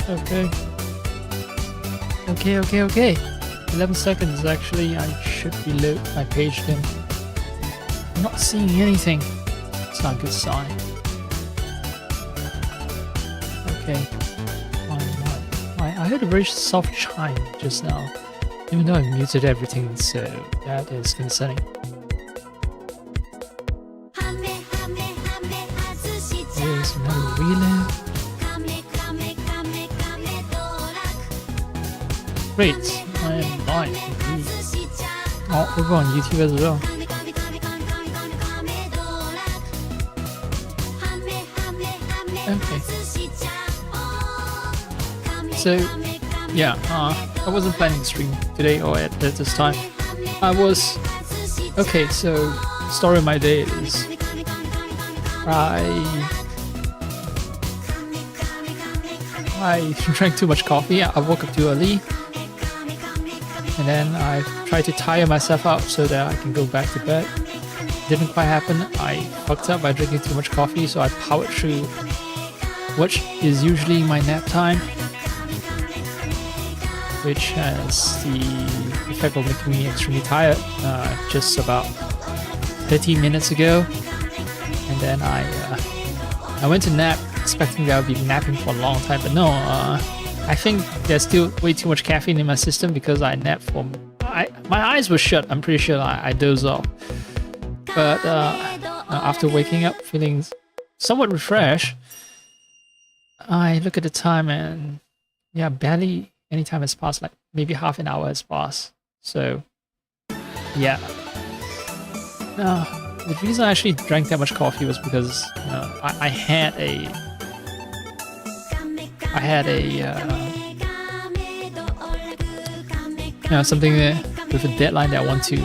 Okay. Okay. 11 seconds actually. I should reload my page then. I'm not seeing anything. It's not a good sign. Okay. I heard a very soft chime just now. Even though I muted everything, so that is concerning. There's another relay. Great, I am live indeed. Oh, over on YouTube as well. Okay. So, yeah, I wasn't planning to stream today or at this time. I was... Okay, so, story of my day is... I drank too much coffee. I woke up too early. And then I tried to tire myself out so that I can go back to bed. Didn't quite happen. I fucked up by drinking too much coffee, so I powered through, which is usually my nap time, which has the effect of making me extremely tired just about 13 minutes ago. And then I went to nap expecting that I would be napping for a long time, but no, I think there's still way too much caffeine in my system because I napped for... my eyes were shut, I'm pretty sure I dozed off. But after waking up feeling somewhat refreshed, I look at the time and yeah, barely any time has passed, like maybe half an hour has passed. So yeah. The reason I actually drank that much coffee was because I had a something with a deadline that I want to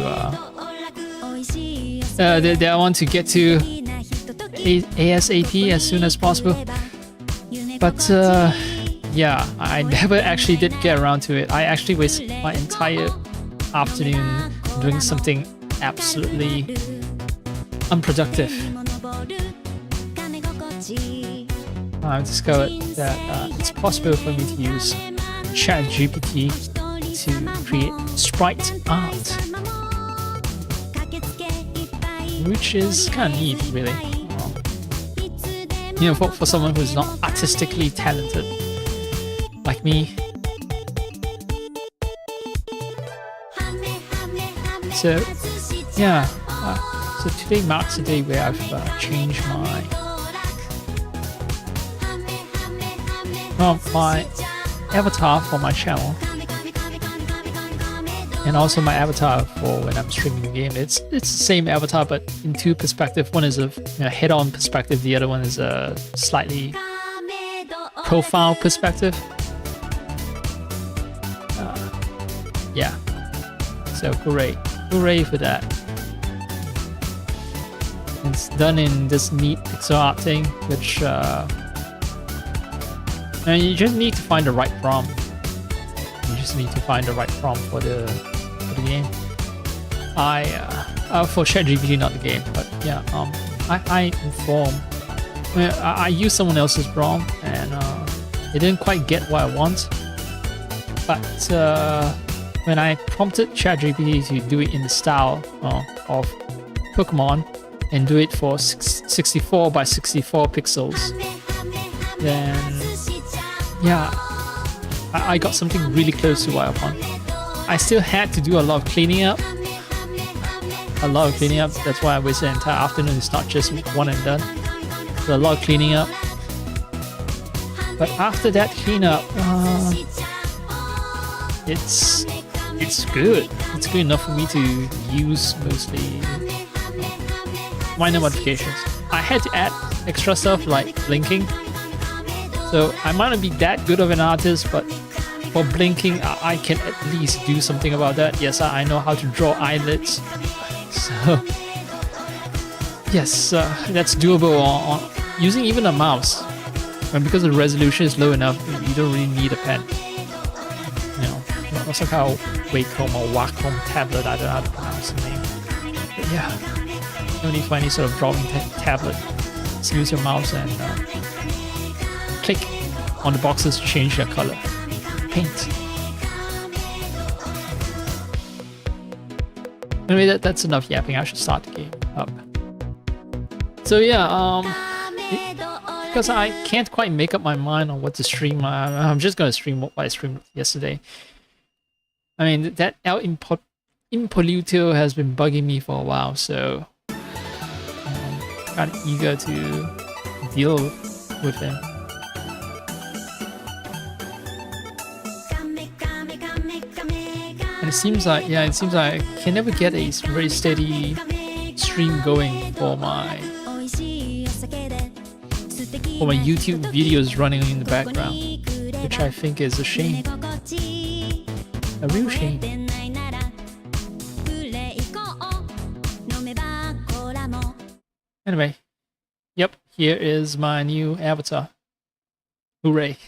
get to ASAP as soon as possible. But yeah, I never actually did get around to it. I actually wasted my entire afternoon doing something absolutely unproductive. I've discovered that it's possible for me to use ChatGPT to create sprite art, which is kind of neat, really. For someone who's not artistically talented like me. So yeah, so today marks the day where I've changed my avatar for my channel, and also my avatar for when I'm streaming the game. It's the same avatar but in two perspectives. One is a head-on perspective, the other one is a slightly profile perspective. Yeah, so hooray for that. It's done in this neat pixel art thing, which and you just need to find the right prompt. You just need to find the right prompt for the game. For ChatGPT, not the game, but yeah. I used someone else's prompt and it didn't quite get what I want. But when I prompted ChatGPT to do it in the style of Pokemon and do it for 64 by 64 pixels, then yeah, I got something really close to what I want. I still had to do a lot of cleaning up. That's why I wasted an entire afternoon. It's not just one and done. So a lot of cleaning up. But after that cleanup, it's good. It's good enough for me to use mostly minor modifications. I had to add extra stuff like blinking. So I might not be that good of an artist, but for blinking, I can at least do something about that. Yes, I know how to draw eyelids. So yes, that's doable on using even a mouse. And because the resolution is low enough, you don't really need a pen. Also called Wacom or Wacom tablet, I don't know how to pronounce the name. But yeah, no need for any sort of drawing tablet. Just use your mouse and click on the boxes change their color. Paint. Anyway, that's enough yapping. I should start the game up. So yeah, because I can't quite make up my mind on what to stream. I'm just gonna stream what I streamed yesterday. I mean, that impoluto has been bugging me for a while, so I'm kind of eager to deal with him. And it seems like, yeah, it seems like I can never get a very steady stream going for my YouTube videos running in the background, which I think is a shame. A real shame. Anyway, yep, here is my new avatar. Hooray.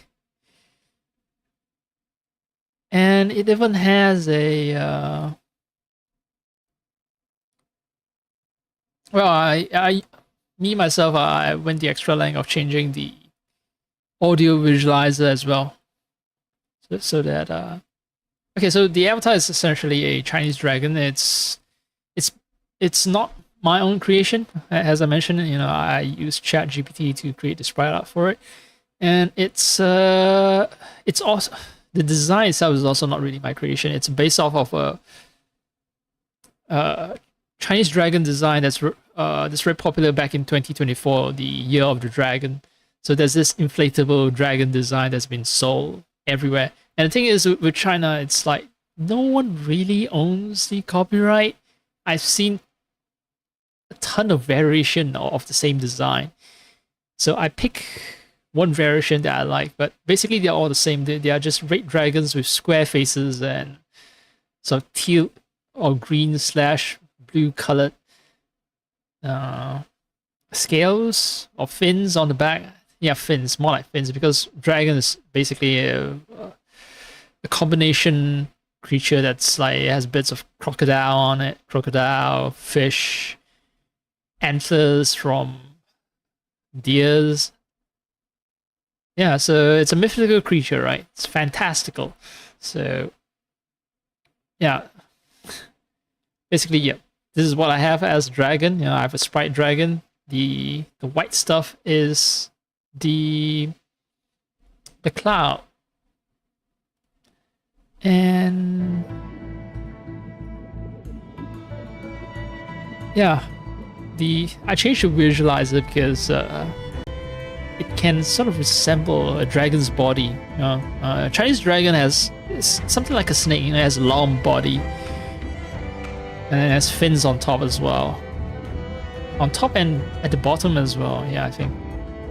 And it even has a well, me myself, I went the extra length of changing the audio visualizer as well, so that okay, so the avatar is essentially a Chinese dragon. It's not my own creation, as I mentioned. You know, I used ChatGPT to create the sprite art for it, and it's also, the design itself is also not really my creation. It's based off of a Chinese dragon design that's very popular back in 2024, the year of the dragon. So there's this inflatable dragon design that's been sold everywhere. And the thing is, with China, it's like no one really owns the copyright. I've seen a ton of variation of the same design. So I pick one variation that I like, but basically they're all the same. They are just red dragons with square faces and sort of teal or green / blue colored scales or fins on the back. Yeah, fins, more like fins, because dragon is basically a combination creature that's like, it has bits of crocodile on it, crocodile, fish, antlers from deers. Yeah, so it's a mythical creature, right? It's fantastical. So yeah, basically, yeah, this is what I have as a dragon. You know, I have a sprite dragon. The white stuff is the cloud. And yeah, I changed the visualizer because it can sort of resemble a dragon's body. You know, Chinese dragon has something like a snake. You know, it has a long body and it has fins on top as well. On top and at the bottom as well. Yeah, I think.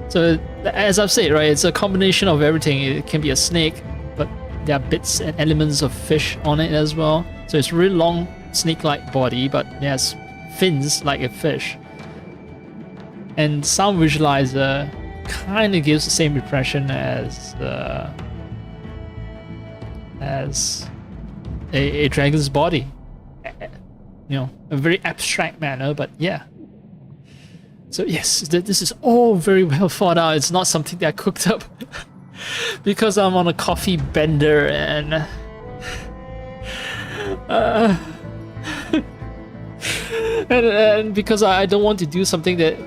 So as I've said, right, it's a combination of everything. It can be a snake, but there are bits and elements of fish on it as well. So it's a really long snake-like body, but it has fins like a fish. And sound visualizer kind of gives the same impression as a dragon's body. You know, a very abstract manner, but yeah. So yes, this is all very well thought out. It's not something that I cooked up because I'm on a coffee bender and and because I don't want to do something that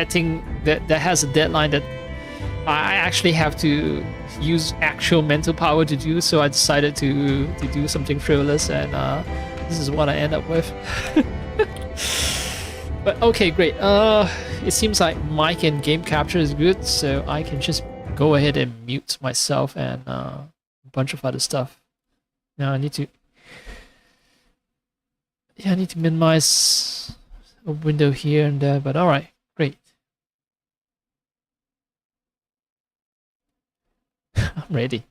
thing that has a deadline that I actually have to use actual mental power to do. So I decided to do something frivolous, and this is what I end up with. But okay, great. It seems like mic and game capture is good, so I can just go ahead and mute myself and a bunch of other stuff. Now I need to minimize a window here and there, but alright, great. I'm ready.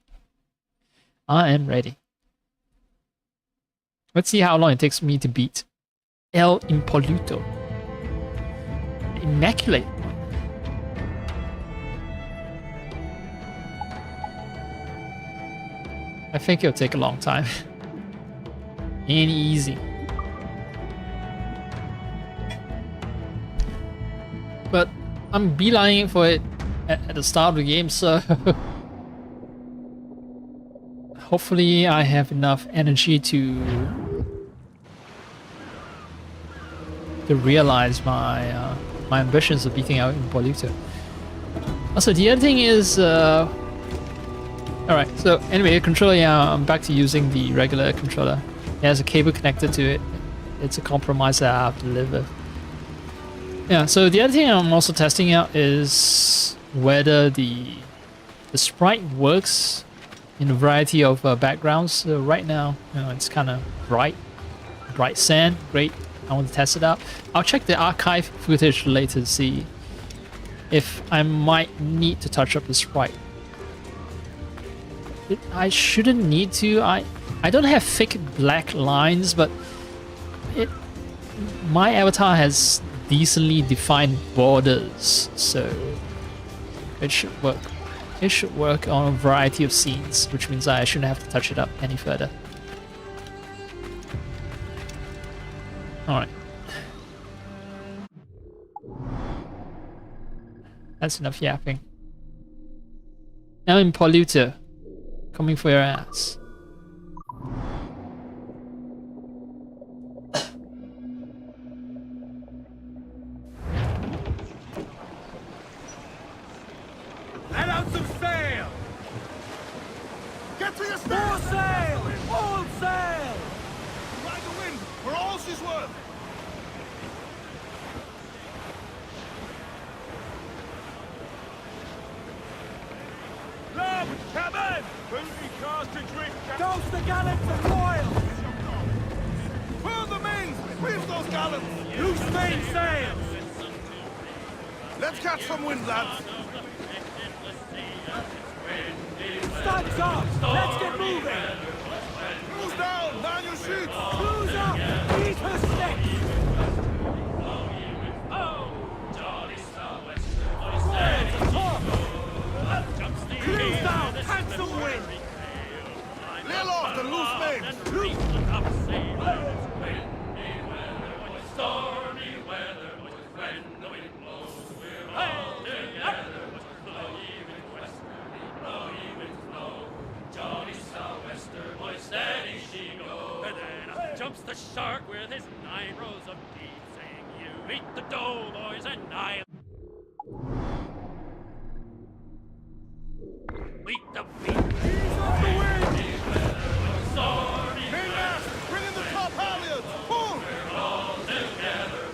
I am ready. Let's see how long it takes me to beat El Impoluto. Immaculate. I think it'll take a long time. Ain't easy. But I'm beelining for it at the start of the game, so hopefully I have enough energy to realize my my ambitions of beating out impoluto. Also, the other thing is, alright, so anyway, the controller, yeah, I'm back to using the regular controller. It has a cable connected to it. It's a compromise that I have to live with. Yeah, so the other thing I'm also testing out is whether the sprite works in a variety of backgrounds. So right now, you know, it's kind of bright sand, great. I want to test it out. I'll check the archive footage later to see if I might need to touch up the sprite. I shouldn't need to. I don't have thick black lines, but my avatar has decently defined borders, so it should work. It should work on a variety of scenes, which means I shouldn't have to touch it up any further. Alright. That's enough yapping. Now impoluto, coming for your ass. Let out some sail! Get to your stand! All sail! All sail! Ride the wind for all she's worth! Lob, cabin! Booty cast adrift! Dose the gallants and royals! Furl the mains! Reef those gallants! Loose main sails! Let's catch some wind, lads! Stands up! Let's get moving! Cruise down! Down your chutes! Cruise up! Eat her sticks! Cruise down! Handsome wind! Lay off the loose mains! Loose! Stormy weather, when the wind blows, we're all together. Steady she goes. And then up jumps the shark with his 9 rows of teeth, saying, "You eat the dough, boys, and I eat the beef." Ease off the wind! Sorry, mainmast, bring in the top halyards! Pull! We're all together.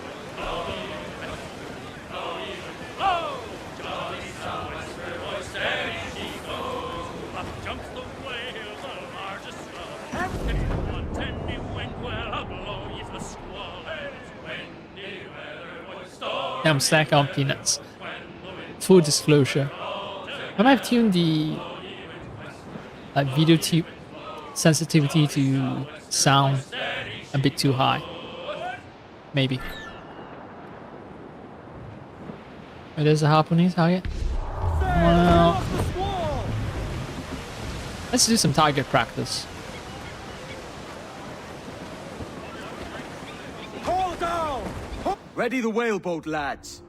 Oh, jolly sou'wester, boys, steady she goes. Up jumps the whale, the largest swell. If one tenny wind will blow you the squall, and it's windy weather, boys, stormy. I'm snacking on peanuts. Full disclosure, I might have tuned the video tube sensitivity to sound a bit too high. Maybe. Oh, there's a harpooning target. Well, let's do some target practice. Hold down! Ready the whaleboat, lads.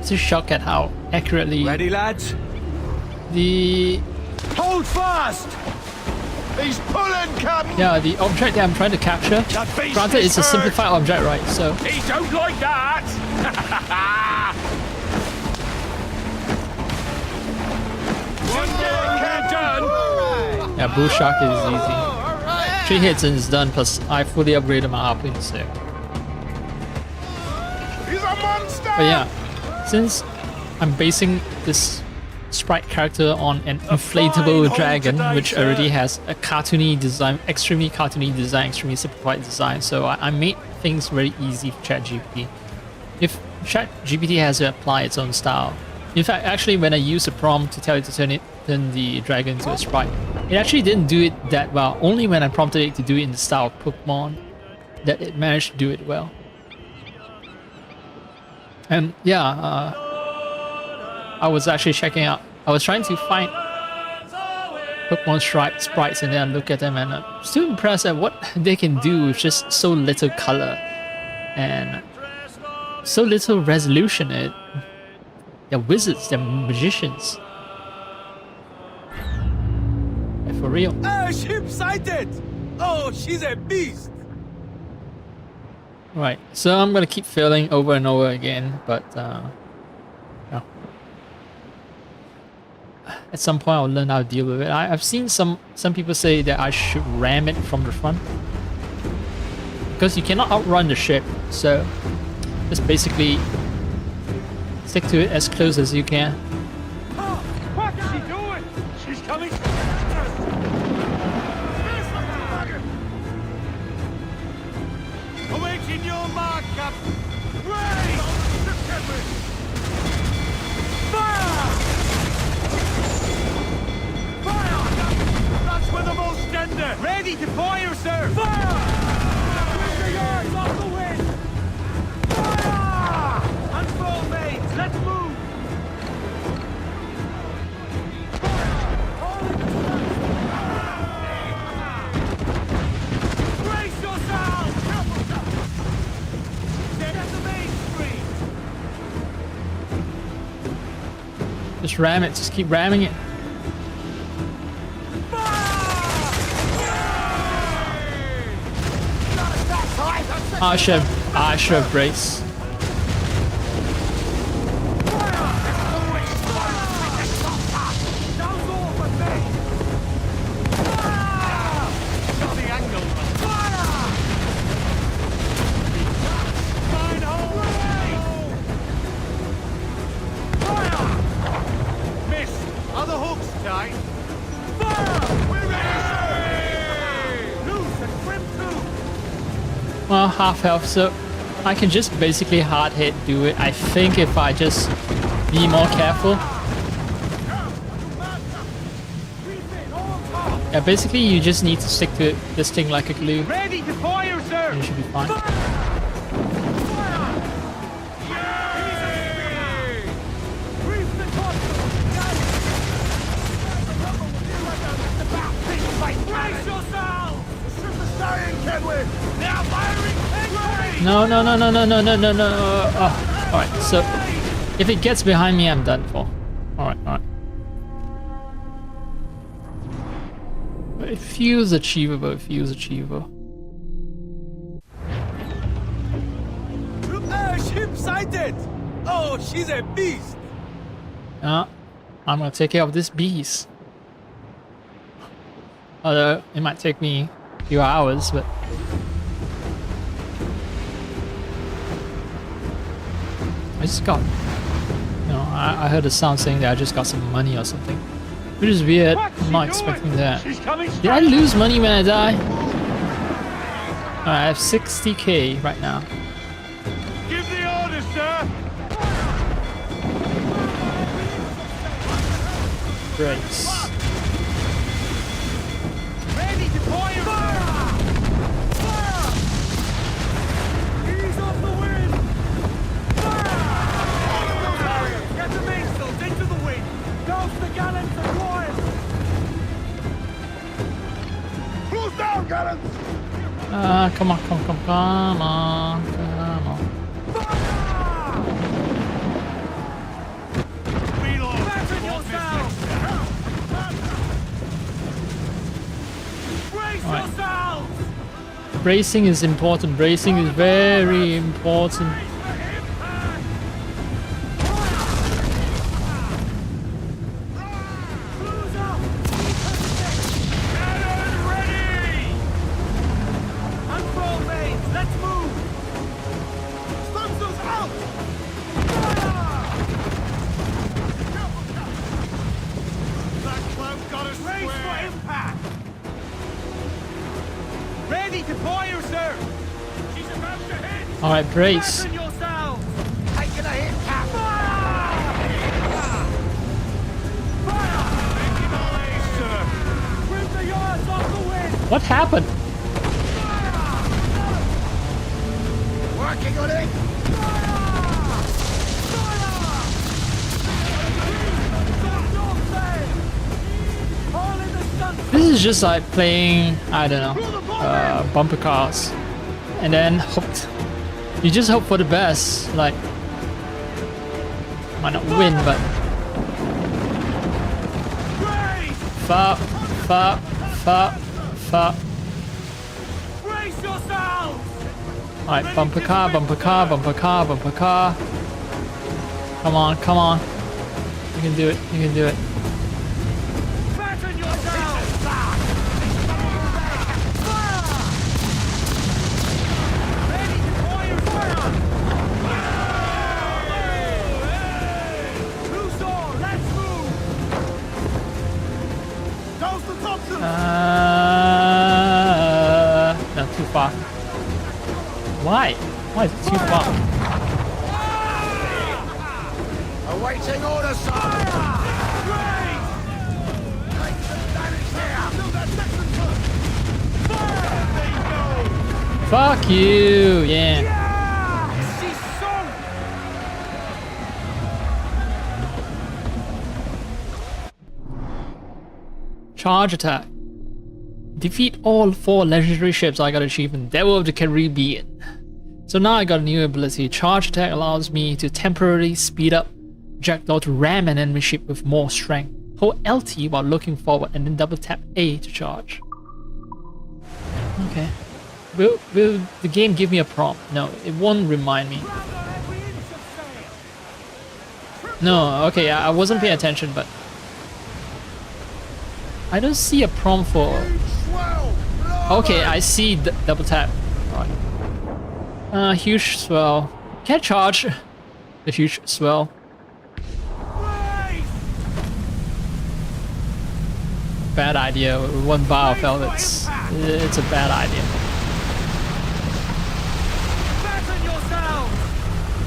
Just shocked at how accurately Ready, lads? the Hold fast! He's pulling, Captain! yeah, the object that I'm trying to capture. That beast Granted, is it's a hurt. simplified object, right? So He don't like that! One more can't done! yeah, bull shark is easy. 3 hits and it's done. Plus, I fully upgraded my harpoon, so. He's a monster! But yeah, since I'm basing this sprite character on an inflatable dragon, which already has a cartoony design, extremely cartoony design, extremely simplified design, so I made things very easy for ChatGPT. If ChatGPT has to apply its own style. In fact, actually, when I used a prompt to tell it to turn the dragon into a sprite, it actually didn't do it that well. Only when I prompted it to do it in the style of Pokemon that it managed to do it well. And yeah, I was actually checking out. I was trying to find Pokemon sprites in there and look at them, and I'm still impressed at what they can do with just so little color and so little resolution. They're wizards, they're magicians. Like, for real. Ah, ship sighted! Oh, she's a beast! Right, so I'm gonna keep failing over and over again, but no. At some point I'll learn how to deal with it. I've seen some people say that I should ram it from the front, because you cannot outrun the ship, so just basically stick to it as close as you can. What's she doing? She's coming! Awaiting your mark, Captain! Raise! Fire! Fire! That's with the most tender! Ready to fire, sir! Fire! With the yards off the wind! Fire! Unfold mates, let's move! Brace yourselves! Get the main street! Just ram it, just keep ramming it. I should have braced. Well, half health, so I can just basically hard hit do it. I think if I just be more careful. Yeah, basically you just need to stick to this thing like a glue. Ready to fire, sir! And you should be fine. No. Oh, alright, so if it gets behind me, I'm done for. Alright. But it feels achievable, Ship sighted! Oh, she's a beast! I'm gonna take care of this beast. Although, it might take me a few hours, but... I just got... I heard a sound saying that I just got some money or something. Which is weird. I'm not expecting that. Did I lose money when I die? Alright, I have 60k right now. Give the order, sir! Brace. Ready to fire! Fire! Ease off the wind! Fire! Get the mainsails into the wind! Douse the gallants and royals! Close down, gallants! Come on. Reload! Fasten yourselves! Brace yourselves! Bracing is important. Bracing is very important. Ready to fire, sir! She's about to hit! Alright, brace. Fasten yourselves! Taking a hit, Cap! Fire! Fire! Making all ace, sir! Bring the yards off the wind! What happened? Working on it! Fire! Fire! All in the This is just like playing, I don't know, bumper cars. And then you just hope for the best. Like, might not win, but fuck. Brace yourselves! Alright, bumper car. Come on. You can do it. Fasten yourselves! Ready to fire fire! Loose all, let's move! Toast the Thompson! No, too far. Why? Why is it too far? Awaiting orders, sir! Great! Take some damage there! Do that section, sir! Fire! There you go! Fuck you, yeah. Yeah! She's sunk! Charge attack. Defeat all 4 legendary ships I got achievement. Devil of the Caribbean. So now I got a new ability. Charge attack allows me to temporarily speed up projectile to ram an enemy ship with more strength. Hold LT while looking forward and then double tap A to charge. Okay. Will the game give me a prompt? No, it won't remind me. No, okay, I wasn't paying attention, but I don't see a prompt for... Okay, I see double tap. Alright. Huge swell. Can't charge the huge swell. Bad idea. One biofeld, it's a bad idea.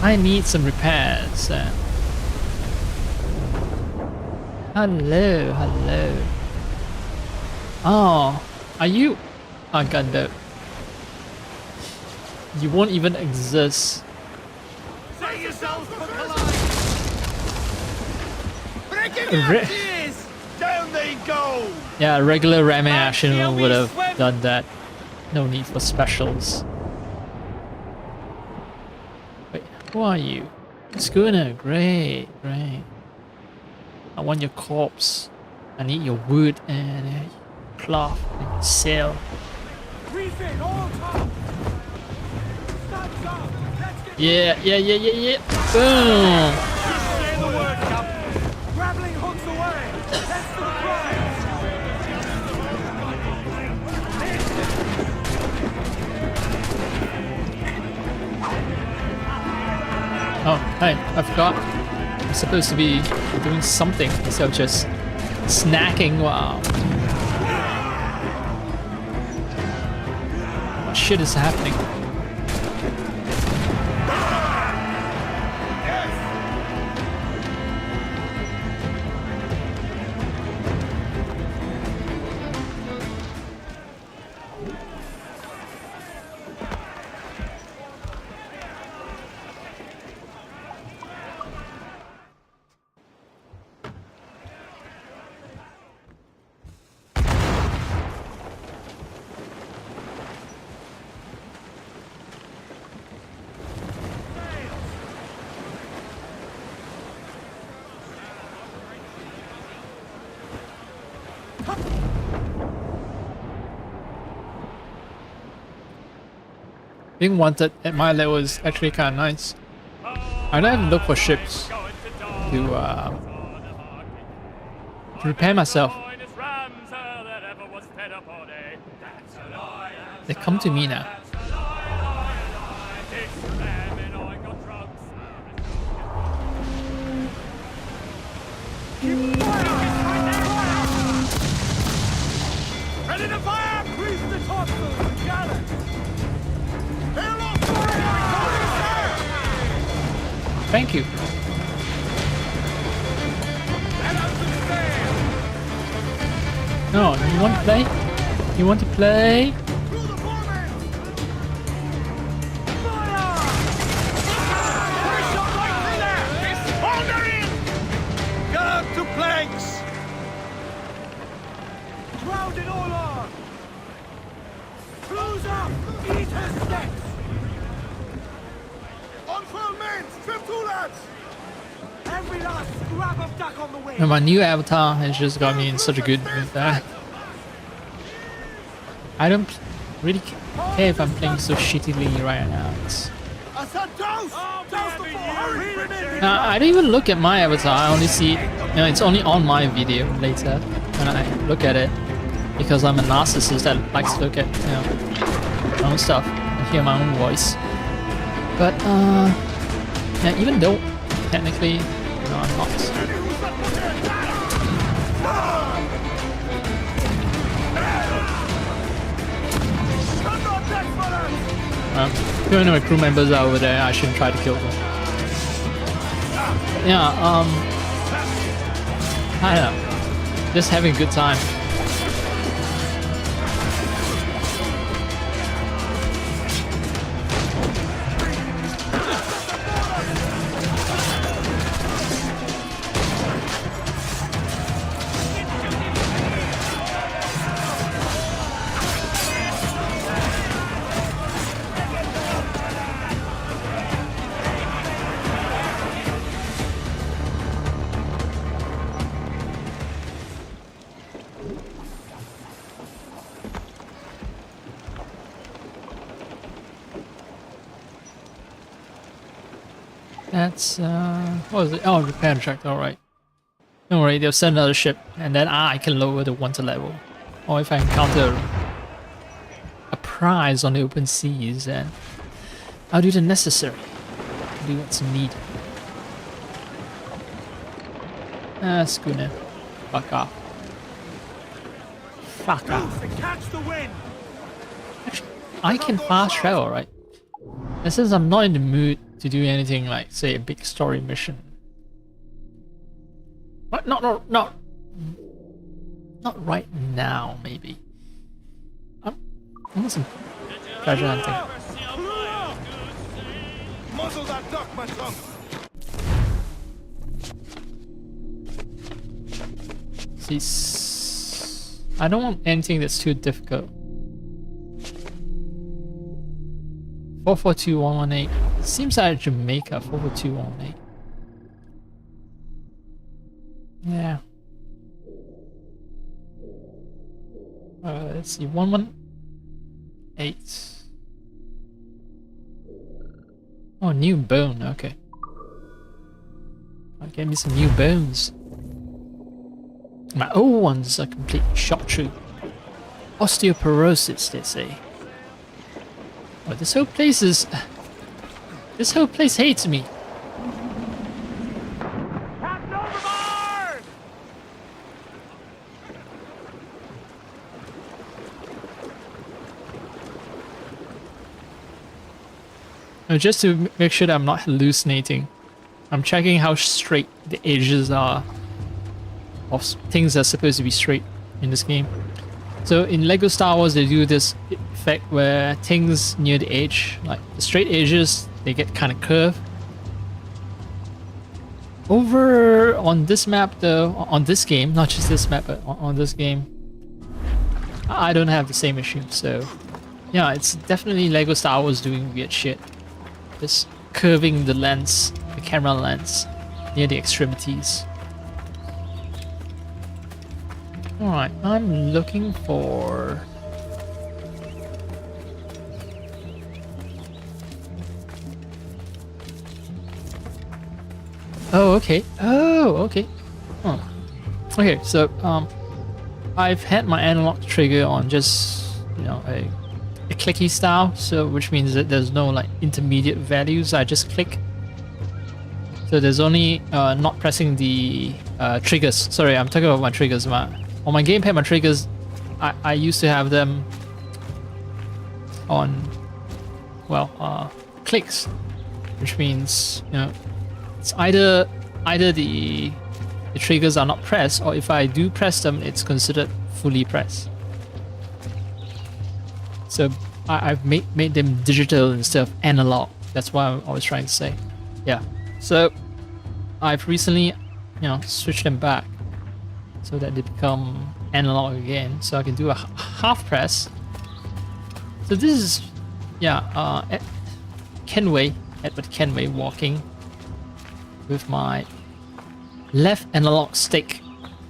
I need some repairs. Hello. Oh, are you a gunboat? You won't even exist. Set yourselves for collide! Breaking down they go! Yeah, a regular ramming action would have done that. No need for specials. Wait, who are you? Schooner, great. I want your corpse. I need your wood and cloth and sail. Refit all top! Stands up! Let's get Yeah. Boom! say the word, Captain! Grappling hooks away! That's the prize! Oh, hey, I forgot. I'm supposed to be doing something instead of just snacking. Wow. What shit is happening? Being wanted at my level is actually kind of nice. I don't have to look for ships to repair myself. They come to me now. Ready to fire! Grease the topsails, gallant! Thank you. No, you want to play? You want to play? Ground it all on! Close up! Eat her steps! On firm men! Strip to lads! Every last scrap of duck on the way! And my new avatar has just got me in such a good mood there. I don't really care if I'm playing so shittily right now. I said douse! Douse the four! Hurry! Bring them in! I don't even look at my avatar. I only see, it's only on my video later when I look at it, because I'm a narcissist that likes to look at, my own stuff and hear my own voice. But yeah, even though technically, I'm not. If any of my crew members are over there, I shouldn't try to kill them. Yeah, I don't know. Just having a good time. That's, what was it? Oh, repair track, alright. Don't worry, they'll send another ship, and then I can lower the wanted level. Or if I encounter a prize on the open seas, then I'll do the necessary. Do what's needed. Schooner. Fuck off. Fuck off. Catch the wind! Actually, I can fast travel, right? And since I'm not in the mood to do anything like, say, a big story mission. What? Not right now, maybe. I'm on some treasure hunting. Muzzle that duck, my son! See, I don't want anything that's too difficult. 442118. It seems like Jamaica, 442118. Yeah. Let's see, 118. Oh, new bone, okay. I'll get me some new bones. My old ones are completely shot through. Osteoporosis, they say. Oh, this whole place is... This whole place hates me. Captain overboard! Now, just to make sure that I'm not hallucinating, I'm checking how straight the edges are of things that are supposed to be straight in this game. So in LEGO Star Wars, they do this effect where things near the edge, like the straight edges, they get kind of curved. Over on this map though, on this game, not just this map, but on this game, I don't have the same issue. So yeah, it's definitely LEGO Star Wars doing weird shit. Just curving the lens, the camera lens, near the extremities. Alright, I'm looking for... Oh, okay. Oh, okay. Oh. Okay, so, I've had my analog trigger on just, a clicky style, so which means that there's no, like, intermediate values. I just click. So there's only, not pressing the, triggers. Sorry, I'm talking about my triggers, on my gamepad, my triggers, I used to have them on, well, clicks, which means, it's either the triggers are not pressed, or if I do press them, it's considered fully pressed. So I've made them digital instead of analog. That's what I'm always trying to say. Yeah. So I've recently, switched them back so that they become analog again, so I can do a half press. So this is, yeah, Edward Kenway walking with my left analog stick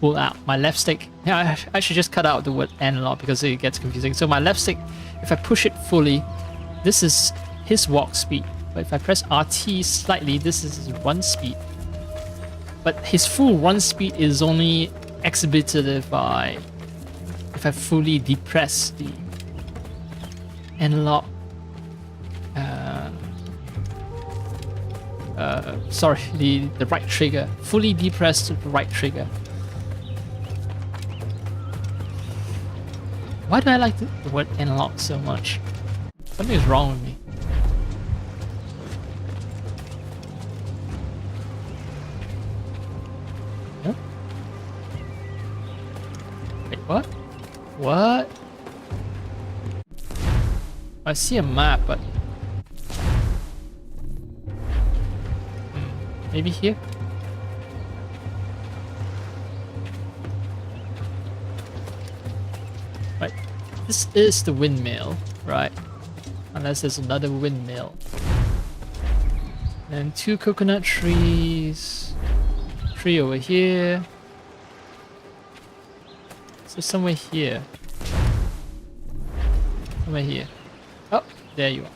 pulled out. My left stick, yeah, I should just cut out the word analog because it gets confusing. So my left stick, if I push it fully, this is his walk speed. But if I press RT slightly, this is his run speed. But his full run speed is only exhibited if I fully depress the analog. Sorry, the right trigger. Fully depress the right trigger. Why do I like the word analog so much? Something is wrong with me. Huh? Wait, what? What? I see a map, but maybe here? Right. This is the windmill, right? Unless there's another windmill. And 2 coconut trees. Tree over here. So somewhere here. Somewhere here. Oh, there you are.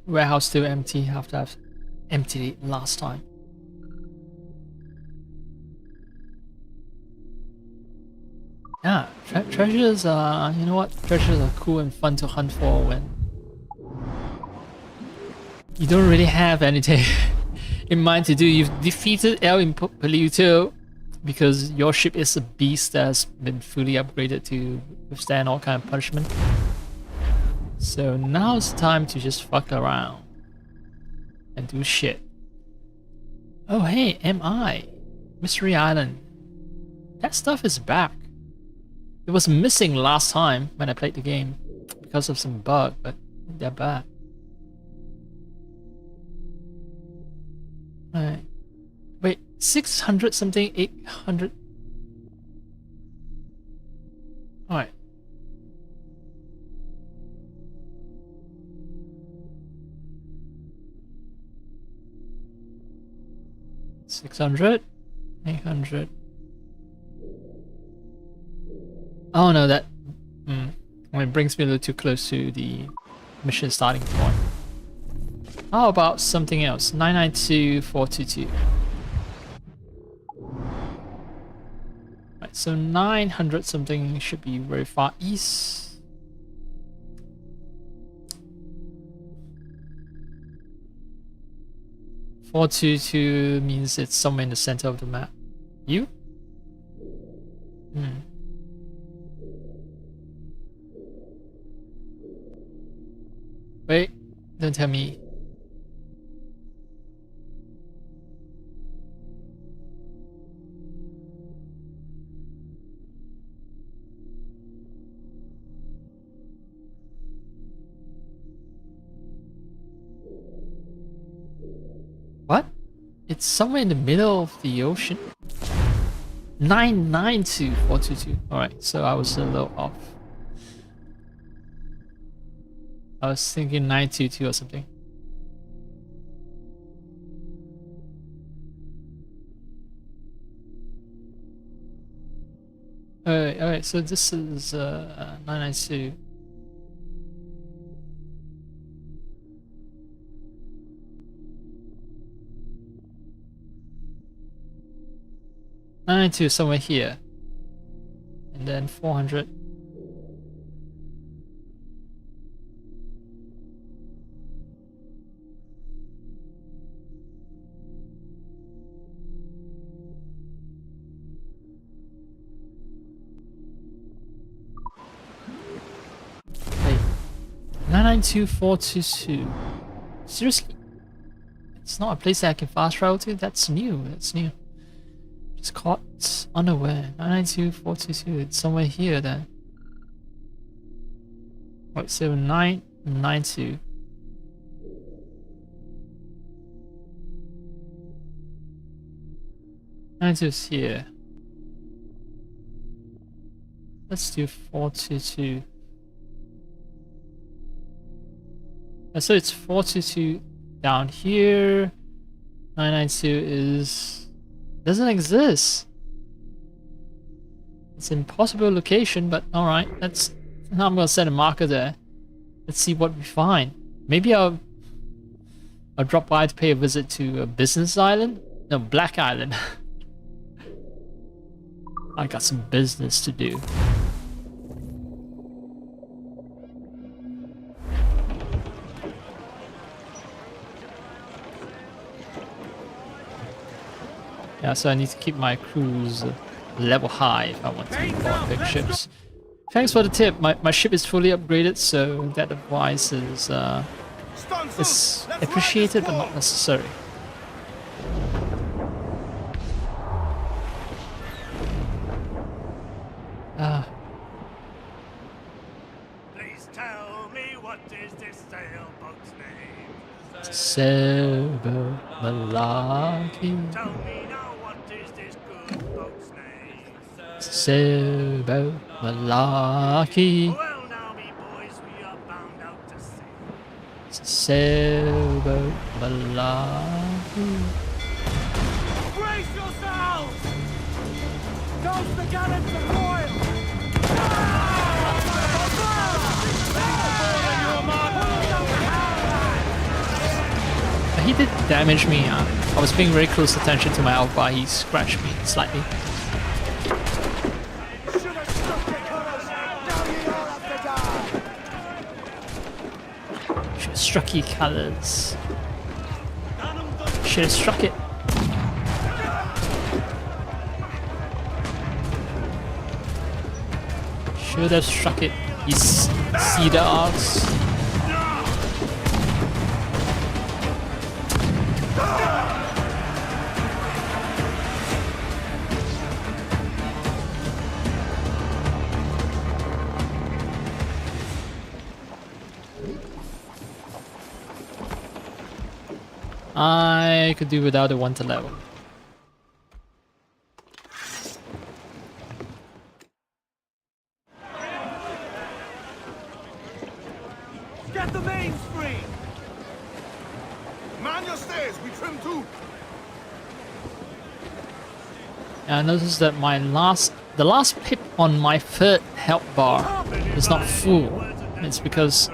Warehouse still empty after I've emptied it last time. Yeah, treasures are, you know what? Treasures are cool and fun to hunt for when you don't really have anything in mind to do. You've defeated El Impoluto because your ship is a beast that's been fully upgraded to withstand all kind of punishment. So now's the time to just fuck around and do shit. Oh hey, MI. Mystery Island. That stuff is back. It was missing last time when I played the game because of some bug, but they're back. Alright. Wait, 600 something, 800? Alright. $600, $800. Oh no, that it brings me a little too close to the mission starting point. How about something else? 992,422. Right, so 900 something should be very far east. $422 means it's somewhere in the center of the map. You? Wait, don't tell me. What? It's somewhere in the middle of the ocean? 992,422. Alright, so I was a little off. I was thinking 922 or something. Alright, so this is 992. Somewhere here. And then 400. 99422. Seriously? It's not a place that I can fast travel to? That's new. That's new. Just caught unaware. 99422. It's somewhere here then. Wait, 7992. 92 is here. Let's do 422. So it's 422 down here. 992 is doesn't exist. It's an impossible location, but alright, that's now I'm gonna set a marker there. Let's see what we find. Maybe I'll drop by to pay a visit to a business island? No, Black Island. I got some business to do. Yeah, so I need to keep my crews level high if I want to be on big ships. Thanks for the tip. My ship is fully upgraded, so that advice is appreciated but not necessary. Please tell me, what is this sailboat's name? Sailboat Malarkey. Tell me now, what is this good boat's name? Sailboat Malarkey. Well now, me boys, we are bound out to sea. Sailboat Malarkey. Brace yourselves! Toast the gallons of oil! He did damage me. I was paying very close attention to my health bar. He scratched me slightly. Should have struck your colours. Should have struck it. Should have struck it. You sea dogs. I could do without a 1 to level. Get the mains free! Man your stairs, we trim too! And I noticed that the last pip on my third health bar is not full. It's because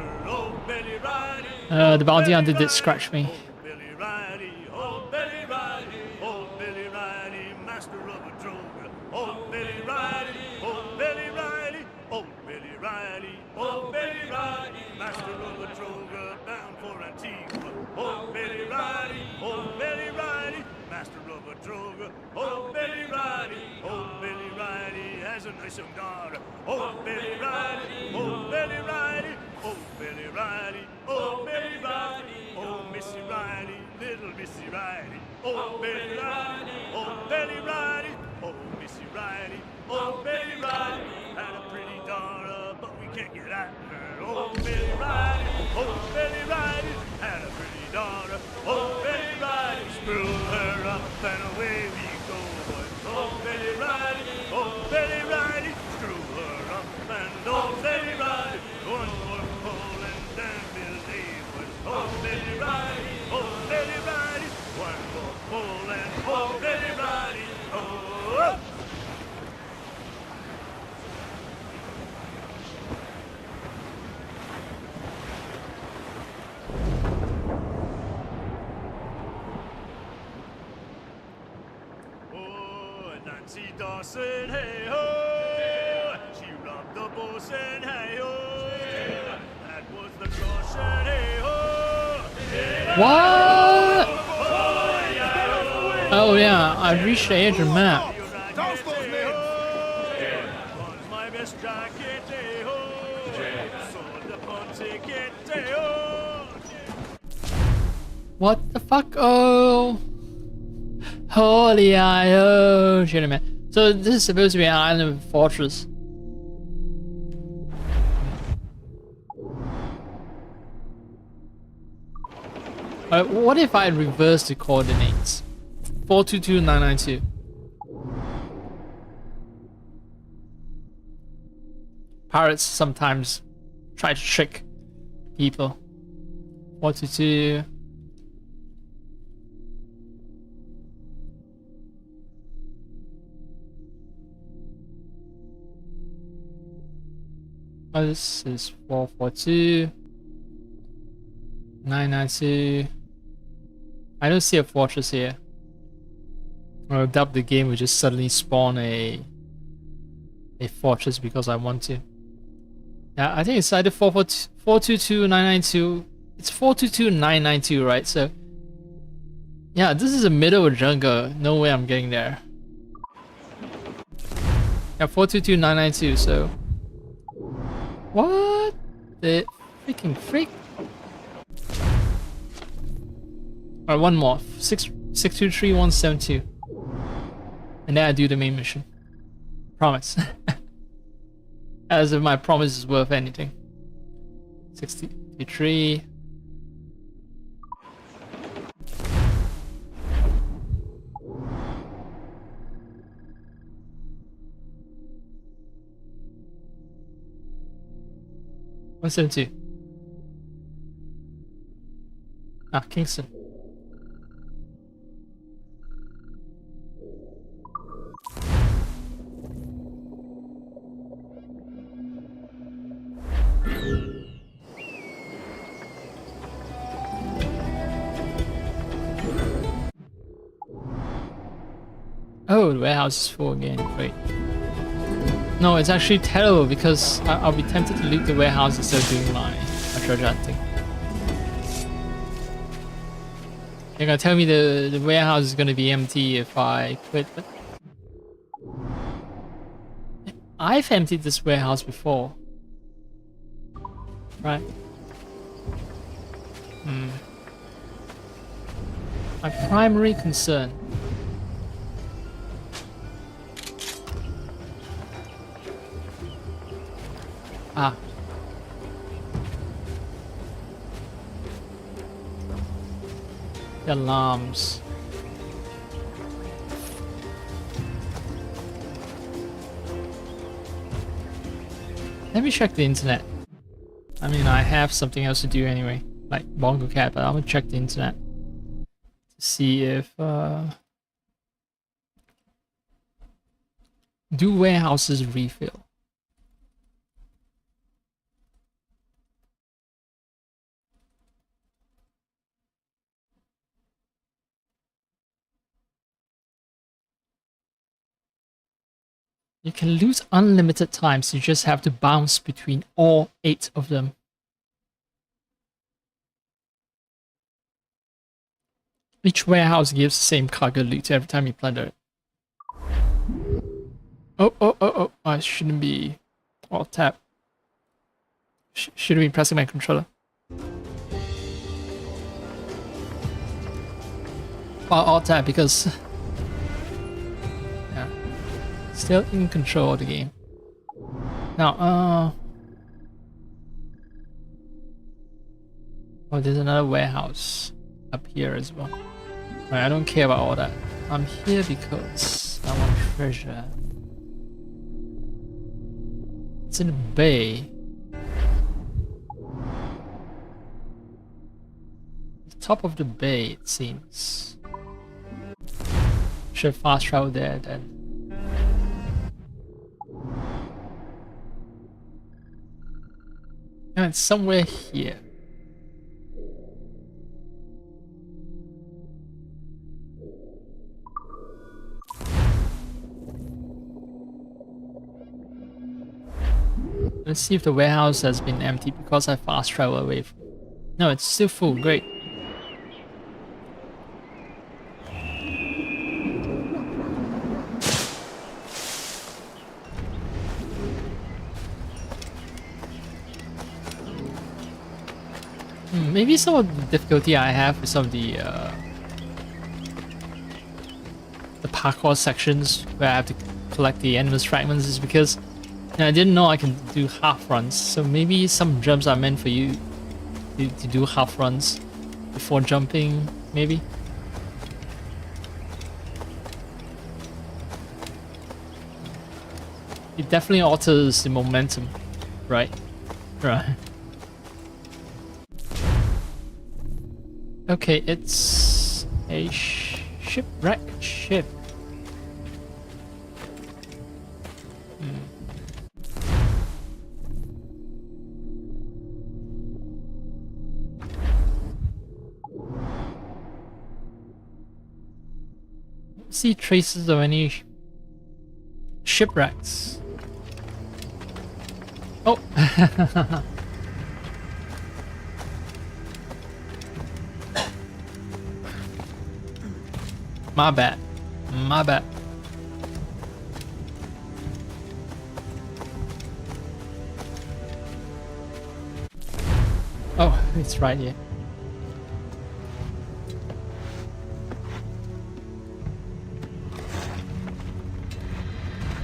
the bounty hunter did scratch me. Billy Riley, oh Billy Riley, oh Billy Riley, master of a droga. Oh Billy Riley, oh Billy Riley, oh Billy Riley, oh Billy Riley, master of a droga, bound for Antigua. Oh Billy Riley, oh Billy Riley, master of a droga. Oh Billy Riley, oh Billy Riley, has a nice young daughter. Oh Billy Riley, oh Billy Riley, oh Billy Riley, oh Billy Riley, oh Missy Riley, little Missy Riley. Oh Billy Riley, oh Billy Riley, oh Missy Riley, oh Billy Riley, had a pretty daughter, but we can't get at her. Oh Billy Riley, oh Billy Riley, had a pretty daughter. Oh Billy Riley, screw her up and away we go. Oh Billy Riley, oh Billy Riley, screw her up and oh Billy Riley, one more pull and then Billy was. Oh Billy Riley, oh Billy Riley, one more pull and oh Billy Riley, oh. Nancy Dawson, hey ho! She robbed the bosun, hey ho! That was the caution, hey ho! What? Oh yeah, I reached the edge of the map. My best jacket, hey ho! Sold the pawn ticket, hey ho! What the fuck? Oh. Holy oh shit, man. So this is supposed to be an island fortress. What if I reverse the coordinates? 422992. Pirates sometimes try to trick people. 422. Oh, this is 442. 992. I don't see a fortress here. I doubt the game will just suddenly spawn a fortress because I want to. Yeah, I think it's either 422992. It's 422992, right? So yeah, this is a middle of jungle. No way I'm getting there. Yeah, 422992. So what the freaking freak? Alright, one more. 623172. And then I do the main mission. Promise. As if my promise is worth anything. 63. One 72. Ah, Kingston. Oh, the warehouse is full again. Great. No, it's actually terrible because I'll be tempted to loot the warehouse instead of doing my treasure hunting. You're gonna tell me the warehouse is gonna be empty if I quit, but I've emptied this warehouse before. Right? My primary concern. Ah. The alarms. Let me check the internet. I mean, I have something else to do anyway, like Bongo Cat, but I'm gonna check the internet to see if do warehouses refill? You can lose unlimited times, you just have to bounce between all 8 of them. Each warehouse gives the same cargo loot every time you plunder it. Oh, I shouldn't be alt tab. Shouldn't be pressing my controller. Well, alt tab because yeah, still in control of the game. Now, oh, there's another warehouse up here as well. I don't care about all that. I'm here because I want treasure. It's in a bay. The top of the bay, it seems. Should fast travel there then. And it's somewhere here. Let's see if the warehouse has been empty because I fast travel away from it. No, it's still full. Great. maybe some of the difficulty I have with some of the parkour sections where I have to collect the animus fragments is because I didn't know I can do half runs. So maybe some jumps are meant for you to do half runs before jumping, maybe. It definitely alters the momentum, right? Right. Okay, it's a shipwrecked ship. See traces of any shipwrecks. Oh. My bad. My bad. Oh, it's right here.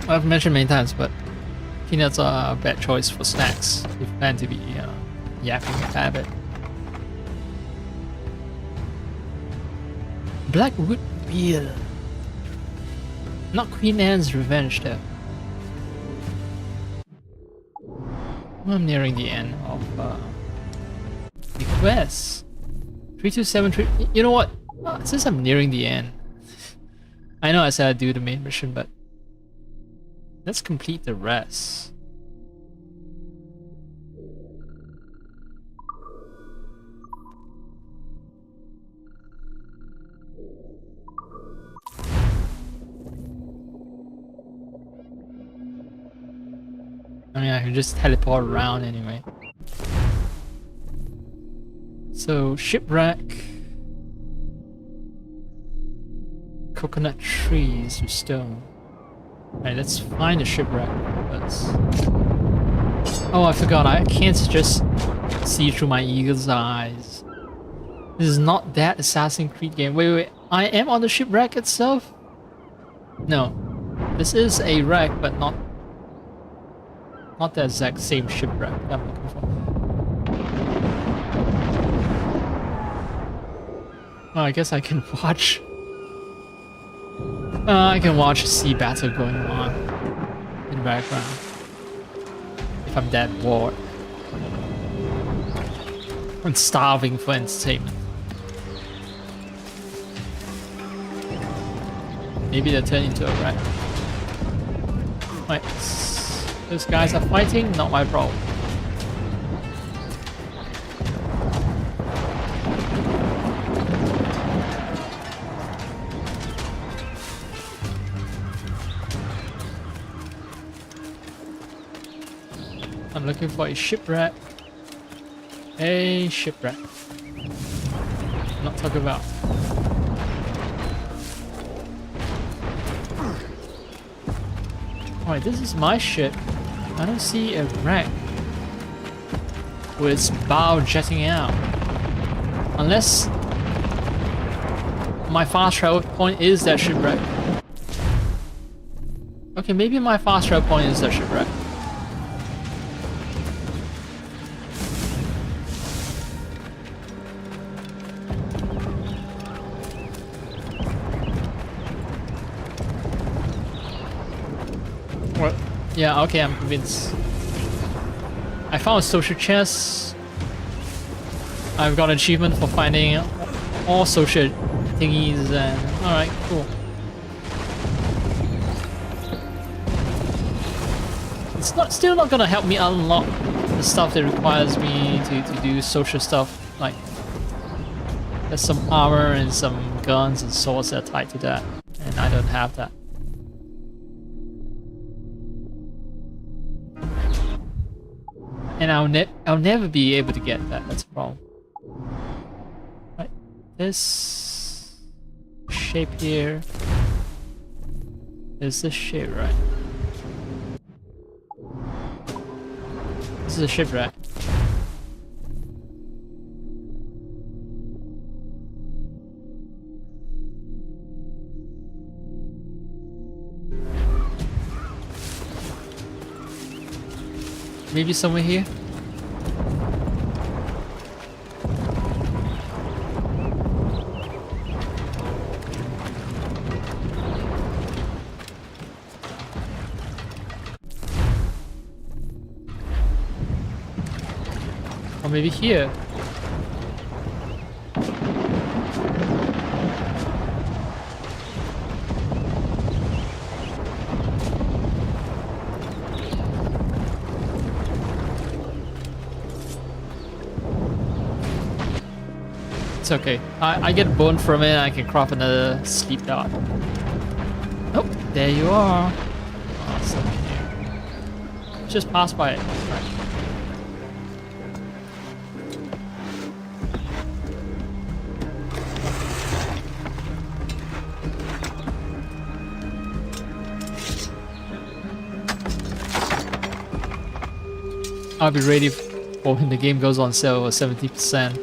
I've mentioned many times, but peanuts are a bad choice for snacks if you plan to be yapping a fair bit. Blackwood beer. Not Queen Anne's Revenge though. I'm nearing the end of the quest. 3273. You know what? Since I'm nearing the end, I know I said I'd do the main mission, but let's complete the rest. I mean, I can just teleport around anyway. So, shipwreck. Coconut trees with stone. Alright, let's find the shipwreck first. Oh, I forgot, I can't just see through my eagle's eyes. This is not that Assassin's Creed game. Wait, I am on the shipwreck itself? No. This is a wreck, but not the exact same shipwreck that I'm looking for. Oh, I guess I can watch. I can watch a sea battle going on in the background if I'm that bored. I'm starving for entertainment. Maybe they'll turn into a wreck. Right, those guys are fighting, not my problem. I'm looking for a shipwreck. A shipwreck. Not talking about. Alright, this is my ship. I don't see a wreck with its bow jetting out. Unless my fast travel point is that shipwreck. Okay, maybe my fast travel point is that shipwreck. What? Yeah, okay, I'm convinced. I found a social chest. I've got an achievement for finding all social thingies and... Alright, cool. It's still not gonna help me unlock the stuff that requires me to do social stuff. Like, there's some armor and some guns and swords that are tied to that. And I don't have that. And I'll never be able to get that. That's a problem. Right, this shape here is this shape, right? This is a shipwreck. maybe somewhere here. Or maybe here. It's okay. I get bone from it, I can craft another sleep dart. Oh, there you are. Awesome. Just pass by it. Right. I'll be ready for when the game goes on sale for 70%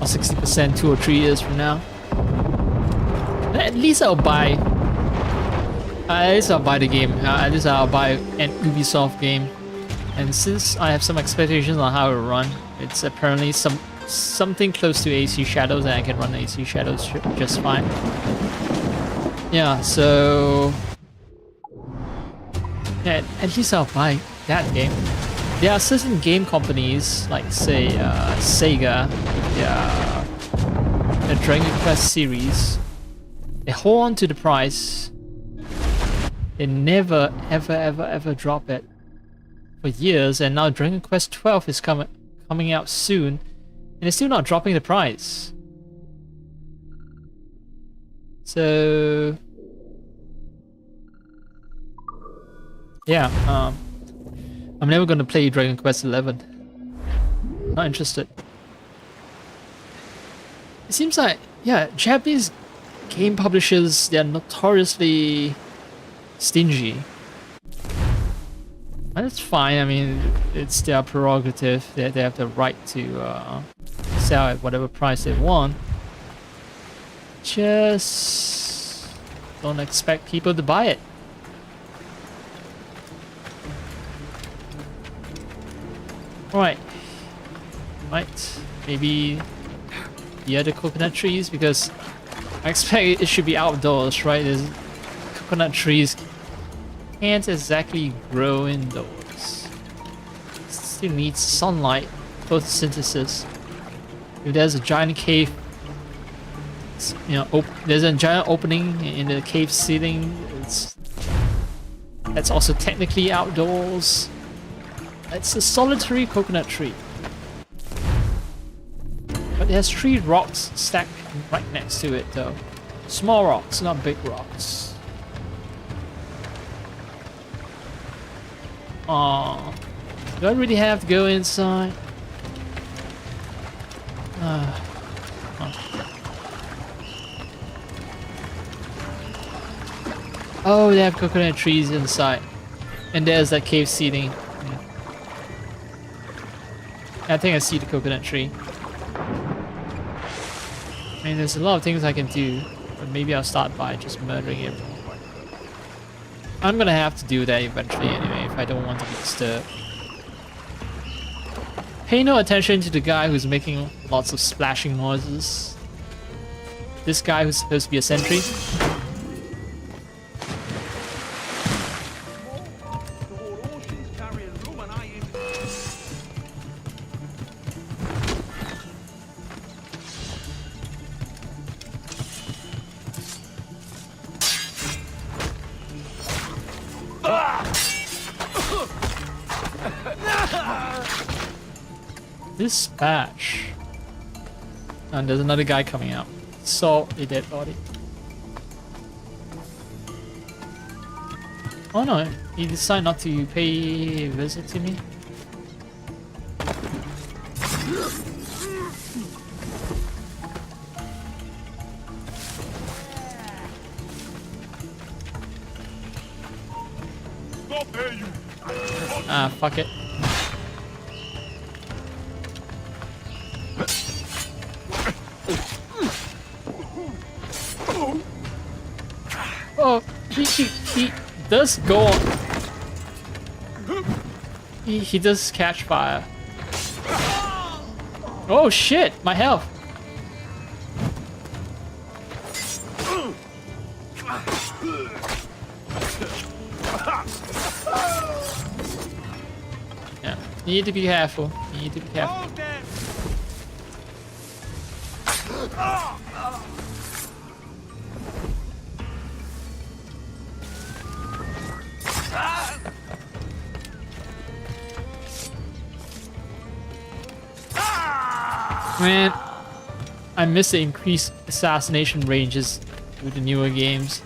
or 60% 2 or 3 years from now. At least I'll buy. At least I'll buy the game. At least I'll buy an Ubisoft game. And since I have some expectations on how it will run, it's apparently something close to AC Shadows, and I can run AC Shadows just fine. Yeah, so yeah, at least I'll buy that game. There are certain game companies, like say Sega, the Dragon Quest series. They hold on to the price. They never ever drop it for years, and now Dragon Quest 12 is coming out soon, and they're still not dropping the price. So yeah, I'm never gonna play Dragon Quest 11. Not interested. It seems like, yeah, Japanese game publishers, they're notoriously stingy. And it's fine, I mean, it's their prerogative. They have the right to sell at whatever price they want. Just don't expect people to buy it. Right. Maybe the other coconut trees, because I expect it should be outdoors, right? There's coconut trees can't exactly grow indoors. It still needs sunlight, photosynthesis. If there's a giant cave, you know, there's a giant opening in the cave ceiling, that's also technically outdoors. It's a solitary coconut tree. But it has 3 rocks stacked right next to it though. Small rocks, not big rocks. Aww. Do I really have to go inside? Oh, they have coconut trees inside. And there's that cave ceiling. I think I see the coconut tree. I mean, there's a lot of things I can do, but maybe I'll start by just murdering everyone. I'm gonna have to do that eventually anyway, if I don't want to be disturbed. Pay no attention to the guy who's making lots of splashing noises. This guy who's supposed to be a sentry. This patch. And there's another guy coming out. Saw a dead body. Oh no, he decided not to pay a visit to me. Ah, fuck it. Oh, he does go on. He does catch fire. Oh shit, my health. Yeah, need to be careful. Need to be careful. Hold it! Man, I miss the increased assassination ranges with the newer games.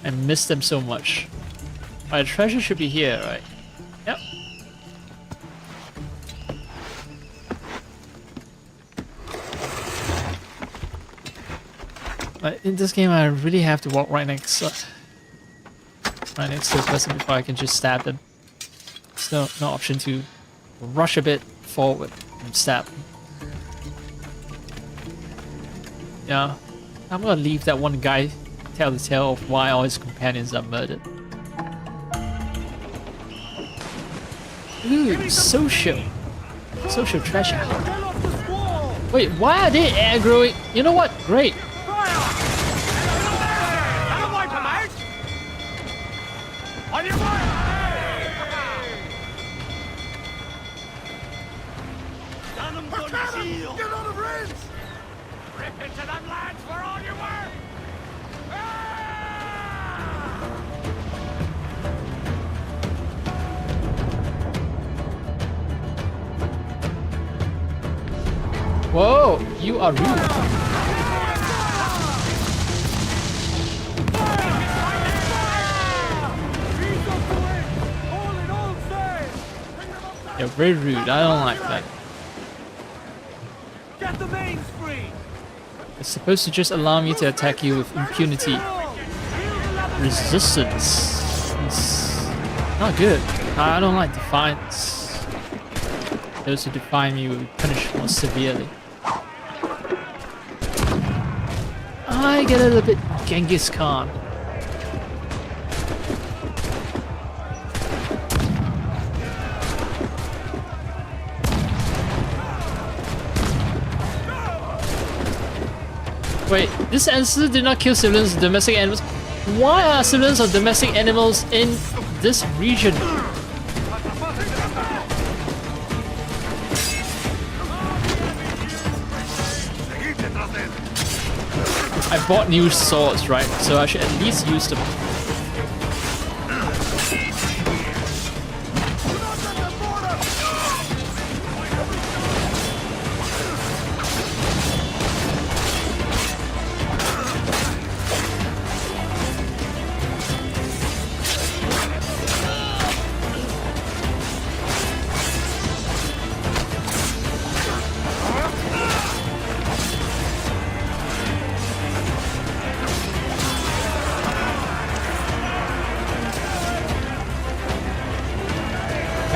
I miss them so much. Alright, the treasure should be here, right? Yep. But in this game, I really have to walk right next to the person before I can just stab them. There's no option to rush a bit forward and stab them. Yeah, I'm gonna leave that one guy tell the tale of why all his companions are murdered. Ooh, social treasure. Get off the squall! Wait, why are they aggroing? You know what? Great. That'll wipe him out! On your mark! Stand 'em, gun shield! Get on the bridge! Rip into them lads for all you worth! Whoa, you are rude. You're very rude. I don't like that. Get the mains free! It's supposed to just allow me to attack you with impunity. Resistance. It's not good. I don't like defiance. Those who defy me will be punished more severely. I get a little bit Genghis Khan. Wait, this ancestor did not kill civilians and domestic animals. Why are civilians or domestic animals in this region? I bought new swords, right? So I should at least use them.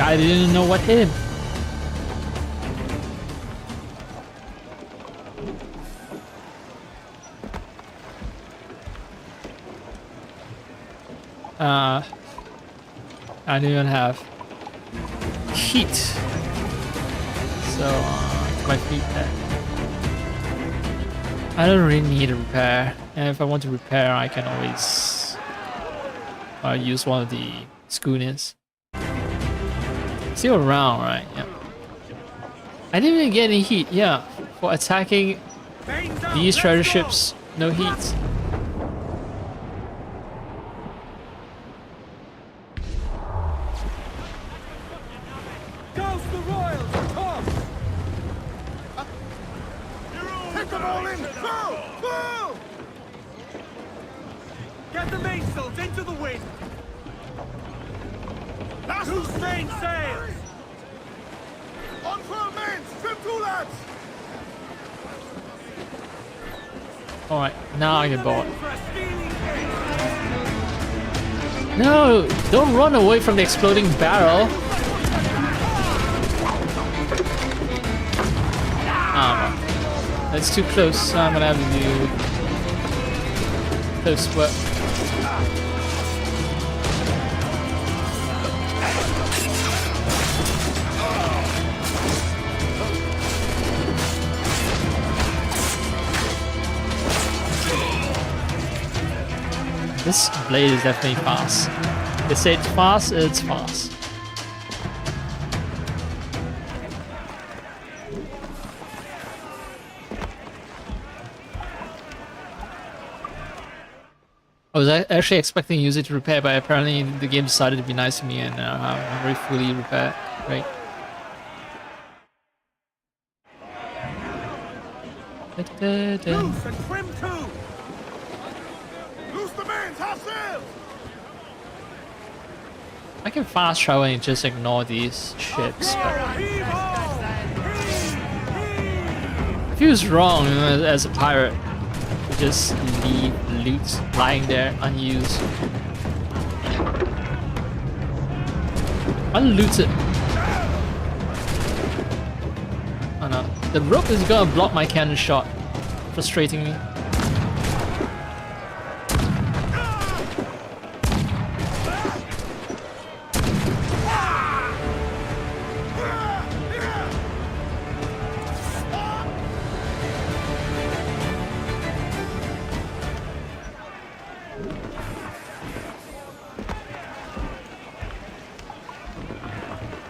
I didn't know what hit him. I don't even have heat. So, my feet there. I don't really need a repair. And if I want to repair, I can always use one of the schooners. Still around, right? Yeah. I didn't even get any heat. Yeah, for attacking these treasure ships, no heat. Ghost the Royals, come! Take them all in! Go! Go! Get the mainsails into the wind! Who's staying sails? On for men! Trim to, lads! Alright, now I get bored. No! Don't run away from the exploding barrel! That's too close. I'm gonna have to do close work. This blade is definitely fast. They say it's fast, it's fast. I was actually expecting user to repair, but apparently the game decided to be nice to me, and I'm very fully repaired. Right. Loose and trim too! Loose the man's sails! I can fast travel and just ignore these ships, but Heave ho! it feels wrong, you know, as a pirate to just leave loot lying there unused. Unlooted. Oh no, the rope is gonna block my cannon shot, frustrating me.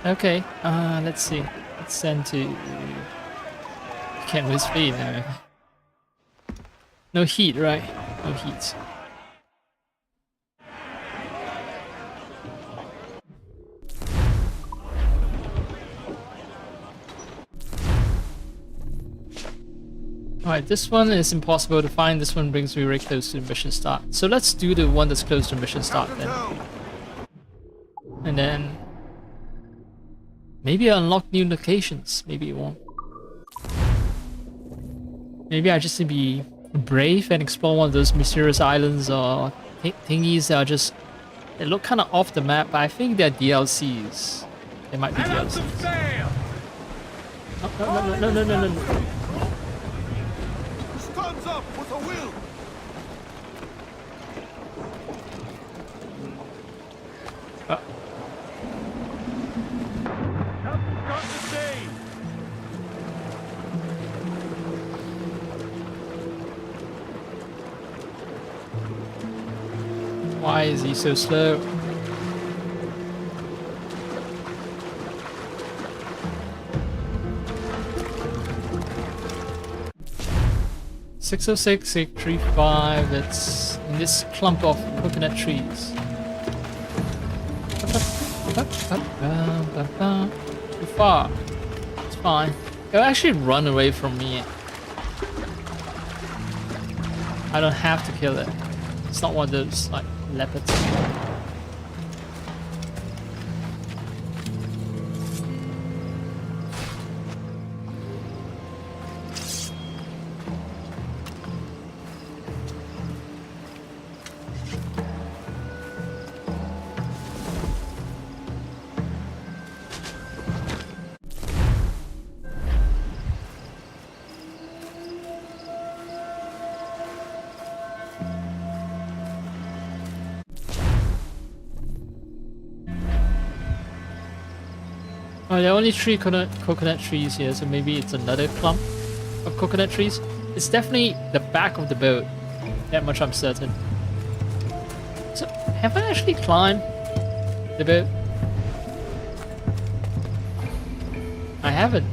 Okay, let's see. Let's send to... Can't lose speed, no. No heat, right? No heat. Alright, this one is impossible to find. This one brings me very close to the mission start. So let's do the one that's close to mission start then. And then... maybe I'll unlock new locations. Maybe it won't. Maybe I just need to be brave and explore one of those mysterious islands or thingies that are just... they look kind of off the map, but I think they're DLCs. They might be DLCs. Oh, no. Stands up with a will! Got to save! Why is he so slow? $606-835. It's in this clump of coconut trees. Too far. It's fine. It'll actually run away from me. I don't have to kill it. It's not one of those like leopards. Oh, there are only 3 coconut trees here, so maybe it's another clump of coconut trees. It's definitely the back of the boat. That much I'm certain. So, have I actually climbed the boat? I haven't.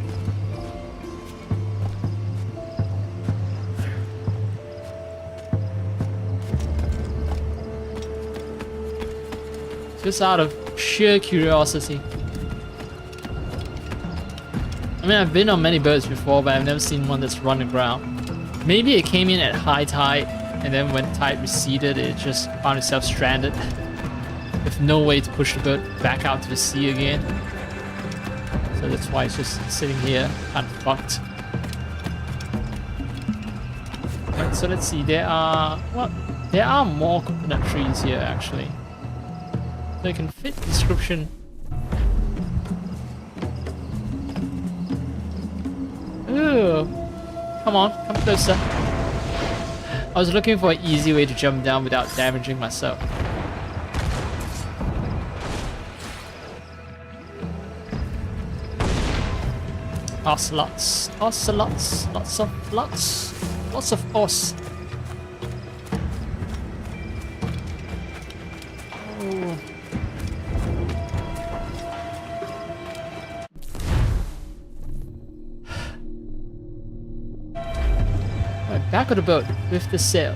Just out of sheer curiosity. I mean, I've been on many boats before, but I've never seen one that's run aground. Maybe it came in at high tide, and then when tide receded, it just found itself stranded, with no way to push the boat back out to the sea again. So that's why it's just sitting here, kind of fucked. Right, so let's see, there are more coconut trees here, actually. So it can fit the description. Ooh. Come on, come closer. I was looking for an easy way to jump down without damaging myself. Ocelots, ocelots, lots of os. Alright, back on the boat with the sail.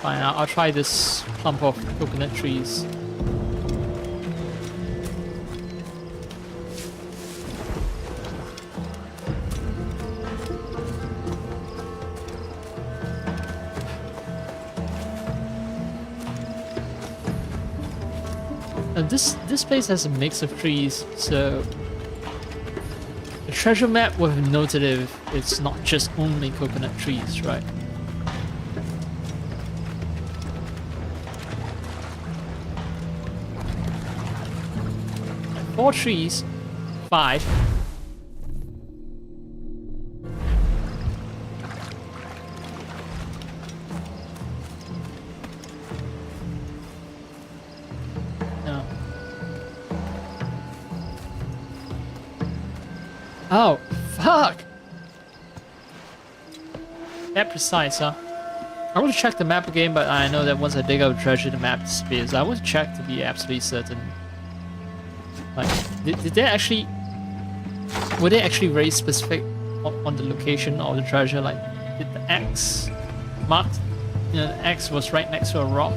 Fine, I'll try this clump of coconut trees. And this place has a mix of trees, so the treasure map would have noted if it's not just only coconut trees, right? Four trees, 5. No. Oh, fuck! That precise, huh? I want to check the map again, but I know that once I dig out treasure, the map disappears. I want to check to be absolutely certain. Like, did they actually... Were they actually very specific on the location of the treasure? Like, did the X marked... You know, the X was right next to a rock?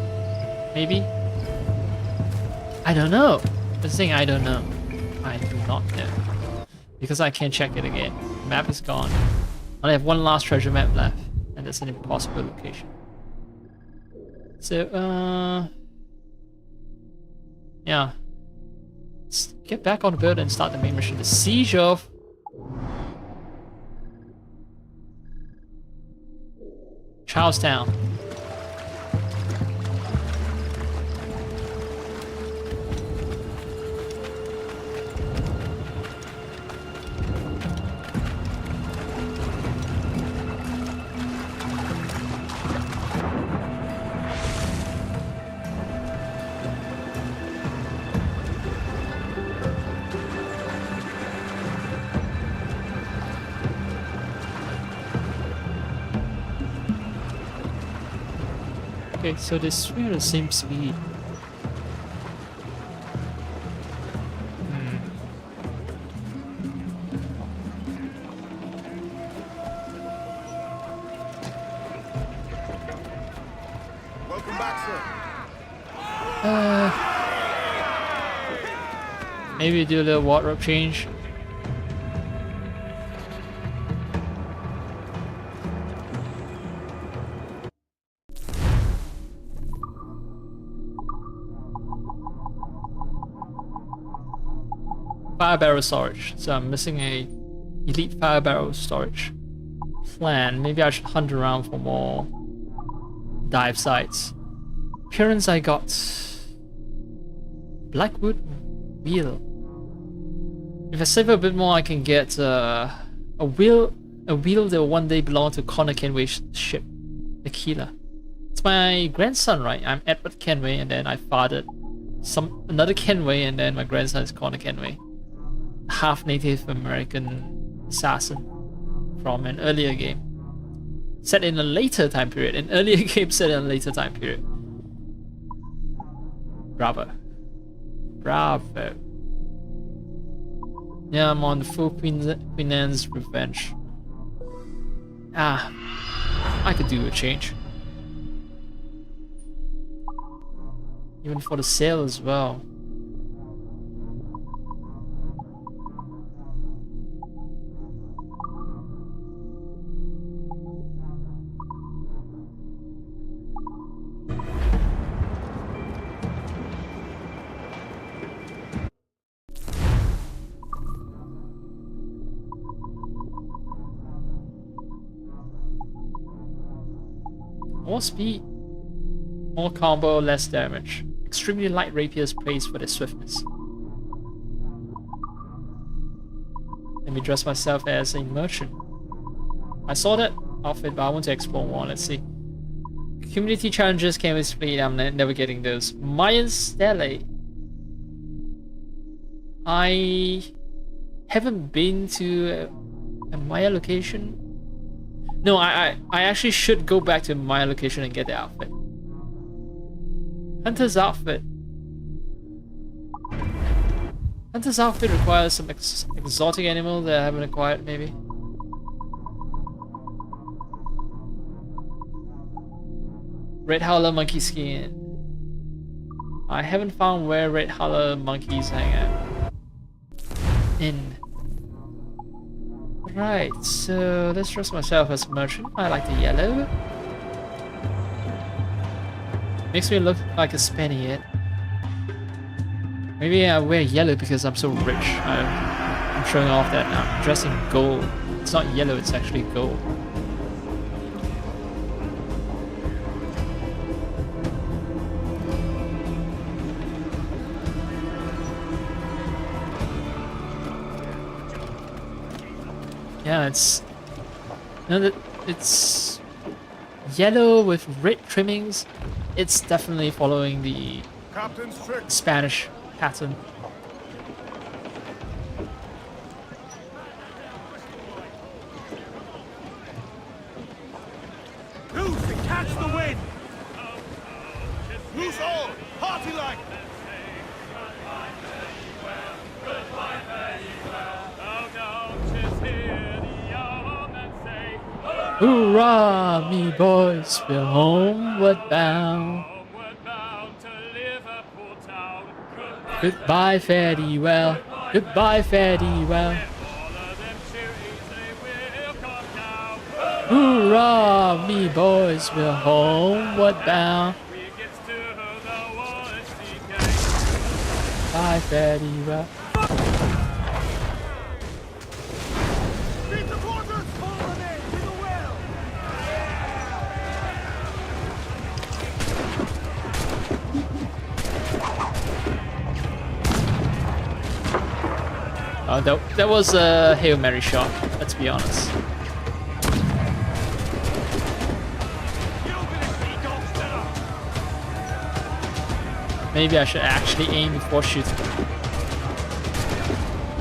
Maybe? I don't know. The thing, I don't know. I do not know. Because I can't check it again. The map is gone. I only have one last treasure map left. And that's an impossible location. So, yeah. Let's get back on the boat and start the main mission. The Siege of... Charlestown. Okay, so they swim at the same speed. Welcome back, sir. Maybe do a little wardrobe change. Fire barrel storage. So I'm missing a elite fire barrel storage plan. Maybe I should hunt around for more dive sites. Appearance, I got Blackwood wheel. If I save a bit more, I can get a wheel that will one day belong to Connor Kenway's ship, the Keeler. It's my grandson, right? I'm Edward Kenway, and then I fathered another Kenway, and then my grandson is Connor Kenway, half Native American assassin from an earlier game, set in a later time period. An earlier game set in a later time period. Bravo. Bravo. Yeah, I'm on the full Queen Anne's revenge. Ah, I could do a change. Even for the sail as well. More speed, more combo, less damage. Extremely light rapiers praised for their swiftness. Let me dress myself as a merchant. I saw that outfit, but I want to explore more. Let's see. Community challenges came with speed. I'm never getting those. Mayan Stele. I haven't been to a Maya location. No, I actually should go back to my location and get the outfit. Hunter's outfit. Hunter's outfit requires some exotic animal that I haven't acquired, maybe. Red howler monkey skin. I haven't found where red howler monkeys hang out. In. Right, so let's dress myself as a merchant. I like the yellow. Makes me look like a Spaniard. Maybe I wear yellow because I'm so rich. I'm showing off that I'm dressed in gold. It's not yellow, it's actually gold. Yeah, it's it's yellow with red trimmings. It's definitely following the Captain's trick. Spanish pattern. Loose and catch the wind. Loose all. Party like. Hoorah, me boys, we're homeward bound. Goodbye, fare thee well. Goodbye, fare thee well. Hoorah, me boys, we're homeward bound. Bye, fare thee well. That was a Hail Mary shot, let's be honest. Maybe I should actually aim before shooting.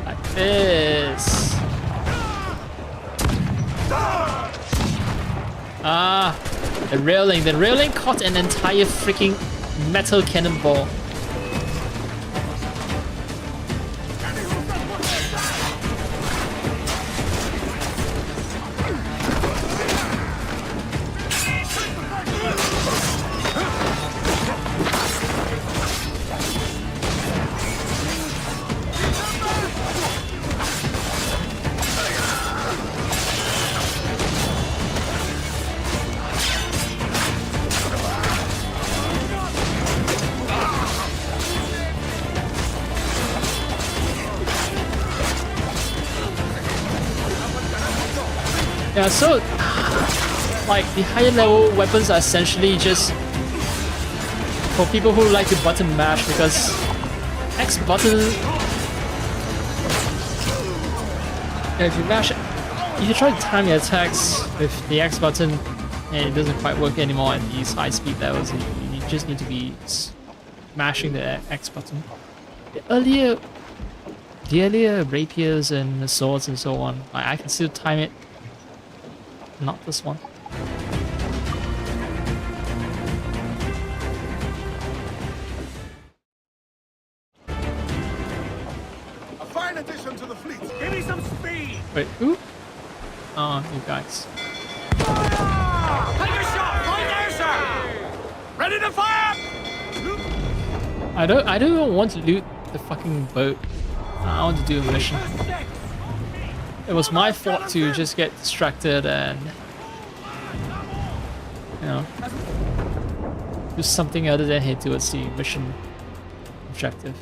Like this. Ah, the railing caught an entire freaking metal cannonball. Yeah, so like the higher level weapons are essentially just for people who like to button mash, because X button, yeah, if you mash, if you try to time your attacks with the X button and it doesn't quite work anymore at these high speed levels, you just need to be mashing the X button. The earlier rapiers and swords and so on, I can still time it. Not this one. A fine addition to the fleet. Give me some speed. Wait, who? Oh, you guys. Fire! Take a shot right there, sir. Ready to fire! I don't want to loot the fucking boat. I want to do a mission. It was my fault to just get distracted and, you know, do something other than head towards the mission objective.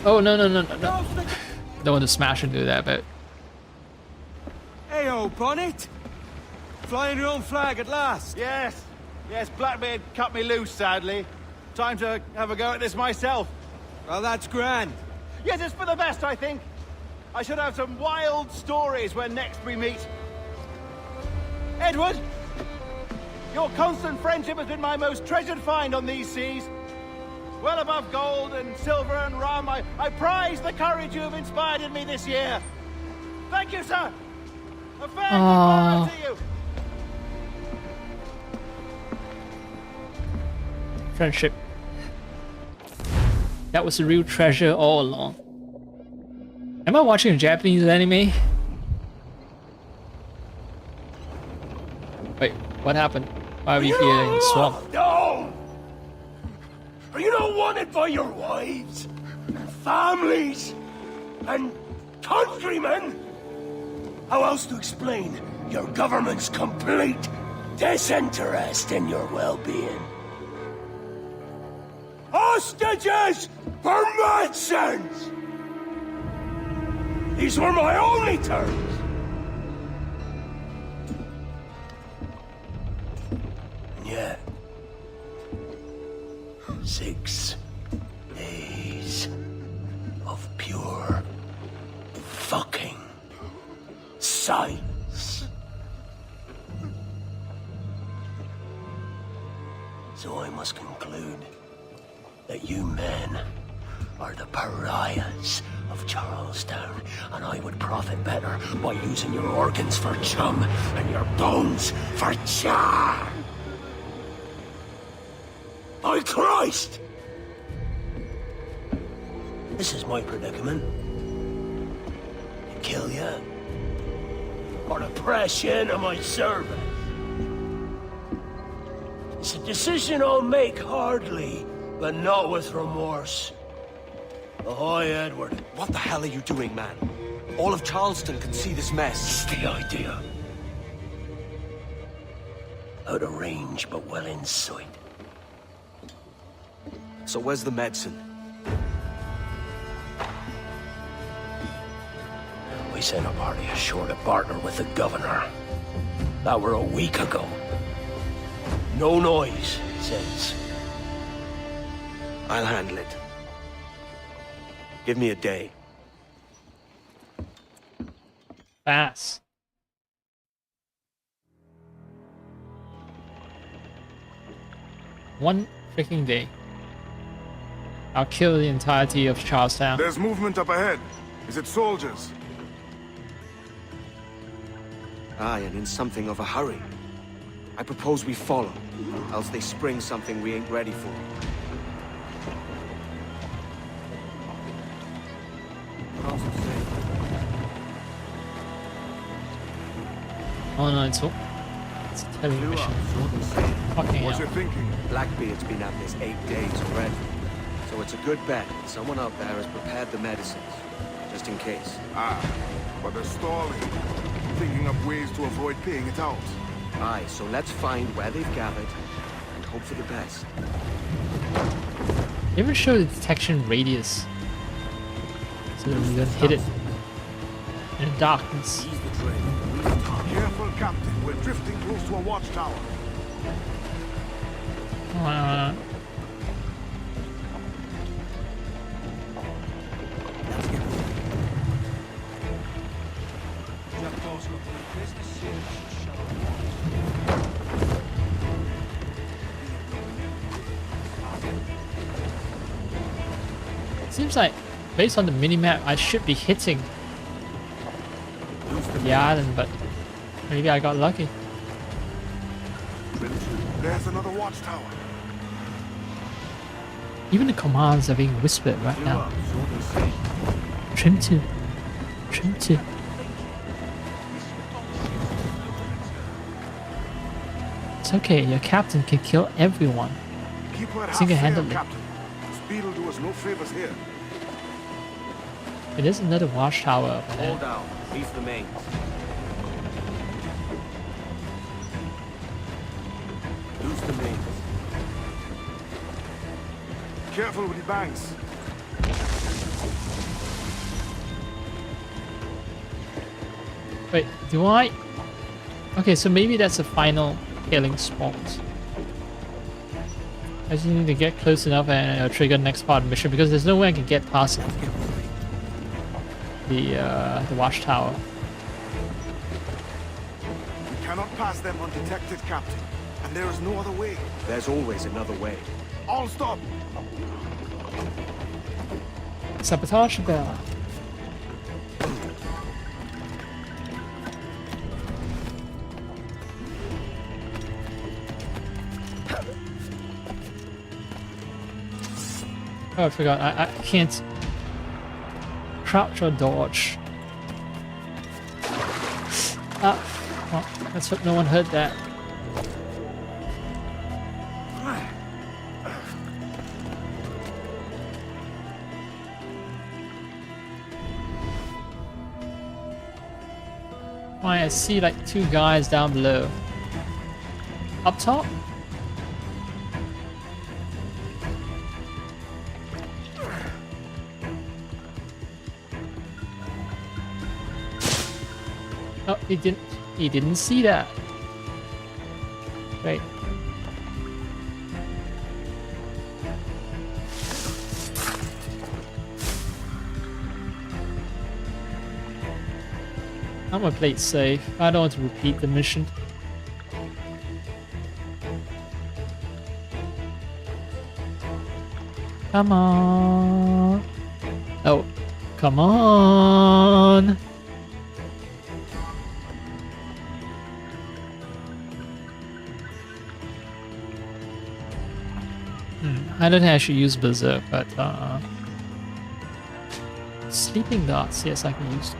Oh, no. Don't want to smash into that, but... Hey, old Bonnet! Flying your own flag at last! Yes, Blackbeard cut me loose, sadly. Time to have a go at this myself. Well, that's grand. Yes, it's for the best, I think. I should have some wild stories when next we meet. Edward! Your constant friendship has been my most treasured find on these seas. Well above gold and silver and rum, I prize the courage you have inspired in me this year. Thank you, sir! A fair goodbye to you! Friendship. That was the real treasure all along. Am I watching a Japanese anime? Wait, what happened? Why are we here in the swamp? No! Are you not wanted by your wives, and families, and countrymen? How else to explain your government's complete disinterest in your well-being? Hostages for medicines! These were my only terms. And yet, 6 days of pure fucking silence. So I must conclude that you men are the pariahs of Charlestown, and I would profit better by using your organs for chum and your bones for char. By Christ! This is my predicament. Kill you, or to press you into my service. It's a decision I'll make hardly, but not with remorse. Ahoy, Edward. What the hell are you doing, man? All of Charleston can see this mess. It's the idea. Out of range, but well in sight. So where's the medicine? We sent a party ashore to partner with the governor. That were a week ago. No noise since. I'll handle it. Give me a day. Fast. One freaking day. I'll kill the entirety of Charlestown. There's movement up ahead. Is it soldiers? Aye, and in something of a hurry. I propose we follow, else they spring something we ain't ready for. Oh no, it's a television. Fucking What's hell. your thinking? Blackbeard's been at this 8 days already. So it's a good bet someone out there has prepared the medicines, just in case. Ah, but they're stalling. Thinking up ways to avoid paying it out. Aye, so let's find where they've gathered and hope for the best. They even show the detection radius. So that we don't hit it in the darkness. Careful, Captain. We're drifting close to a watchtower. Seems like, based on the minimap, I should be hitting the island, but maybe I got lucky. There's another watchtower. Even the commands are being whispered right now. Trim to. Trim to. It's okay, your captain can kill everyone. Keep her half Single-handedly. sail, Captain. Speed will do us no favors here. It is another watchtower up there. Hold down. These the mains. Lose the mains. Careful with the banks. Wait, do I? Okay, so maybe that's the final killing spot. I just need to get close enough and trigger next part of the mission because there's no way I can get past the watchtower. We cannot pass them undetected, Captain. And there is no other way. There's always another way. All stop! Sabotage bell. Oh, I forgot. I can't crouch or dodge. Ah, well, let's hope no one heard that. I see like 2 guys down below. Up top? Oh, he didn't see that. Right. I'm gonna play it safe. I don't want to repeat the mission. Come on. Oh, come on. I don't think I should use Berserk, but sleeping darts, yes, I can use.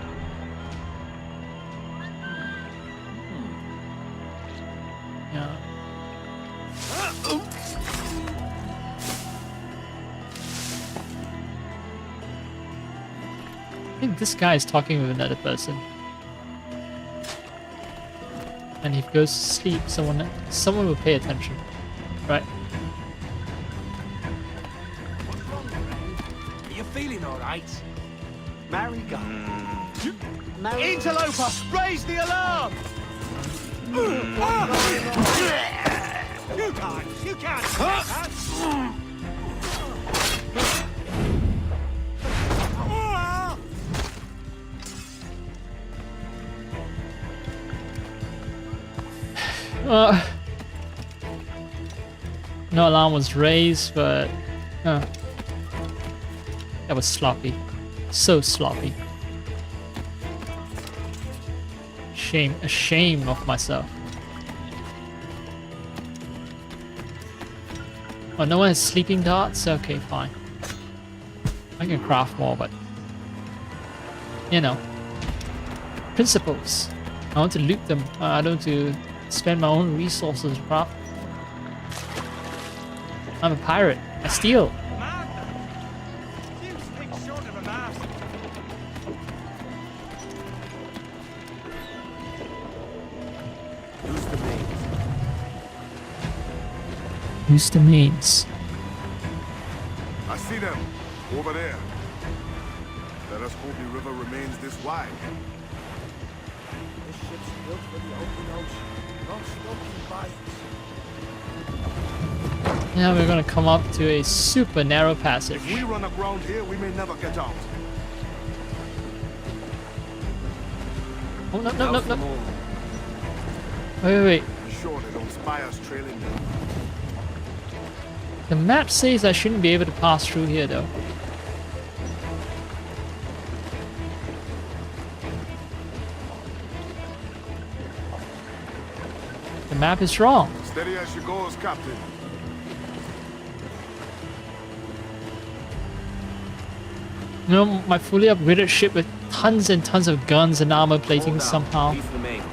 Yeah. I think this guy is talking with another person. And if he goes to sleep, someone will pay attention. Right? Are you feeling alright? Marigold. Interloper, raise the alarm! You can't! No alarm was raised, but that was sloppy. So sloppy. Ashamed of myself. Oh, no one has sleeping darts? Okay, fine. I can craft more, but you know, principles. I want to loot them. I don't want to spend my own resources to craft. I'm a pirate. I steal. Use the mains. I see them. Over there. Let us hope the river remains this wide. This ship's built for the open ocean, not stuck in bites. Now we're gonna come up to a super narrow passage. If we run aground here, we may never get out. Oh, no, no, no, no. Wait. Be sure they don't spy us trailing them. The map says I shouldn't be able to pass through here, though. The map is wrong. Steady as she goes, Captain. You know, my fully upgraded ship with tons and tons of guns and armor plating somehow. Leave the mains.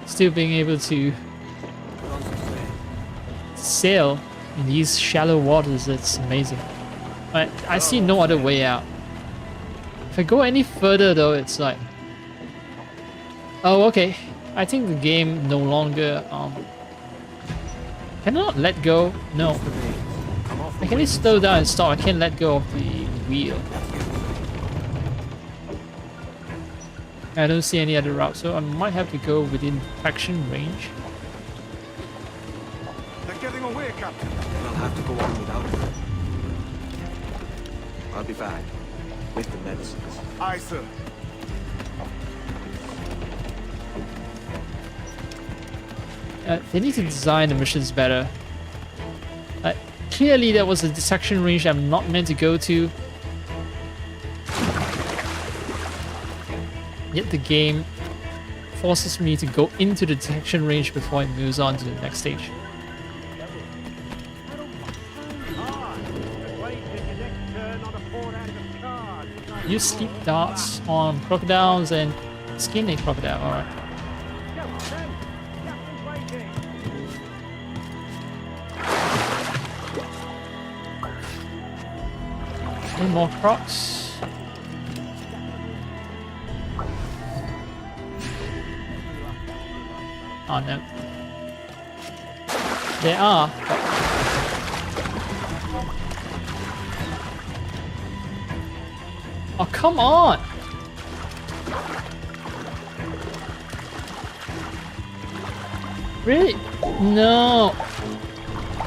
Still being able to sail in these shallow waters, it's amazing. I see no other way out. If I go any further though, it's like... Oh, okay. I think the game no longer... Can I not let go? No. I can only slow down and stop. I can't let go of the wheel. I don't see any other route, so I might have to go within detection range. They're getting away, Captain. We'll have to go on without her. I'll be back with the medicines. Aye, sir. They need to design the missions better. Clearly there was a detection range I'm not meant to go to. Yet the game forces me to go into the detection range before it moves on to the next stage. use sleep darts on crocodiles and skin a crocodile. Alright. Any more crocs? Oh no. There are, but... Oh, come on! Really? No.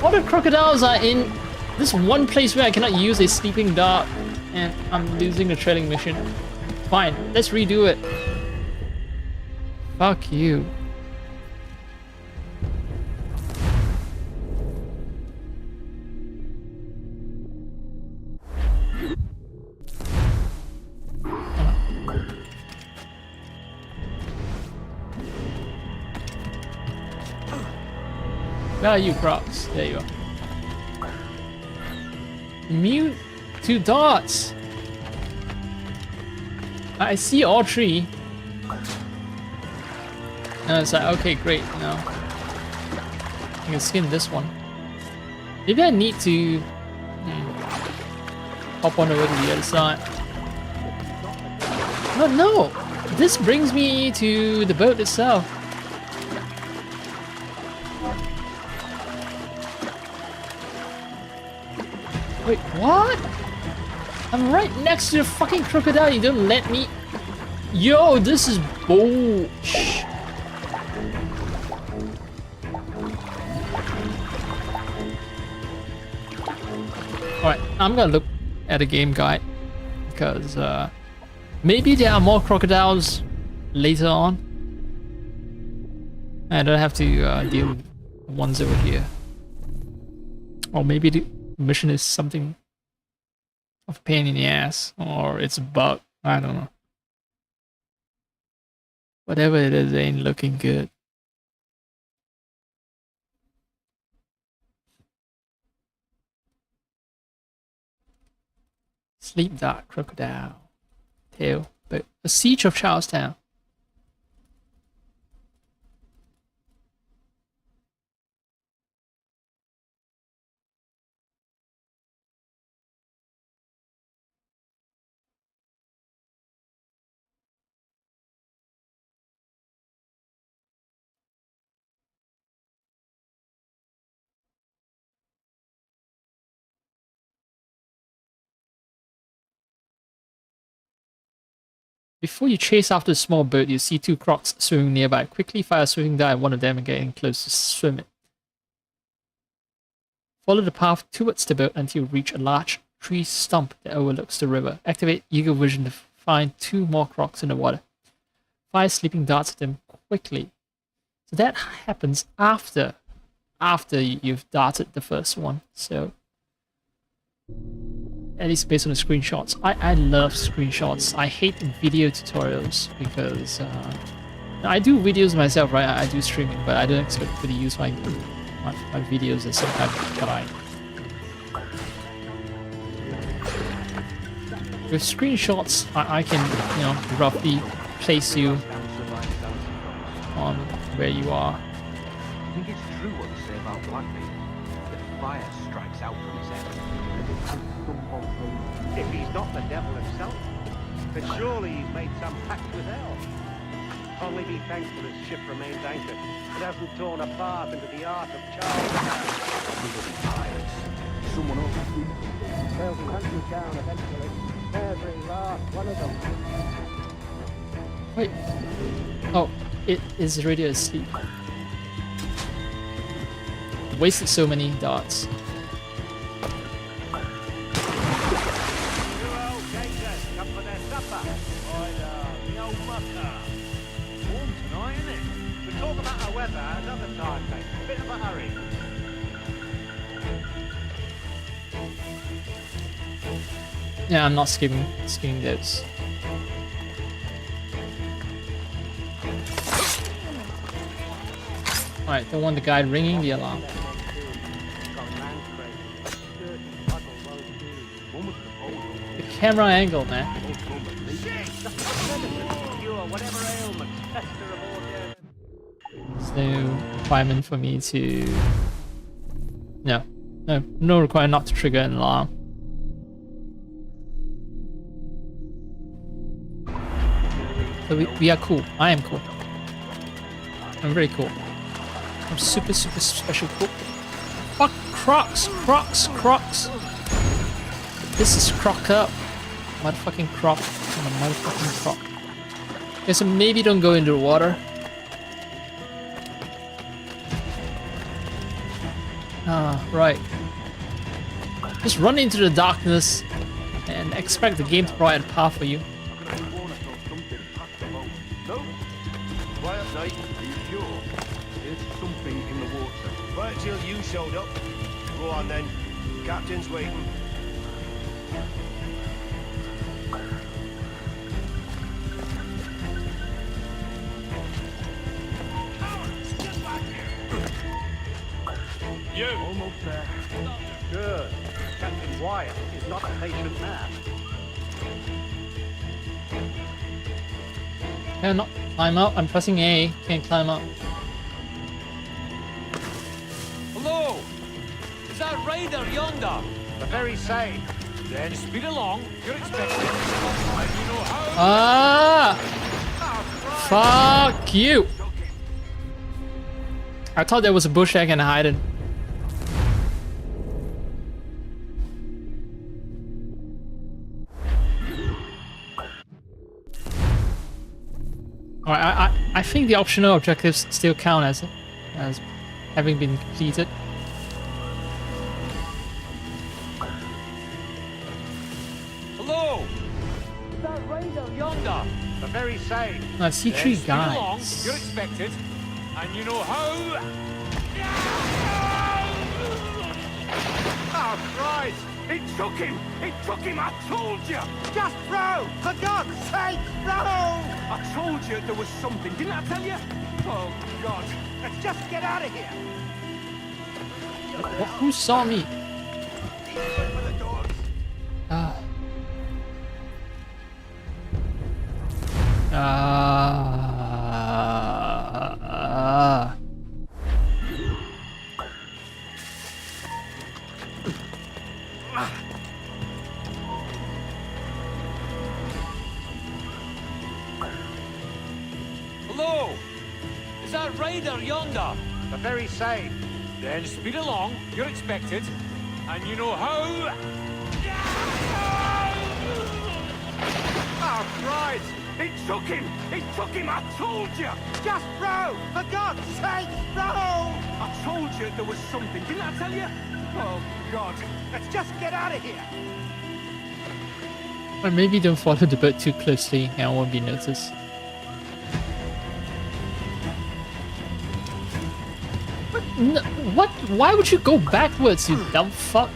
All the crocodiles are in this one place where I cannot use a sleeping dart, and I'm losing the trailing mission. Fine, let's redo it. Fuck you. Where are you, Crocs? There you are. Mute 2 dots. I see all 3. And it's like, okay, great, now I can skin this one. Maybe I need to hop on over to the other side. No, no! This brings me to the boat itself. Wait, what? I'm right next to the fucking crocodile, you don't let me... Yo, this is bullshit. Alright, I'm gonna look at a game guide, because maybe there are more crocodiles later on. I don't have to deal with the ones over here. Or maybe the mission is something of a pain in the ass, or it's a bug. I don't know. Whatever it is, it ain't looking good. Sleep dart, crocodile, tail, but a siege of Charlestown. Before you chase after the small boat, you see 2 crocs swimming nearby. Quickly fire a swimming dart at one of them and getting close to swim it. Follow the path towards the boat until you reach a large tree stump that overlooks the river. Activate Eagle Vision to find 2 more crocs in the water. Fire sleeping darts at them quickly. So that happens after you've darted the first one. So at least based on the screenshots. I love screenshots. I hate video tutorials because I do videos myself, right? I do streaming, but I don't expect people to use my videos at some time that I... With screenshots, I can, you know, roughly place you on where you are. I think it's true what they say about Blackbeard. The fire strikes out from his head. If he's not the devil himself, then surely he's made some pact with hell. Only be thankful his ship remains anchored and hasn't torn apart into the art of Charles. Someone else. They'll be hunted down eventually. Every last one of them. Wait. Oh, it is already asleep. Wasted so many darts. Come for their supper. The old mucker. Warm tonight, isn't it? We'll talk about our weather another time, mate. Bit of a hurry. Yeah, I'm not skipping those. Alright, don't want the guy ringing the alarm. The camera angle, man. cure whatever ailment fester aboard there. There's no requirement for me to... No requirement not to trigger an alarm. So we are cool. I am cool. I'm very cool. I'm super special cool. Fuck Crocs! This is Croc up. Motherfucking Croc. I'm a motherfucking Croc. Okay, so maybe don't go into the water. Ah, right. Just run into the darkness and expect the game to provide a path for you. No? Quiet night. Are you sure? There's something in the water. Right till you showed up. Go on then. Captain's waiting. You! Almost there. Good. Captain Wyatt is not a patient man. Cannot climb up. I'm pressing A. Can't climb up. Hello! Is that Raider yonder? The very same. Then speed along. You're expected. And you know how... Ah! Fuck you! I thought there was a bush I can hide in. Alright, I think the optional objectives still count as having been completed. Hello! Is that Raider yonder? The very same. I see Then three speed along. guys. You're expected. And you know how... Oh, Christ! It took him! It took him! I told you! Just row! For God's sake, row! I told you there was something, didn't I tell you? Oh, God. Let's just get out of here! Who saw me? For the dogs. Ah. Hello! Is that Raider yonder? The very same. Then speed along. You're expected. And you know how... Oh, Christ! It took him! It took him! I told you! Just row! For God's sake, row! I told you there was something, didn't I tell you? Oh, God. Let's just get out of here! Or maybe don't follow the bird too closely and I won't be noticed. But no, what? Why would you go backwards, you dumb fuck?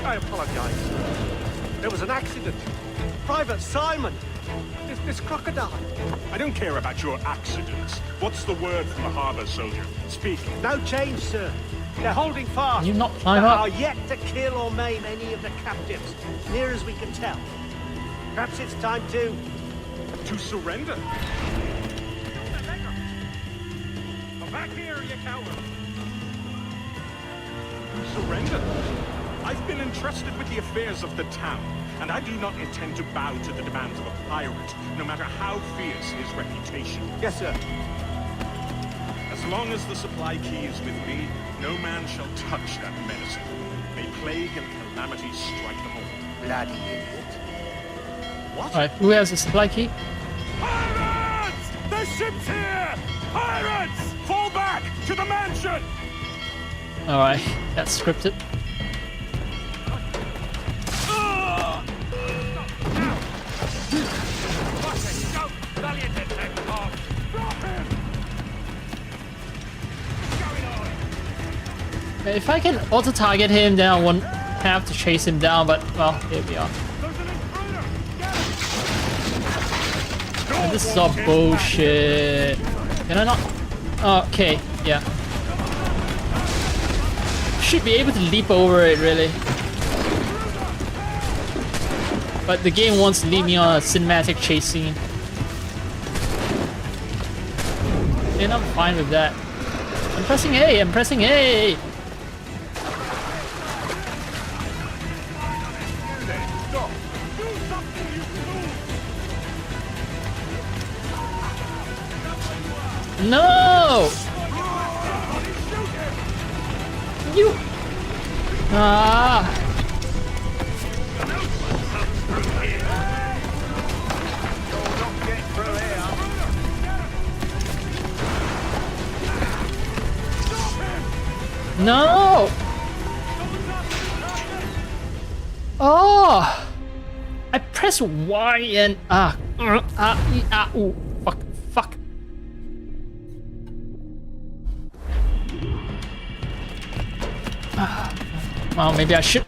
I apologize. There was an accident. Private Simon! This crocodile. I don't care about your accidents. What's the word from the harbor, soldier? Speak. No change, sir. They're holding fast. Can you not climb They up? are yet to kill or maim any of the captives, near as we can tell. Perhaps it's time to... To surrender? Come back here, you coward! Surrender? I've been entrusted with the affairs of the town, and I do not intend to bow to the demands of a pirate, no matter how fierce his reputation. Yes, sir. As long as the supply key is with me, no man shall touch that medicine. May plague and calamity strike them all. Bloody idiot. What? Alright, who has the supply key? Pirates! The ship's here! Pirates! Fall back to the mansion! Alright, that's scripted. If I can auto-target him, then I won't have to chase him down, but, well, here we are. There's an And this is all bullshit. Can I not? Oh, okay, yeah. Should be able to leap over it, really. But the game wants to leave me on a cinematic chase scene. And I'm fine with that. I'm pressing A, I'm pressing A! No! You! Ah! No! Oh! I press Y and ooh, fuck. Well, maybe I should.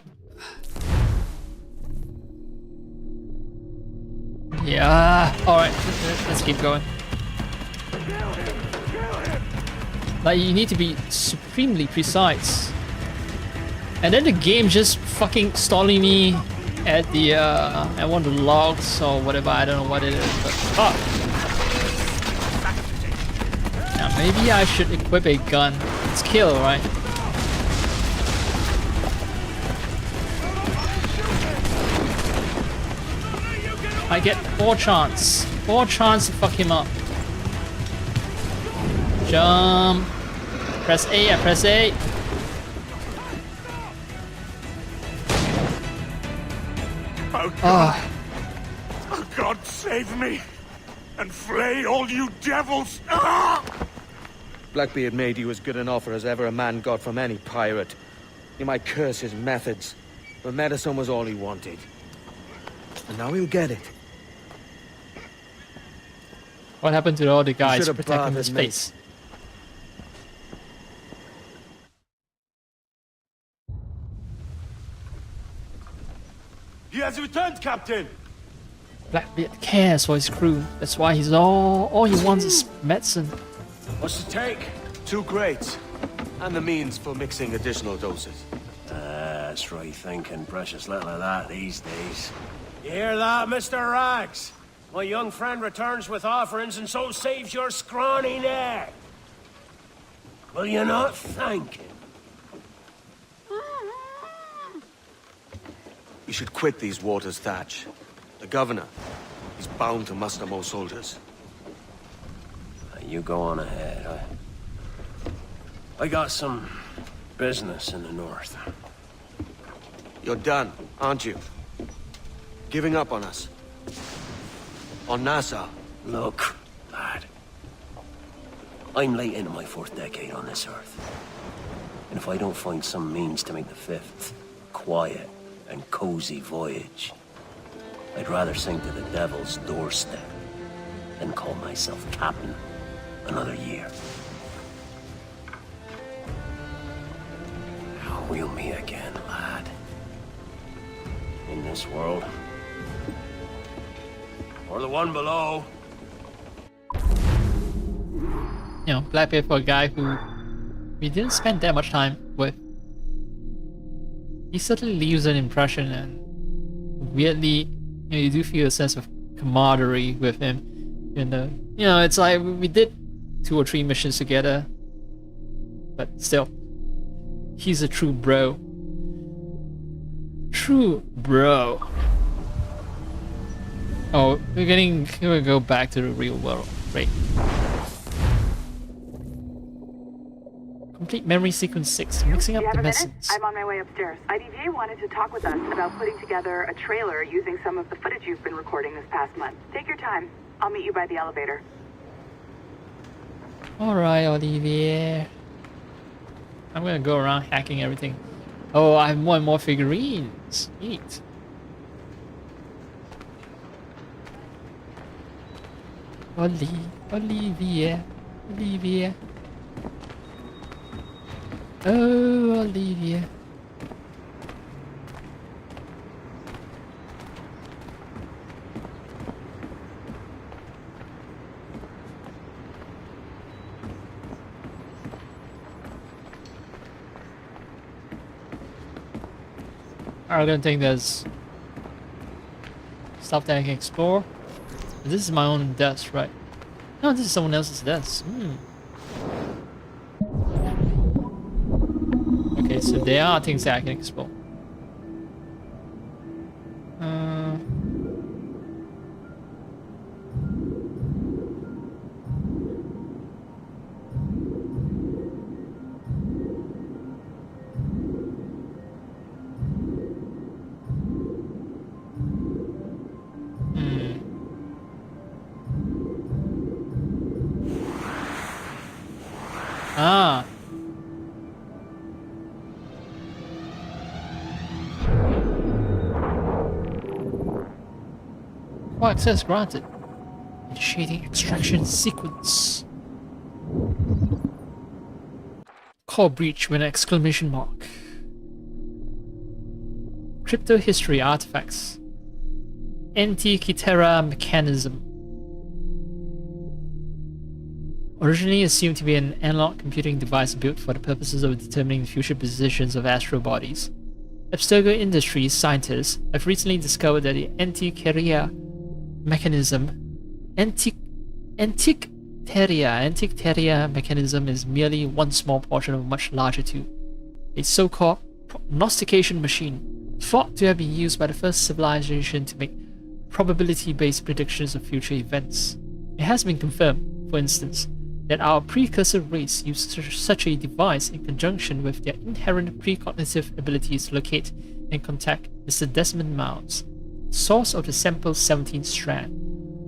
Yeah. All right, let's keep going. Like, you need to be supremely precise. And then the game just fucking stalling me at the at one of the logs or whatever. I don't know what it is, but fuck. Now maybe I should equip a gun. It's kill, right? I get 4 chance to fuck him up. Jump. Press A, I press A. Oh God! Oh God, save me! And flay all you devils! Ah! Blackbeard made you as good an offer as ever a man got from any pirate. You might curse his methods, but medicine was all he wanted. And now he'll get it. What happened to all the guys should've protecting bothered his me. face? He has returned, Captain! Blackbeard cares for his crew. That's why he's all he wants is medicine. What's the take? 2 crates. And the means for mixing additional doses. That's right thinking. Precious little of that these days. You hear that, Mr. Rags? My young friend returns with offerings and so saves your scrawny neck. Will you not thank him? You should quit these waters, Thatch. The governor, he's bound to muster more soldiers. You go on ahead. I got some business in the north. You're done, aren't you? Giving up on us. On Nassau. Look, lad. I'm late into my 4th decade on this earth. And if I don't find some means to make the 5th quiet and cozy voyage, I'd rather sink to the devil's doorstep than call myself captain another year. We'll meet again, lad. In this world. Or the one below. You know, Blackbeard for a guy who we didn't spend that much time with. He certainly leaves an impression, and weirdly, you know, you do feel a sense of camaraderie with him. You know, it's like we did 2 or 3 missions together, but still, he's a true bro. True bro. Oh, we're gonna go back to the real world. Great. Complete memory sequence 6, mixing up Do you have the a minute? medicines. I'm on my way upstairs. IDJ wanted to talk with us about putting together a trailer using some of the footage you've been recording this past month. Take your time. I'll meet you by the elevator. Alright, Olivier. I'm gonna go around hacking everything. Oh, I have more and more figurines. Neat. Olivier. Olivier. Oh, Olivier. I don't think there's stuff that I can explore. This is my own desk, right? No, this is someone else's desk. Okay, so there are things that I can explore. Ah. Access granted. Initiating extraction sequence. Core breach with an exclamation mark. Crypto history artifacts. Antikythera mechanism. Originally assumed to be an analog computing device built for the purposes of determining the future positions of astral bodies, Abstergo Industries scientists have recently discovered that the Antikythera mechanism is merely one small portion of a much larger tube. A so-called prognostication machine, thought to have been used by the first civilization to make probability-based predictions of future events. It has been confirmed, for instance, that our precursor race used such a device in conjunction with their inherent precognitive abilities to locate and contact Mr. Desmond Miles, source of the sample's 17th strand,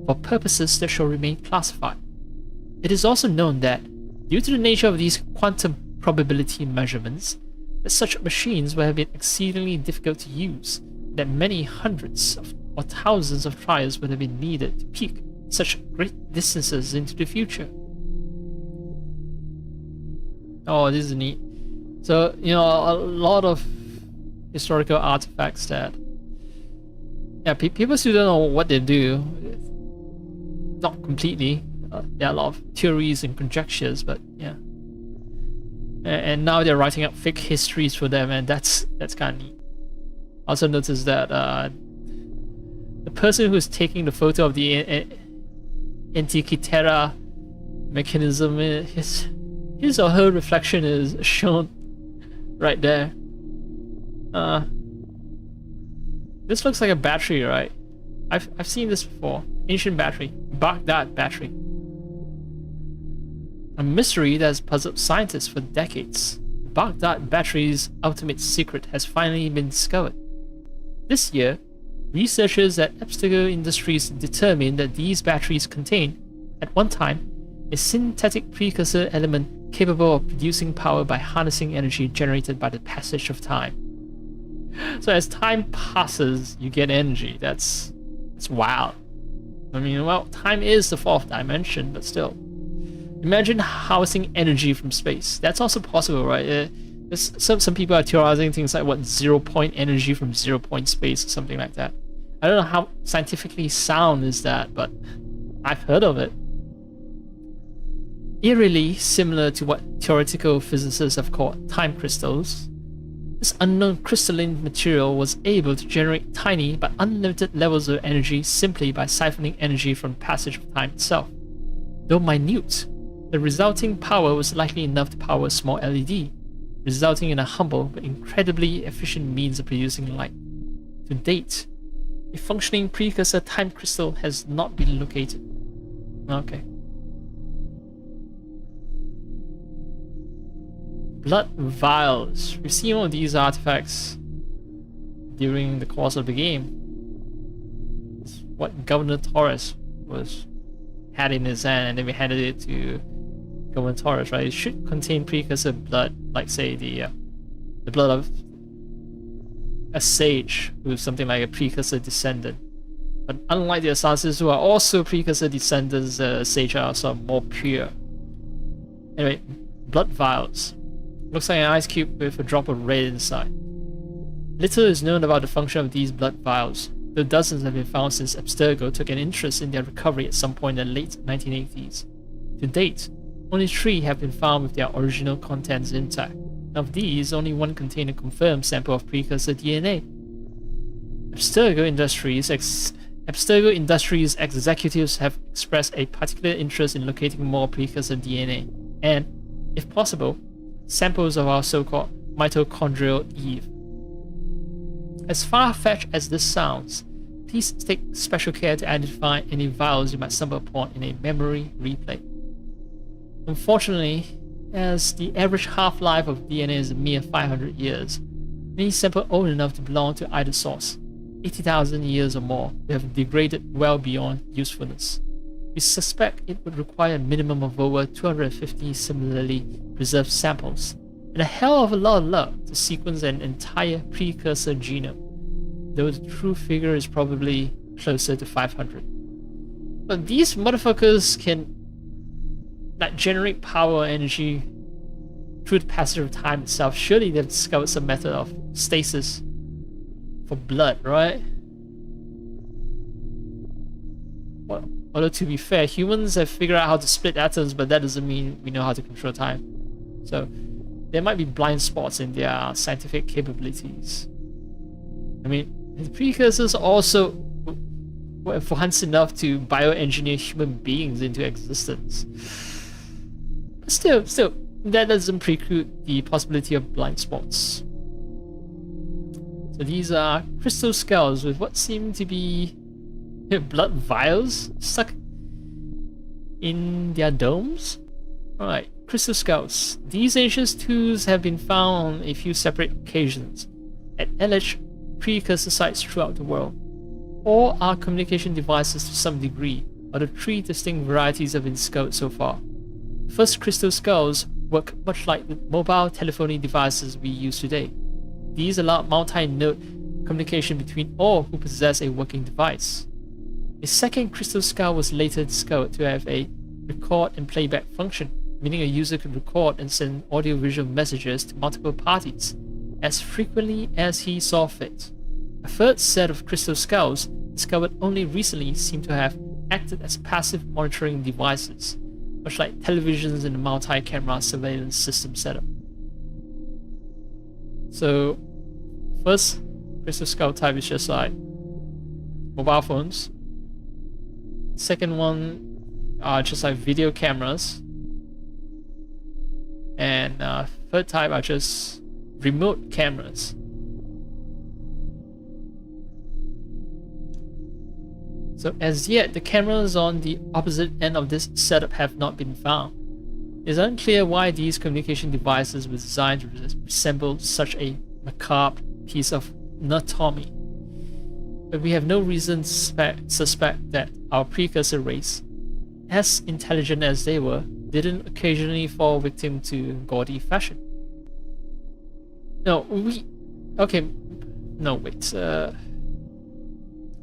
for purposes that shall remain classified. It is also known that, due to the nature of these quantum probability measurements, that such machines would have been exceedingly difficult to use, that many hundreds or thousands of trials would have been needed to peek such great distances into the future. Oh, this is neat. So, you know, a lot of historical artifacts that, yeah, people still don't know what they do. Not completely. There are a lot of theories and conjectures, but yeah. And now they're writing up fake histories for them, and that's kind of neat. Also noticed that the person who's taking the photo of the Antikythera mechanism, his or her reflection is shown right there. This looks like a battery, right? I've seen this before. Ancient battery, Baghdad battery. A mystery that has puzzled scientists for decades. Baghdad battery's ultimate secret has finally been discovered. This year, researchers at Abstergo Industries determined that these batteries contain, at one time, a synthetic precursor element capable of producing power by harnessing energy generated by the passage of time. So as time passes, you get energy. That's wild. I mean, well, time is the fourth dimension, but still. Imagine housing energy from space. That's also possible, right? Some people are theorizing things like, what, 0 point energy from 0 point space or something like that. I don't know how scientifically sound is that, but I've heard of it. Eerily similar to what theoretical physicists have called time crystals, this unknown crystalline material was able to generate tiny but unlimited levels of energy simply by siphoning energy from the passage of time itself. Though minute, the resulting power was likely enough to power a small LED, resulting in a humble but incredibly efficient means of producing light. To date, a functioning precursor time crystal has not been located. Okay. Blood vials. We've seen one of these artifacts during the course of the game. It's what Governor Torres had in his hand, and then we handed it to Governor Torres, right? It should contain precursor blood, like say the blood of a sage who's something like a precursor descendant. But unlike the assassins who are also precursor descendants, sage are also more pure. Anyway, blood vials. Looks like an ice cube with a drop of red inside. Little is known about the function of these blood vials, though dozens have been found since Abstergo took an interest in their recovery at some point in the late 1980s. To date, only 3 have been found with their original contents intact. Of these, only one contained a confirmed sample of precursor DNA, Abstergo Industries executives have expressed a particular interest in locating more precursor DNA and, if possible, samples of our so-called mitochondrial Eve. As far-fetched as this sounds, please take special care to identify any vials you might stumble upon in a memory replay. Unfortunately, as the average half-life of DNA is a mere 500 years, any sample old enough to belong to either source, 80,000 years or more, will have degraded well beyond usefulness. We suspect it would require a minimum of over 250 similarly preserved samples, and a hell of a lot of luck to sequence an entire precursor genome, though the true figure is probably closer to 500. But these motherfuckers can generate power or energy through the passage of time itself. Surely they've discovered some method of stasis for blood, right? Well, although to be fair, humans have figured out how to split atoms, but that doesn't mean we know how to control time. So there might be blind spots in their scientific capabilities. I mean, the precursors also were advanced enough to bioengineer human beings into existence. But still, that doesn't preclude the possibility of blind spots. So these are crystal skulls with what seem to be blood vials stuck in their domes. Alright, crystal skulls. These ancient tools have been found on a few separate occasions at alleged precursor sites throughout the world. All are communication devices to some degree, although 3 distinct varieties have been discovered so far. First crystal skulls work much like the mobile telephony devices we use today. These allow multi-node communication between all who possess a working device. A second crystal skull was later discovered to have a record and playback function, meaning a user could record and send audio-visual messages to multiple parties as frequently as he saw fit. A third set of crystal skulls, discovered only recently, seem to have acted as passive monitoring devices, much like televisions in a multi-camera surveillance system setup. So, first crystal skull type is just like mobile phones. Second one are just like video cameras. And third type are just remote cameras. So as yet, the cameras on the opposite end of this setup have not been found. It's unclear why these communication devices were designed to resemble such a macabre piece of anatomy. But we have no reason to suspect that our precursor race, as intelligent as they were, didn't occasionally fall victim to gaudy fashion. No,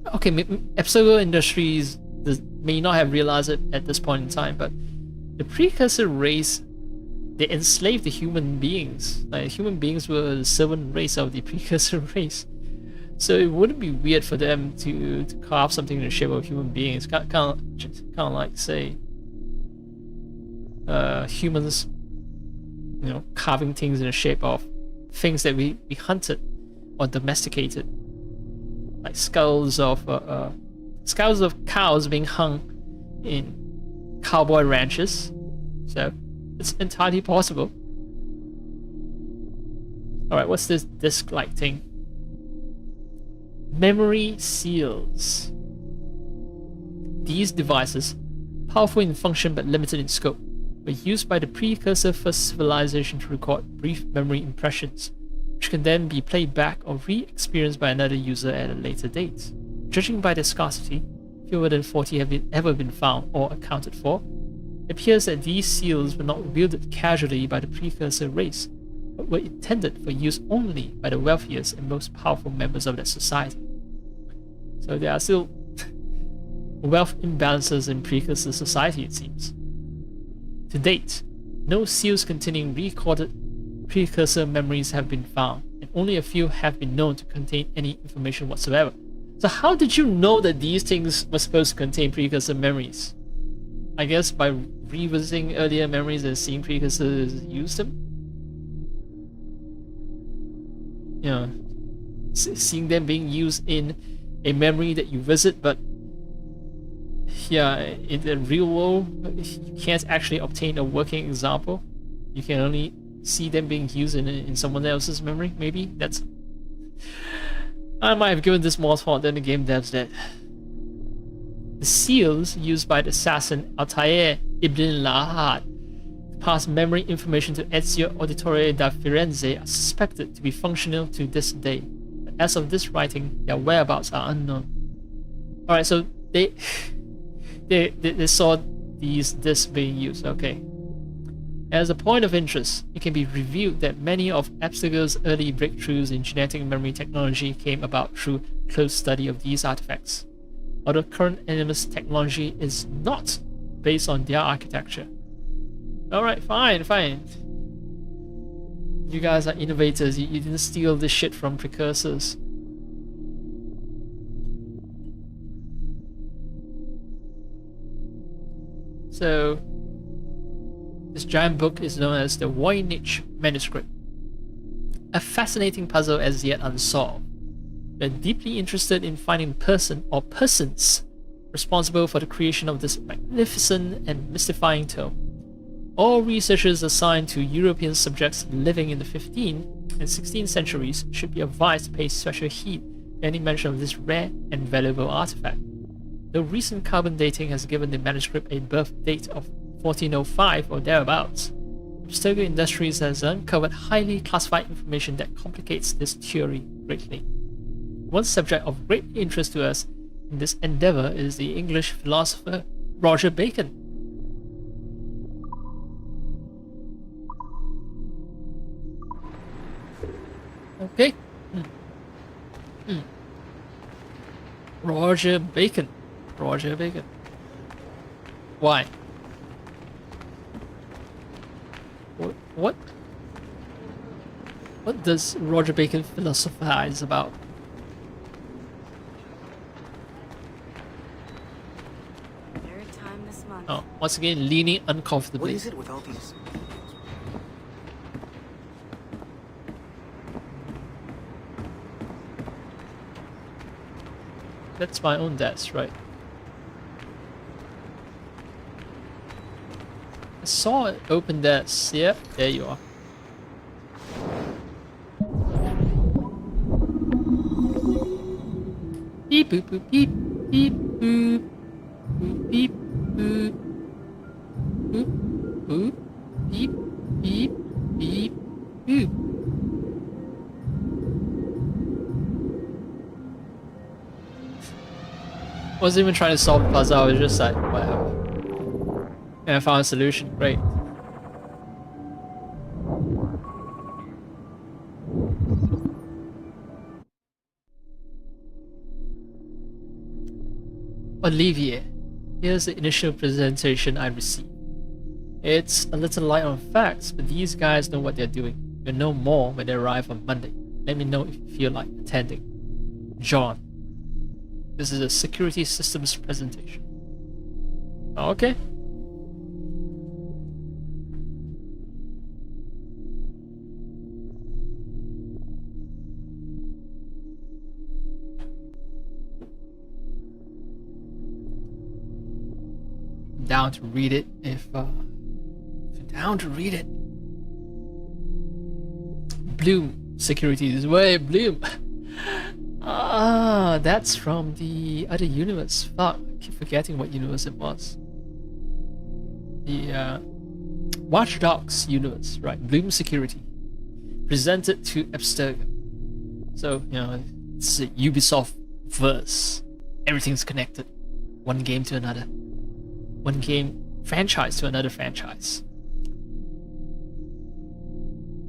Abstergo Industries may not have realized it at this point in time, but the precursor race, they enslaved the human beings. Like, human beings were the servant race of the precursor race. So it wouldn't be weird for them to carve something in the shape of human beings. Kind of like, say, humans, carving things in the shape of things that we hunted or domesticated, like skulls of cows being hung in cowboy ranches. So it's entirely possible. Alright, what's this disc-like thing? Memory seals. These devices, powerful in function but limited in scope, were used by the precursor first civilization to record brief memory impressions, which can then be played back or re-experienced by another user at a later date. Judging by their scarcity, fewer than 40 have ever been found or accounted for. It appears that these seals were not wielded casually by the precursor race, but were intended for use only by the wealthiest and most powerful members of that society. So there are still wealth imbalances in precursor society, it seems. To date, no seals containing recorded precursor memories have been found, and only a few have been known to contain any information whatsoever. So how did you know that these things were supposed to contain precursor memories? I guess by revisiting earlier memories and seeing precursors use them? seeing them being used in a memory that you visit, but yeah, in the real world, you can't actually obtain a working example. You can only see them being used in someone else's memory. Maybe that's. I might have given this more thought than the game devs did. The seals used by the assassin Altair ibn Lahad to pass memory information to Ezio Auditore da Firenze are suspected to be functional to this day. But as of this writing, their whereabouts are unknown. Alright, so they saw these discs being used. Okay. As a point of interest, it can be revealed that many of Abstergo's early breakthroughs in genetic memory technology came about through close study of these artifacts, although current Animus technology is not based on their architecture. Alright, fine. You guys are innovators, you didn't steal this shit from precursors. So, this giant book is known as the Voynich manuscript. A fascinating puzzle as yet unsolved. We're deeply interested in finding the person or persons responsible for the creation of this magnificent and mystifying tome. All researchers assigned to European subjects living in the 15th and 16th centuries should be advised to pay special heed to any mention of this rare and valuable artifact. Though recent carbon dating has given the manuscript a birth date of 1405 or thereabouts, Abstergo Industries has uncovered highly classified information that complicates this theory greatly. One subject of great interest to us in this endeavor is the English philosopher Roger Bacon. Okay. Roger Bacon. Why? What does Roger Bacon philosophize about? Third time this month. Oh, once again, leaning uncomfortably. What is it with all these? That's my own desk, right? I saw it open desk. Yep, there you are. Beep boop boop beep beep boop boop beep boop boop boop beep beep beep boop. Wasn't even trying to solve the puzzle, I was just like, whatever. And I found a solution, great. Olivier, here's the initial presentation I received. It's a little light on facts, but these guys know what they're doing. You'll know more when they arrive on Monday. Let me know if you feel like attending. John. This is a security systems presentation. Okay. Down to read it if you're down to read it. Bloom Securities. Wait, Bloom. Ah, that's from the other universe. Fuck, I keep forgetting what universe it was. The Watch Dogs universe, right? Bloom Security. Presented to Abstergo. So, you know, it's a Ubisoft verse. Everything's connected. One game to another. One game franchise to another franchise.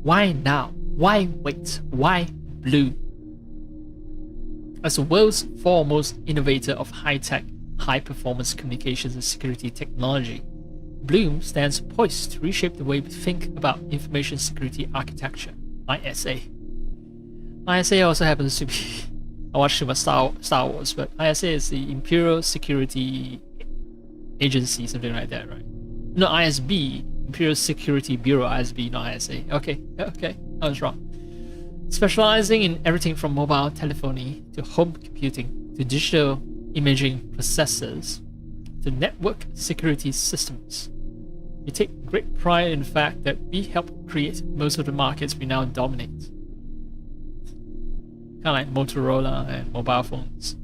Why now? Why wait? Why Bloom? As the world's foremost innovator of high-tech, high-performance communications and security technology, Bloom stands poised to reshape the way we think about information security architecture, ISA. ISA also happens to be... I watched too much Star Wars, but ISA is the Imperial Security Agency, something like that, right? No, ISB, Imperial Security Bureau, ISB, not ISA. Okay, I was wrong. specializing in everything from mobile telephony to home computing to digital imaging processors to network security systems. We take great pride in the fact that we help create most of the markets we now dominate. Kind of like Motorola and mobile phones.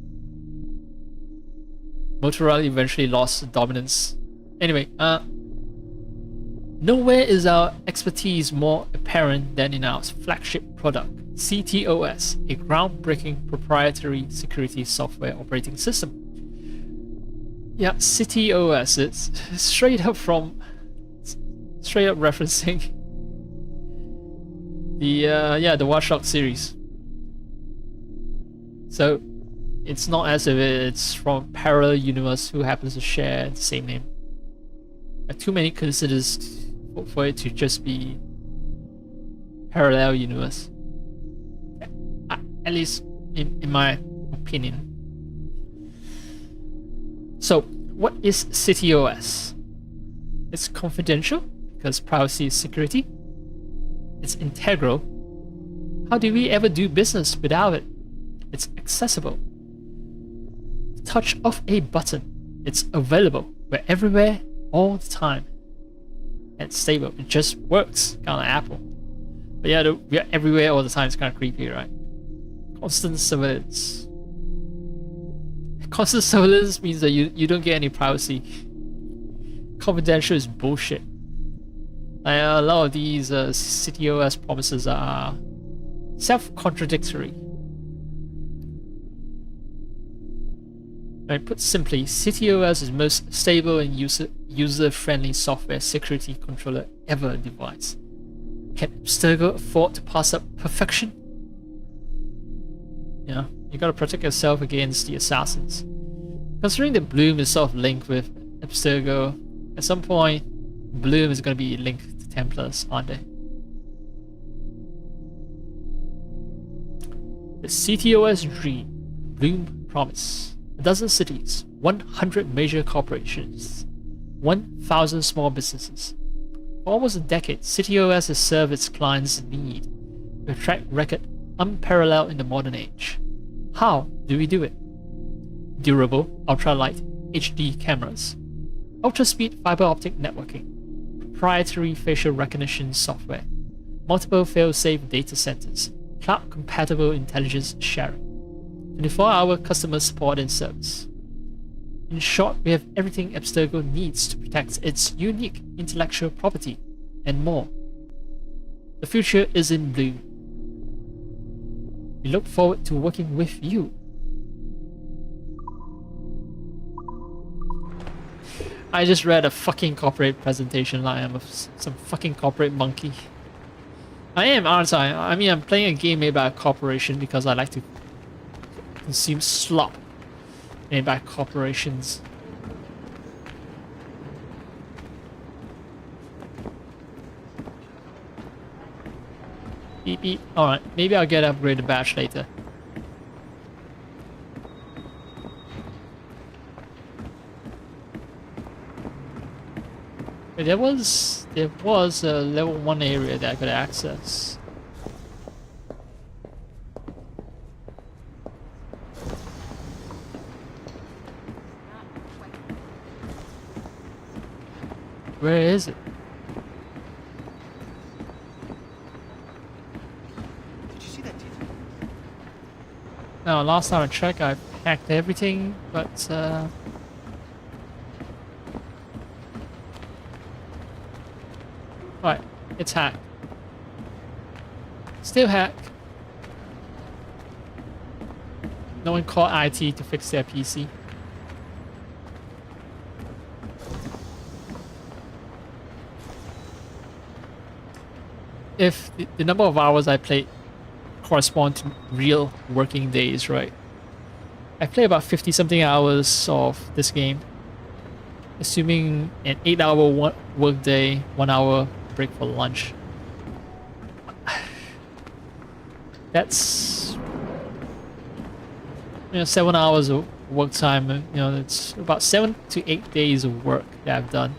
Motorola eventually lost dominance. Anyway, nowhere is our expertise more apparent than in our flagship product, CTOS, a groundbreaking proprietary security software operating system. Yeah, CTOS, it's straight up referencing the Watch Dogs series. So it's not as if it's from a parallel universe who happens to share the same name. Too many coincidences for it to just be parallel universe. At least in my opinion. So, what is CTOS? It's confidential because privacy is security. It's integral. How do we ever do business without it? It's accessible. Touch of a button. It's available. We're everywhere all the time. And it's stable. It just works. Kind of like Apple. But yeah, we're everywhere all the time. It's kind of creepy, right? Constant surveillance. Constant surveillance means that you don't get any privacy. Confidential is bullshit. A lot of these CTOS promises are self-contradictory. Right, put simply, CTOS is the most stable and user-friendly software security controller ever devised. Can Abstergo afford to pass up perfection? Yeah, you gotta protect yourself against the assassins. Considering that Bloom is sort of linked with Abstergo, at some point, Bloom is gonna be linked to Templars, aren't they? The CTOS dream, Bloom promise. A dozen cities, 100 major corporations, 1,000 small businesses. For almost a decade, CTOS has served its clients' need with a track record unparalleled in the modern age. How do we do it? Durable, ultralight, HD cameras, ultra-speed fiber optic networking, proprietary facial recognition software, multiple fail-safe data centers, cloud-compatible intelligence sharing, 24-hour customer support and service. In short, we have everything Abstergo needs to protect its unique intellectual property, and more. The future is in bloom. We look forward to working with you. I just read a fucking corporate presentation like I'm some fucking corporate monkey. I am, aren't I? I mean, I'm playing a game made by a corporation because I like to consume slop made by corporations. Beep beep. Alright, maybe I'll get an upgraded badge later. But there was a level 1 area that I could access. Where is it? Did you see that, Tito? No, last time I checked, I hacked everything, but right, it's hacked. Still hacked. No one called IT to fix their PC. If the number of hours I played correspond to real working days, right? I play about 50 something hours of this game, assuming an 8-hour work day, 1 hour break for lunch. That's 7 hours of work time. It's about 7 to 8 days of work that I've done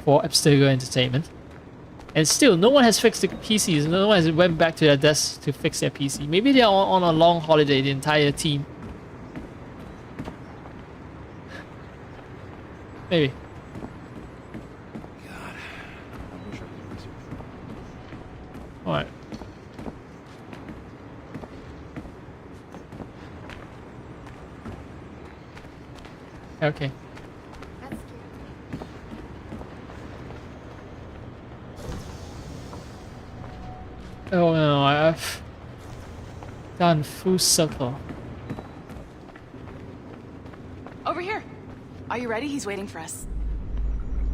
for Abstergo Entertainment. And still, no one has fixed the PCs. No one has went back to their desk to fix their PC. Maybe they are on a long holiday, the entire team. Maybe. God, I wish I could research. Alright. Okay. Oh no, I've done full circle. Over here. Are you ready? He's waiting for us.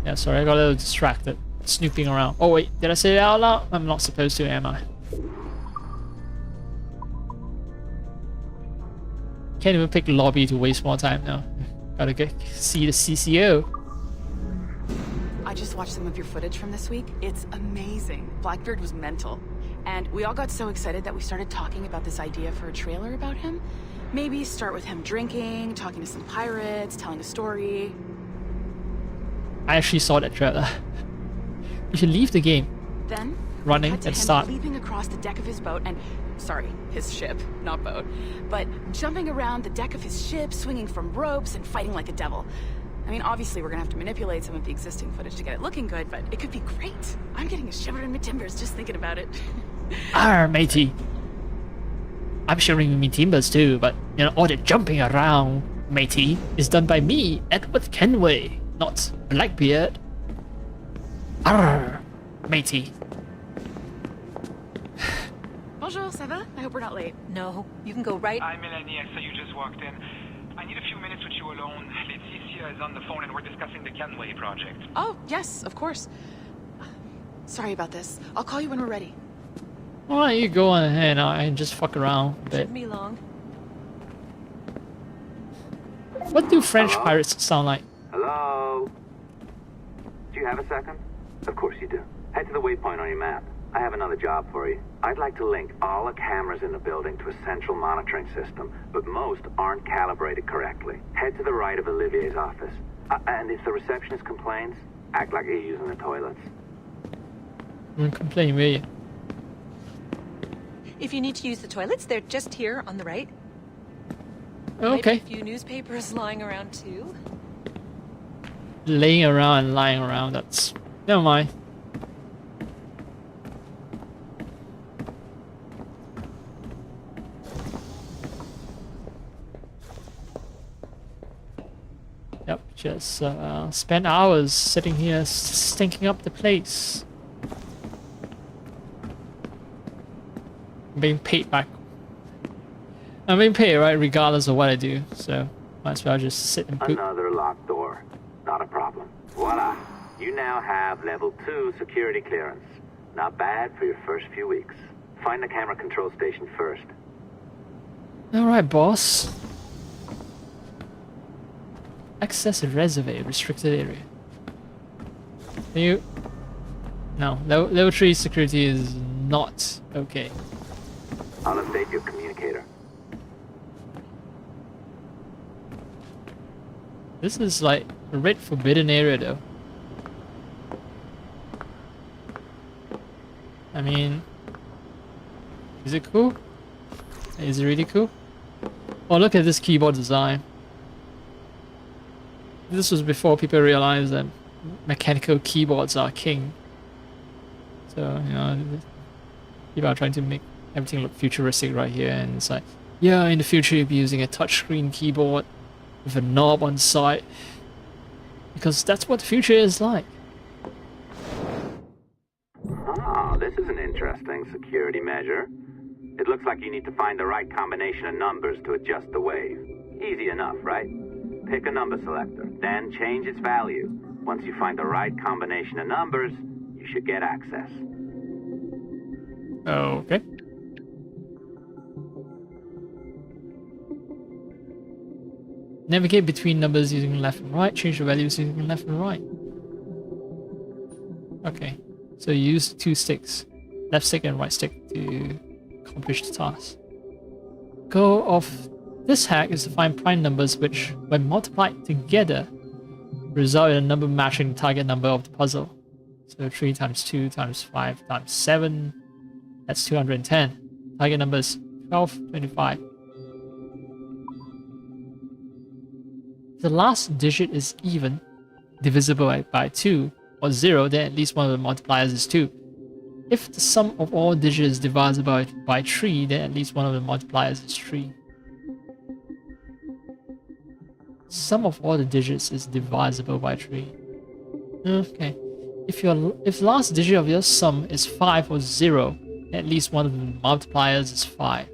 Yeah, sorry, I got a little distracted. Snooping around. Oh wait, did I say that out loud? I'm not supposed to, am I? Can't even pick lobby to waste more time now. Gotta see the CCO. I just watched some of your footage from this week. It's amazing. Blackbeard was mental. And we all got so excited that we started talking about this idea for a trailer about him. Maybe start with him drinking, talking to some pirates, telling a story. I actually saw that trailer. You should leave the game. Then running cut to and him start. leaping across the deck of his boat and, sorry, his ship, not boat, but jumping around the deck of his ship, swinging from ropes and fighting like a devil. I mean, obviously we're gonna have to manipulate some of the existing footage to get it looking good, but it could be great. I'm getting a shiver in my timbers just thinking about it. Arr, matey. I'm shivering in my timbers too, but you know, all the jumping around, matey, is done by me, Edward Kenway, not Blackbeard. Arr, matey. Bonjour, ça va? I hope we're not late. No, you can go right. Hi, Melanie. I saw you just walked in. I need a few minutes with you alone. Laetitia is on the phone and we're discussing the Kenway project. Oh, yes, of course. Sorry about this. I'll call you when we're ready. Alright, you go on ahead and just fuck around a bit. Shouldn't be long. What do French pirates sound like? Hello? Do you have a second? Of course you do. Head to the waypoint on your map. I have another job for you. I'd like to link all the cameras in the building to a central monitoring system, but most aren't calibrated correctly. Head to the right of Olivier's office. And if the receptionist complains, act like you're using the toilets. Don't complain, will you? If you need to use the toilets, they're just here on the right. Okay. Might be a few newspapers lying around too. Laying around and lying around, that's... Never mind. Yep, just spend hours sitting here stinking up the place. I'm being paid back. I'm being paid, right, regardless of what I do, so might as well just sit and poop. Another locked door. Not a problem. Voila. You now have level 2 security clearance. Not bad for your first few weeks. Find the camera control station first. Alright, boss. Access a reservoir, restricted area. Can you... No, level 3 security is not okay. I'll update your communicator. This is like a red forbidden area though. I mean... Is it cool? Is it really cool? Oh, look at this keyboard design. This was before people realized that mechanical keyboards are king. So, you know, people are trying to make everything look futuristic right here, and it's like, yeah, in the future you'll be using a touchscreen keyboard with a knob on the side. Because that's what the future is like. Ah, this is an interesting security measure. It looks like you need to find the right combination of numbers to adjust the wave. Easy enough, right? Pick a number selector, then change its value. Once you find the right combination of numbers, you should get access. Okay. Navigate between numbers using left and right. Change the values using left and right. Okay. So you use 2 sticks. Left stick and right stick to accomplish the task. Goal of this hack is to find prime numbers which, when multiplied together, result in a number matching the target number of the puzzle. So 3 times 2 times 5 times 7. That's 210. Target number is 1225. If the last digit is even, divisible by 2, or 0, then at least one of the multipliers is 2. If the sum of all digits is divisible by 3, then at least one of the multipliers is 3. Sum of all the digits is divisible by 3. Okay. If the last digit of your sum is 5 or 0, at least one of the multipliers is 5.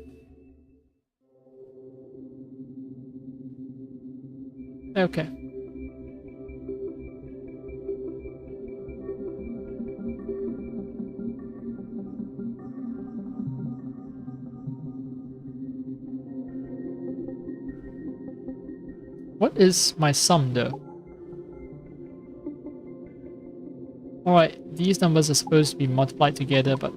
Okay. What is my sum though? Alright, these numbers are supposed to be multiplied together, but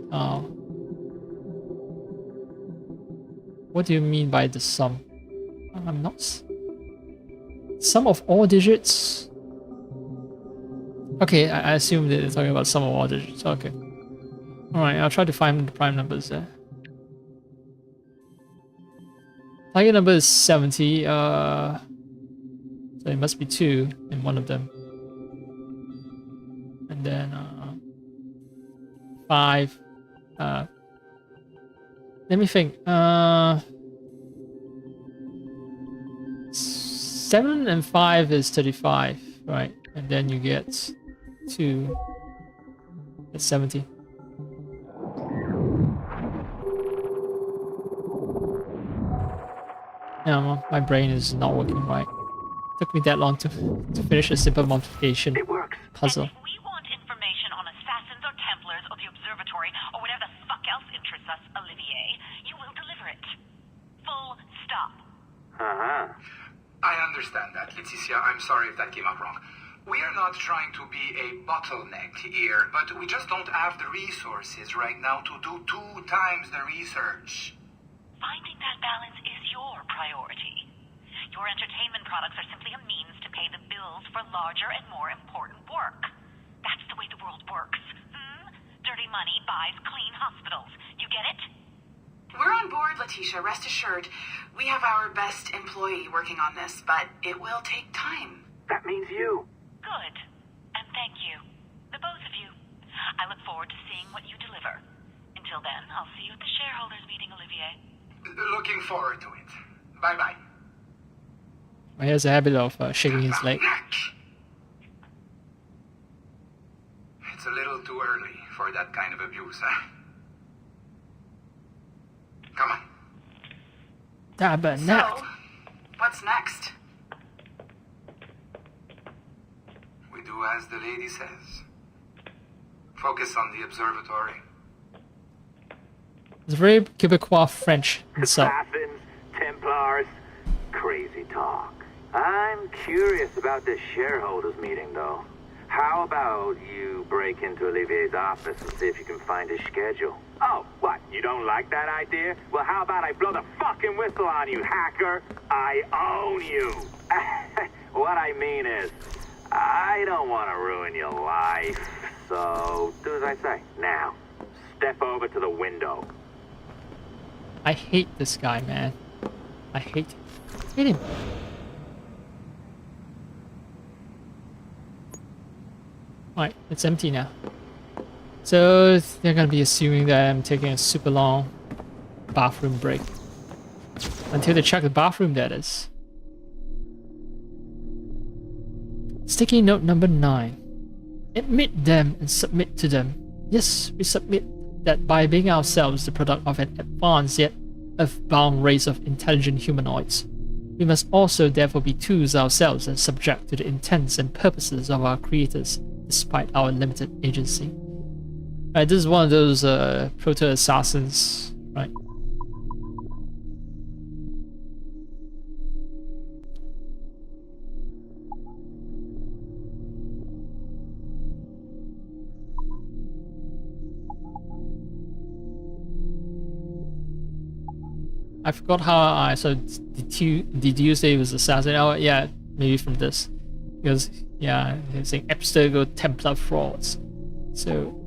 what do you mean by the sum? I'm not... Sum of all digits? Okay, I assume that they're talking about sum of all digits. Okay. Alright, I'll try to find the prime numbers there. Target number is 70, so it must be 2 in one of them. And then 5. Let me think. 7 and 5 is 35, right? And then you get 2. That's 70. No, my brain is not working right. Took me that long to finish a simple multiplication puzzle. And if we want information on assassins or Templars or the observatory or whatever the fuck else interests us, Olivier, you will deliver it. Full stop. Uh-huh. I understand that, Laetitia. I'm sorry if that came out wrong. We are not trying to be a bottleneck here, but we just don't have the resources right now to do 2 times the research. Finding that balance is your priority. Your entertainment products are simply a means to pay the bills for larger and more important work. That's the way the world works. Dirty money buys clean hospitals. You get it? We're on board, Letitia, rest assured. We have our best employee working on this, but it will take time. That means you. Good. And thank you. The both of you. I look forward to seeing what you deliver. Until then, I'll see you at the shareholders meeting, Olivier. Looking forward to it. Bye-bye. He has a habit of shaking his leg. It's a little too early for that kind of abuse, huh? Come on. Tabernacle. So, what's next? We do as the lady says. Focus on the observatory. It's very Quebecois French inside. Assassins, Templars, crazy talk. I'm curious about this shareholders meeting, though. How about you break into Olivier's office and see if you can find his schedule? Oh, what? You don't like that idea? Well, how about I blow the fucking whistle on you, hacker? I own you. What I mean is, I don't want to ruin your life. So, do as I say. Now, step over to the window. I hate this guy, man. I hate him. Alright, it's empty now. So they're gonna be assuming that I'm taking a super long bathroom break. Until they check the bathroom, that is. Sticky note number 9. Admit them and submit to them. Yes, we submit that by being ourselves the product of an advanced yet earthbound race of intelligent humanoids, we must also therefore be tools ourselves and subject to the intents and purposes of our creators, despite our limited agency. Right, this is one of those proto-assassins, right? I forgot how I deduced it was assassin. Oh yeah, maybe from this. Because yeah, it's saying abstergo Templar frauds. So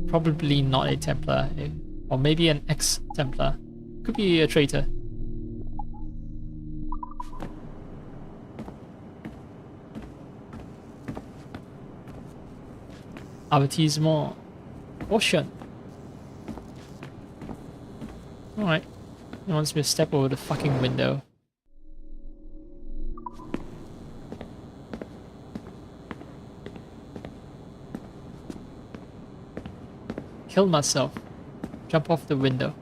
probably not a Templar, or maybe an ex-Templar. Could be a traitor. Avertissement. Caution. Alright. He wants me to step over the fucking window. Kill myself. Jump off the window.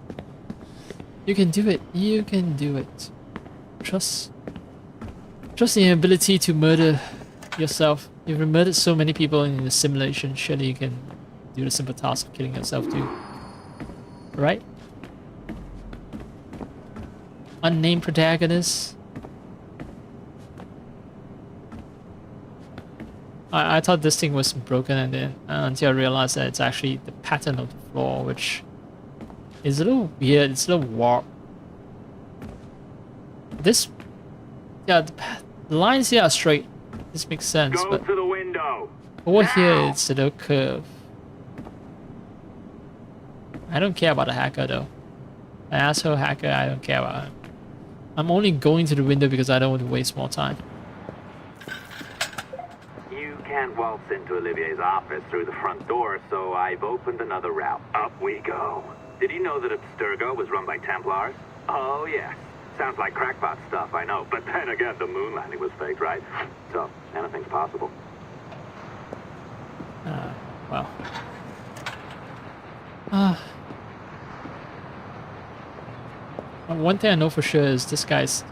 You can do it. You can do it. Trust in your ability to murder yourself. You've murdered so many people in the simulation. Surely you can do the simple task of killing yourself too. Right? Unnamed protagonist. I thought this thing was broken, and then until I realized that it's actually the pattern of the floor, which is a little weird. It's a little warped. This, yeah, the lines here are straight. This makes sense, Go but to the window. over Now! here it's a little curve. I don't care about a hacker though. An asshole hacker, I don't care about him. I'm only going to the window because I don't want to waste more time. You can't waltz into Olivier's office through the front door, so I've opened another route. Up we go. Did you know that Abstergo was run by Templars? Oh, yes. Sounds like crackpot stuff, I know. But then again, the moon landing was faked, right? So, anything's possible. Well. One thing I know for sure is this guy's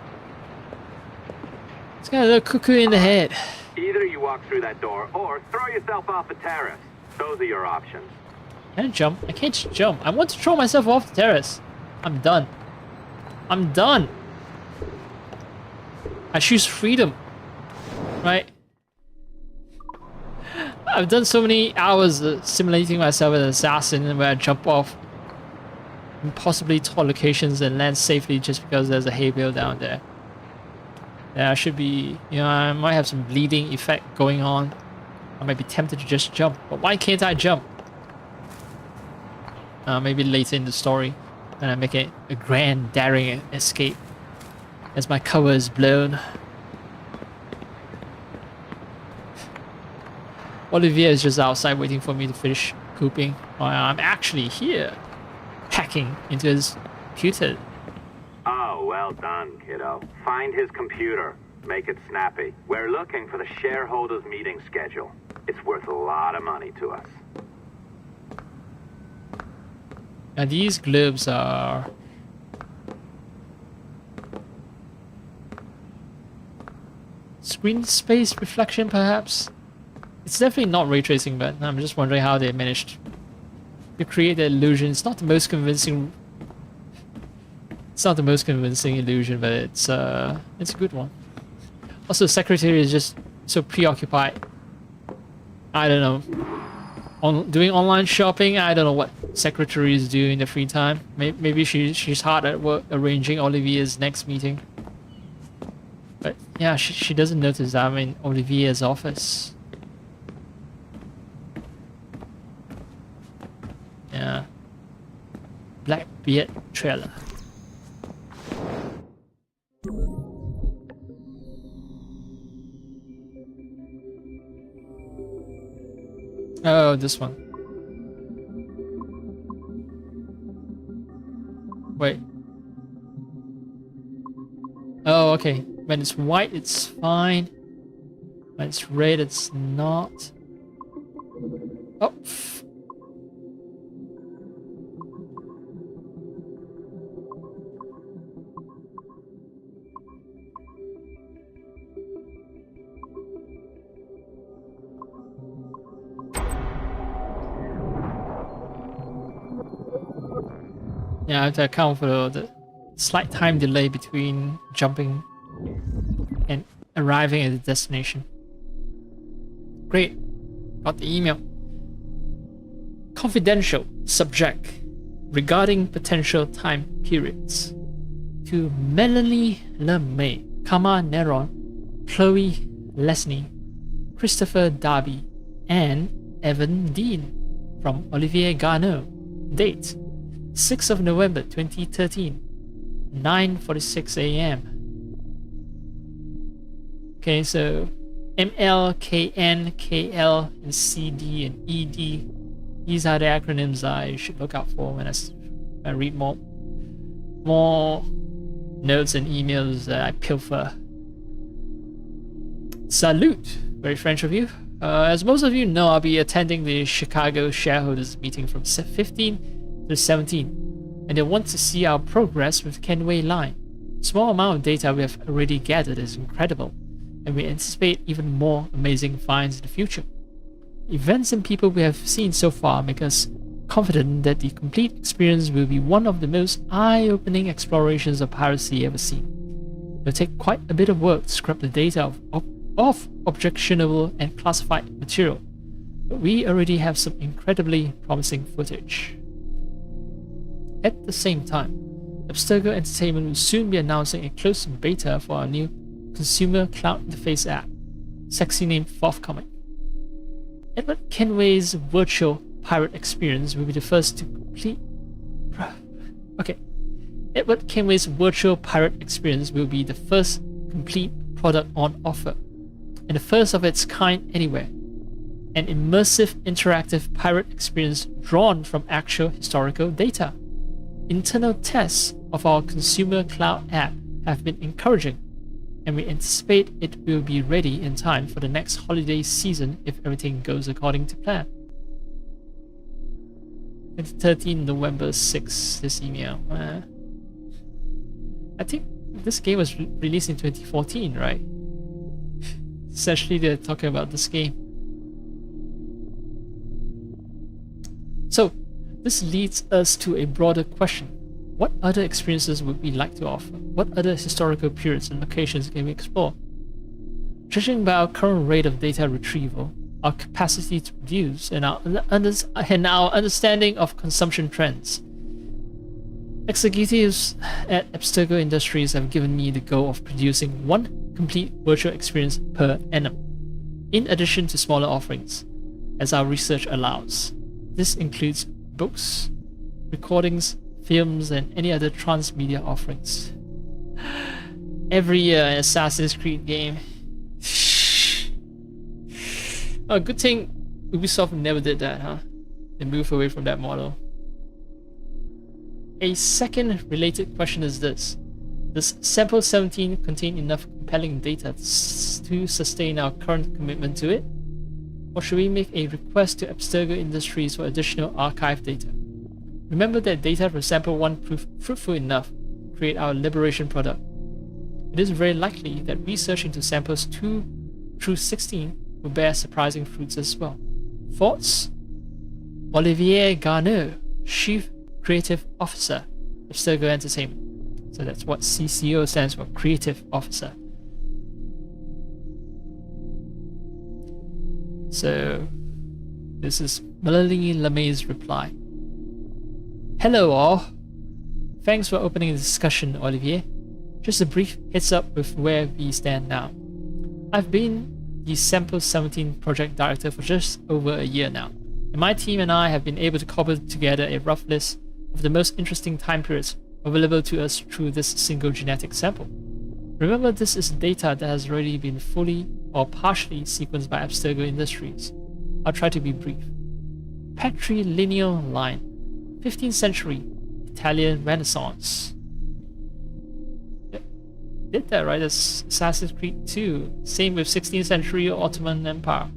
got a little cuckoo in the head. Either you walk through that door, or throw yourself off the terrace. Those are your options. Can I jump? I can't just jump. I want to throw myself off the terrace. I'm done. I'm done. I choose freedom. Right? I've done so many hours simulating myself as an assassin where I jump off impossibly tall locations and land safely just because there's a hay bale down there. Yeah, I should be, you know, I might have some bleeding effect going on. I might be tempted to just jump, but why can't I jump? Maybe later in the story, when I make a grand, daring escape as my cover is blown. Olivier is just outside waiting for me to finish cooping while I'm actually here, hacking into his computer. Oh, well done, kiddo. Find his computer. Make it snappy. We're looking for the shareholders' meeting schedule. It's worth a lot of money to us. Now these globes are... screen space reflection, perhaps? It's definitely not ray tracing, but I'm just wondering how they managed to create the illusion. It's not the most convincing... It's not the most convincing illusion, but it's a good one. Also, the secretary is just so preoccupied. I don't know. Doing online shopping, I don't know what secretaries do in their free time. Maybe she's hard at work arranging Olivier's next meeting. But yeah, she doesn't notice that I'm in Olivier's office. Yeah. Blackbeard trailer. Oh, this one. Wait. Oh, okay. When it's white, it's fine. When it's red, it's not. Oh. Yeah, I have to account for the slight time delay between jumping and arriving at the destination. Great. Got the email. Confidential subject regarding potential time periods. To Melanie LeMay, Kama Neron, Chloe Lesney, Christopher Darby, and Evan Dean. from Olivier Garneau. Date 6th of November 2013, 9:46 a.m. Okay, so ML, KN, KL, and CD, and ED. These are the acronyms I should look out for when I read more notes and emails that I pilfer. Salute! Very French of you. As most of you know, I'll be attending the Chicago shareholders meeting from 15 to 17, and they want to see our progress with Kenway Line. The small amount of data we have already gathered is incredible, and we anticipate even more amazing finds in the future. Events and people we have seen so far make us confident that the complete experience will be one of the most eye-opening explorations of piracy ever seen. It will take quite a bit of work to scrub the data of objectionable and classified material, but we already have some incredibly promising footage. At the same time, Abstergo Entertainment will soon be announcing a closed beta for our new consumer cloud interface app, sexy name forthcoming. Edward Kenway's virtual pirate experience will be the first to complete. Edward Kenway's virtual pirate experience will be the first complete product on offer, and the first of its kind anywhere. An immersive interactive pirate experience drawn from actual historical data. Internal tests of our consumer cloud app have been encouraging, and we anticipate it will be ready in time for the next holiday season if everything goes according to plan. 2013 November 6, this email. I think this game was released in 2014, right? Essentially, they're talking about this game. So, this leads us to a broader question. What other experiences would we like to offer? What other historical periods and locations can we explore? Judging by our current rate of data retrieval, our capacity to produce, and our understanding of consumption trends, executives at Abstergo Industries have given me the goal of producing one complete virtual experience per annum, in addition to smaller offerings, as our research allows. This includes books, recordings, films, and any other transmedia offerings. Every year, an Assassin's Creed game. Oh, good thing Ubisoft never did that, huh? They moved away from that model. A second related question is this. Does Sample 17 contain enough compelling data to sustain our current commitment to it? Or should we make a request to Abstergo Industries for additional archive data? Remember that data from Sample 1 proved fruitful enough to create our Liberation product. It is very likely that research into Samples 2 through 16 will bear surprising fruits as well. Thoughts? Olivier Garneau, Chief Creative Officer, Abstergo Entertainment. So that's what CCO stands for, Creative Officer. So, this is Melanie LeMay's reply. Hello all. Thanks for opening the discussion, Olivier. Just a brief heads up with where we stand now. I've been the Sample 17 project director for just over a year now, and my team and I have been able to cobble together a rough list of the most interesting time periods available to us through this single genetic sample. Remember, this is data that has already been fully or partially sequenced by Abstergo Industries. I'll try to be brief. Patrilineal line, 15th century, Italian Renaissance. Did that right? That's Assassin's Creed 2. Same with 16th century Ottoman Empire.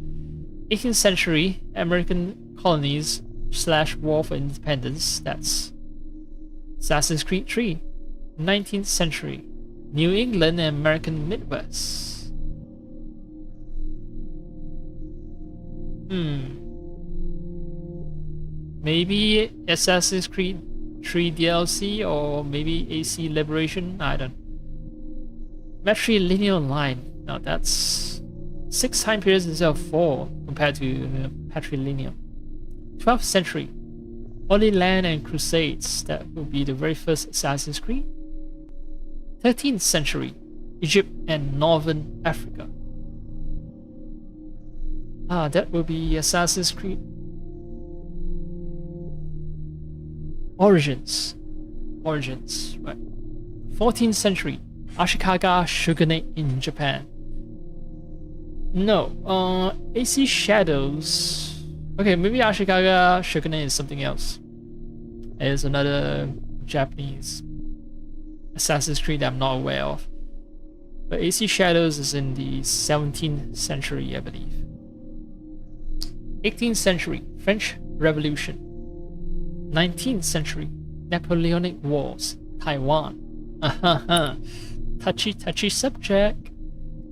18th century American colonies / war for independence. That's Assassin's Creed 3. 19th century New England and American Midwest. Maybe Assassin's Creed 3 DLC or maybe AC Liberation? I don't know. Matrilineal line. Now that's 6 time periods instead of 4 compared to patrilineal. 12th century Holy Land and Crusades. That would be the very first Assassin's Creed. 13th century Egypt and Northern Africa. That will be Assassin's Creed Origins. Right. 14th century. Ashikaga shogunate in Japan. No. AC Shadows. Okay, maybe Ashikaga shogunate is something else. It is another Japanese Assassin's Creed that I'm not aware of. But AC Shadows is in the 17th century, I believe. 18th century, French Revolution. 19th century, Napoleonic Wars, Taiwan. Touchy subject.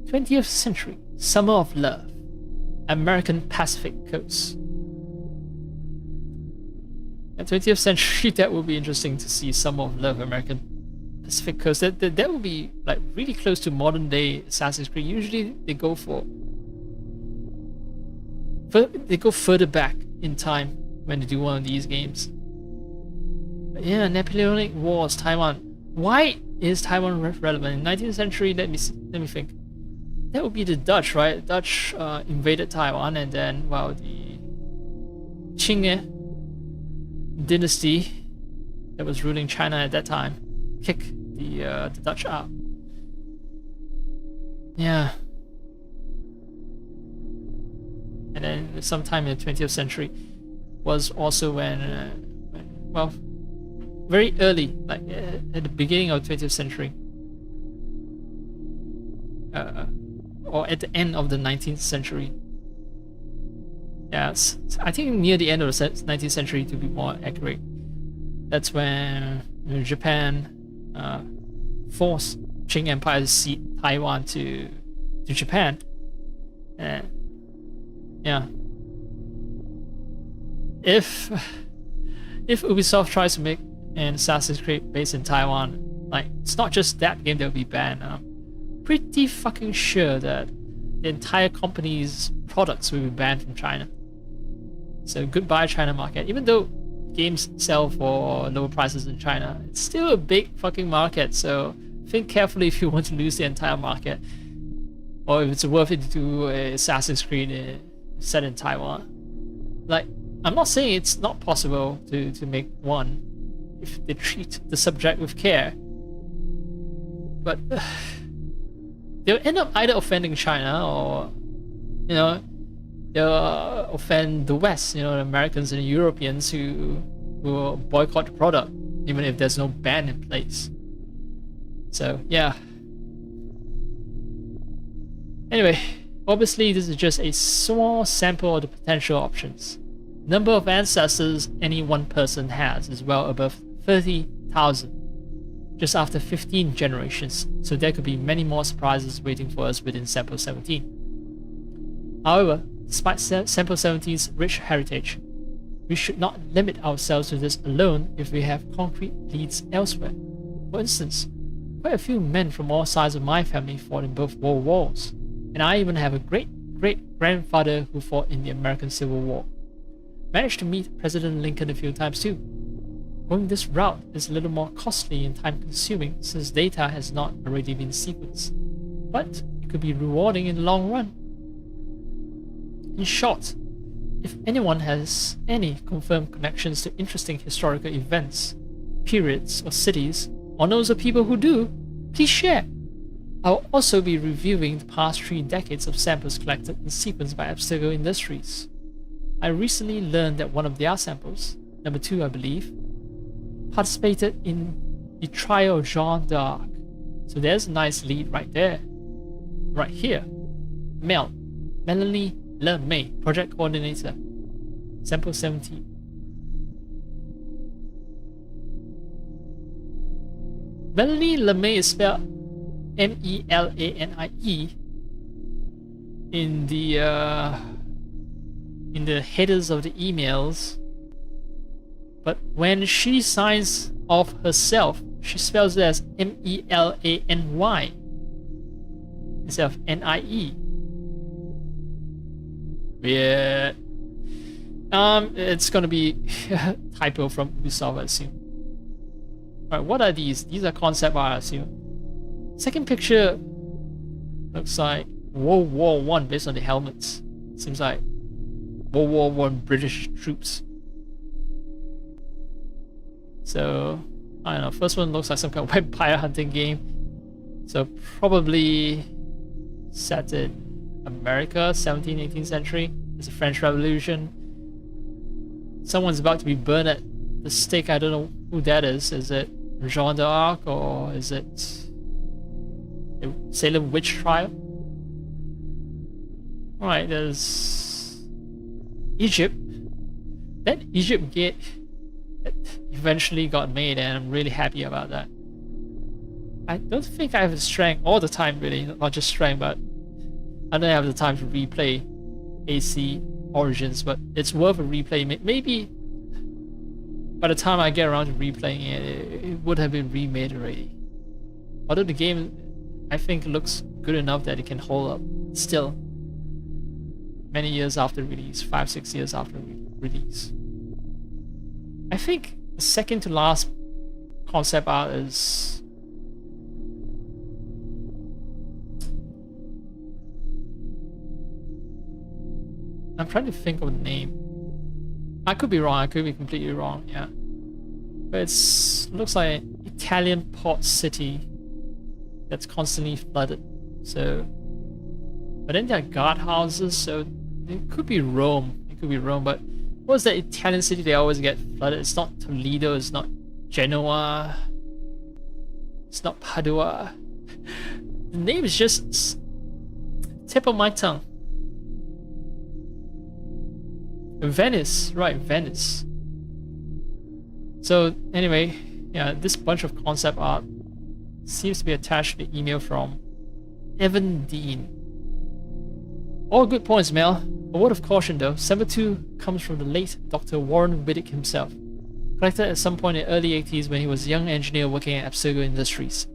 20th century, Summer of Love, American Pacific Coast. And 20th century, that would be interesting to see Summer of Love, American Pacific Coast. That would be like really close to modern day Assassin's Creed. Usually they go further back in time when they do one of these games. But yeah, Napoleonic Wars, Taiwan. Why is Taiwan relevant in 19th century? Let me think. That would be the Dutch, right? The Dutch invaded Taiwan, and then the Qing dynasty that was ruling China at that time kicked the Dutch out. Yeah. And then sometime in the 20th century was also when very early, like at the beginning of the 20th century, or at the end of the 19th century. Yes, I think near the end of the 19th century to be more accurate. That's when Japan forced Qing Empire to cede Taiwan to Japan. Yeah. If Ubisoft tries to make an Assassin's Creed based in Taiwan, like it's not just that game that will be banned. I'm pretty fucking sure that the entire company's products will be banned from China. So goodbye China market. Even though games sell for lower prices in China, it's still a big fucking market. So think carefully if you want to lose the entire market, or if it's worth it to do a Assassin's Creed set in Taiwan. Like, I'm not saying it's not possible to make one if they treat the subject with care, but they'll end up either offending China or, they'll offend the West, the Americans and the Europeans who will boycott the product, even if there's no ban in place. So, yeah. Anyway, obviously this is just a small sample of the potential options. Number of ancestors any one person has is well above 30,000, just after 15 generations, so there could be many more surprises waiting for us within Sample 17. However, despite Sample 17's rich heritage, we should not limit ourselves to this alone if we have concrete leads elsewhere. For instance, quite a few men from all sides of my family fought in both world wars, and I even have a great-great-grandfather who fought in the American Civil War. Managed to meet President Lincoln a few times too. Going this route is a little more costly and time-consuming since data has not already been sequenced, but it could be rewarding in the long run. In short, if anyone has any confirmed connections to interesting historical events, periods, or cities, or knows of people who do, please share. I'll also be reviewing the past 3 decades of samples collected and sequenced by Abstergo Industries. I recently learned that one of their samples, number 2 I believe, participated in the trial of Jeanne d'Arc. So there's a nice lead right there. Right here. Melanie LeMay, project coordinator. Sample 17. Melanie LeMay is spelled M-E-L-A-N-I-E in the headers of the emails, but when she signs off herself, she spells it as M-E-L-A-N-Y instead of N-I-E. Weird. It's gonna be a typo from Ubisoft, I assume. Alright, what are these? These are concept art, I assume. Second picture looks like World War I based on the helmets. Seems like World War I British troops. So I don't know. First one looks like some kind of vampire hunting game. So probably set in America, 17th, 18th century. It's the French Revolution. Someone's about to be burned at the stake. I don't know who that is. Is it Jeanne d'Arc or is it the Salem witch trial? Alright, there's Egypt. That Egypt gate eventually got made, and I'm really happy about that. I don't think I have the strength all the time, really, not just strength, but I don't have the time to replay AC Origins, but it's worth a replay. Maybe by the time I get around to replaying it, it would have been remade already. Although the game, I think, looks good enough that it can hold up still many years after release, 5-6 years after release. I think the second to last concept art is I'm trying to think of the name. I could be wrong, I could be completely wrong, yeah. But it looks like an Italian port city that's constantly flooded. So, but then there are guardhouses, so it could be Rome. It could be Rome, but what's that Italian city they always get flooded? It's not Toledo, it's not Genoa, it's not Padua. The name is just tip of my tongue. Venice, right, Venice. So anyway, yeah, this bunch of concept art seems to be attached to the email from Evan Dean. All good points, Mel. A word of caution though, Semper 2 comes from the late Dr. Warren Wittig himself, collected at some point in the early 80s when he was a young engineer working at Abstergo Industries.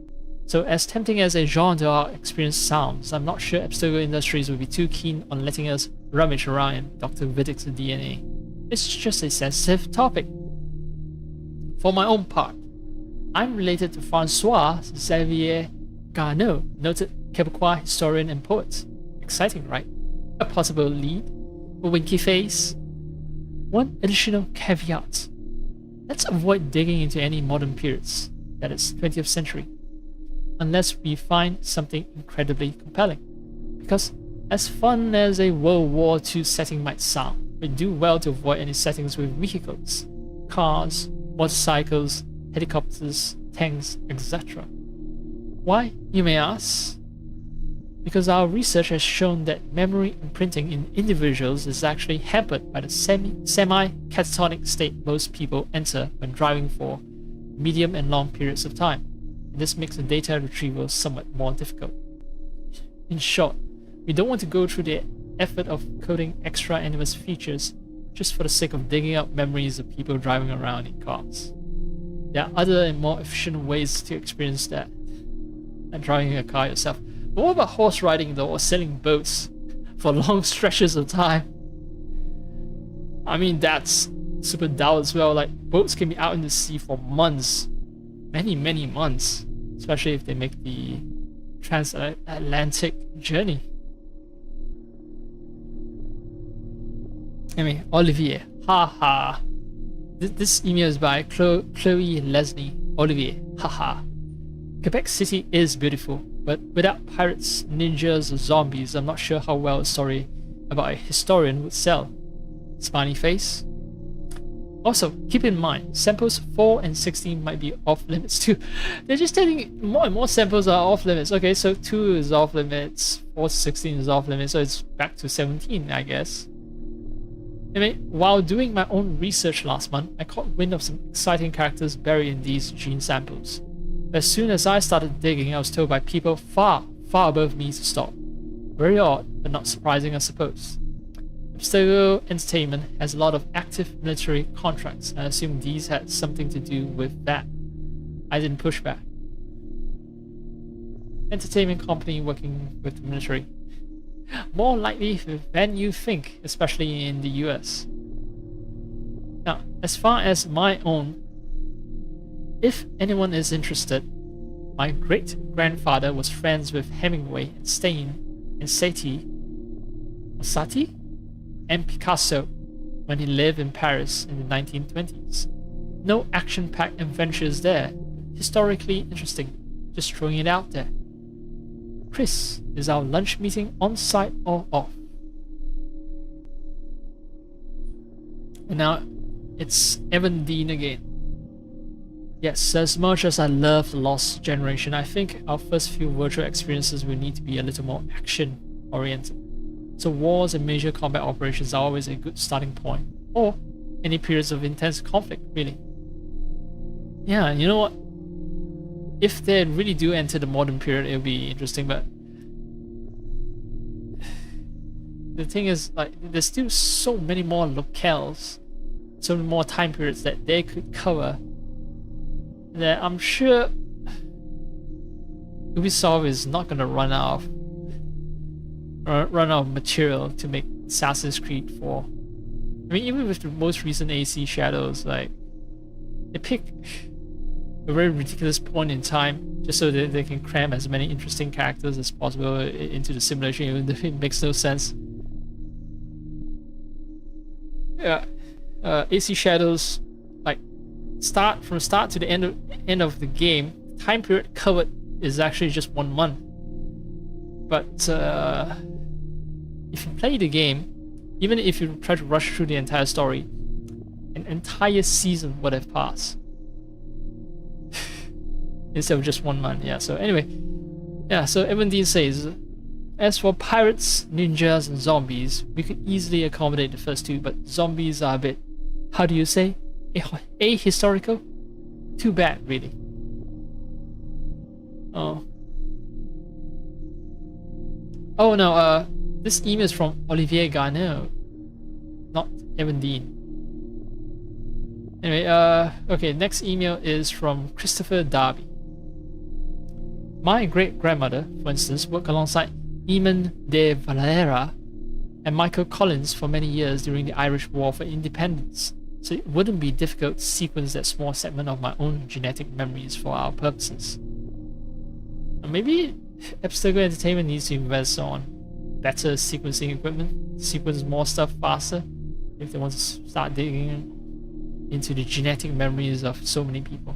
So as tempting as a Jean d'Arc experience sounds, I'm not sure Abstergo Industries would be too keen on letting us rummage around in Dr. Wittig's DNA. It's just a sensitive topic. For my own part, I'm related to Francois Xavier Garneau, noted Quebecois historian and poet. Exciting, right? A possible lead, a winky face. One additional caveat. Let's avoid digging into any modern periods, that is 20th century, unless we find something incredibly compelling. Because as fun as a World War II setting might sound, we do well to avoid any settings with vehicles, cars, motorcycles, helicopters, tanks, etc. Why, you may ask? Because our research has shown that memory imprinting in individuals is actually hampered by the semi-catatonic state most people enter when driving for medium and long periods of time. And this makes the data retrieval somewhat more difficult. In short, we don't want to go through the effort of coding extra animus features just for the sake of digging up memories of people driving around in cars. There are other and more efficient ways to experience that than driving a car yourself. But what about horse riding though, or sailing boats for long stretches of time? I mean, that's super dull as well. Like, boats can be out in the sea for months, many months, especially if they make the transatlantic journey. Anyway, Olivier, haha. This email is by Chloe Leslie. Olivier, haha. Quebec City is beautiful, but without pirates, ninjas, or zombies, I'm not sure how well a story about a historian would sell. Smiley face. Also, keep in mind, samples 4 and 16 might be off limits too. They're just telling more and more samples are off limits. Okay, so 2 is off limits, 4 to 16 is off limits, so it's back to 17, I guess. Anyway, while doing my own research last month, I caught wind of some exciting characters buried in these gene samples. As soon as I started digging, I was told by people far above me to stop. Very odd, but not surprising, I suppose. Abstergo Entertainment has a lot of active military contracts, and I assume these had something to do with that. I didn't push back. Entertainment company working with the military. More likely than you think, especially in the US. Now, as far as my own, if anyone is interested, my great-grandfather was friends with Hemingway and Stein and Satie, and Picasso when he lived in Paris in the 1920s. No action-packed adventures there. Historically interesting. Just throwing it out there. Chris, is our lunch meeting on-site or off? And now it's Evan Dean again. Yes, as much as I love The Lost Generation, I think our first few virtual experiences will need to be a little more action-oriented. So wars and major combat operations are always a good starting point. Or any periods of intense conflict, really. Yeah, you know what? If they really do enter the modern period, it'll be interesting, but the thing is, like, there's still so many more locales, so many more time periods that they could cover, that I'm sure Ubisoft is not gonna run out of material to make Assassin's Creed 4. I mean, even with the most recent AC Shadows, like, they pick a very ridiculous point in time just so that they can cram as many interesting characters as possible into the simulation, even if it makes no sense. Yeah, AC Shadows, like, from start to the end of the game, time period covered is actually just 1 month. But if you play the game, even if you try to rush through the entire story, an entire season would have passed. Instead of just 1 month, yeah. So anyway, yeah, so Evan Dean says, as for pirates, ninjas, and zombies, we could easily accommodate the first two, but zombies are a bit, how do you say, ahistorical? Too bad, really. Oh no, this email is from Olivier Garneau, not Evan Dean. Anyway, okay, next email is from Christopher Darby. My great-grandmother, for instance, worked alongside Eamon de Valera and Michael Collins for many years during the Irish War for Independence, so it wouldn't be difficult to sequence that small segment of my own genetic memories for our purposes. Maybe Abstergo Entertainment needs to invest on better sequencing equipment, sequence more stuff faster, if they want to start digging into the genetic memories of so many people.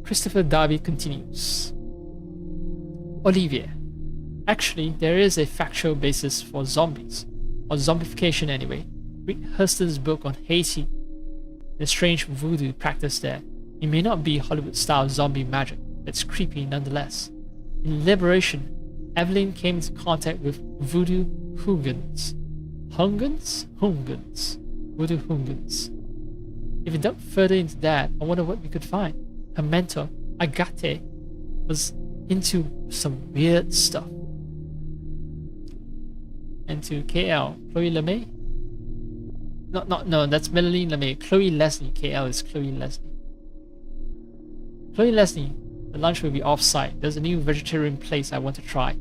Christopher Darby continues. Olivier, actually, there is a factual basis for zombies, or zombification anyway. Read Hurston's book on Haiti, the strange voodoo practice there. It may not be Hollywood-style zombie magic, but it's creepy nonetheless. In Liberation, Evelyn came into contact with voodoo Hungans. Voodoo Hungans. If we dug further into that, I wonder what we could find. Her mentor, Agate, was into some weird stuff. And to KL, Chloe LeMay? No, that's Melanie LeMay. Chloe Leslie. KL is Chloe Leslie. Chloe Leslie, the lunch will be off-site. There's a new vegetarian place I want to try.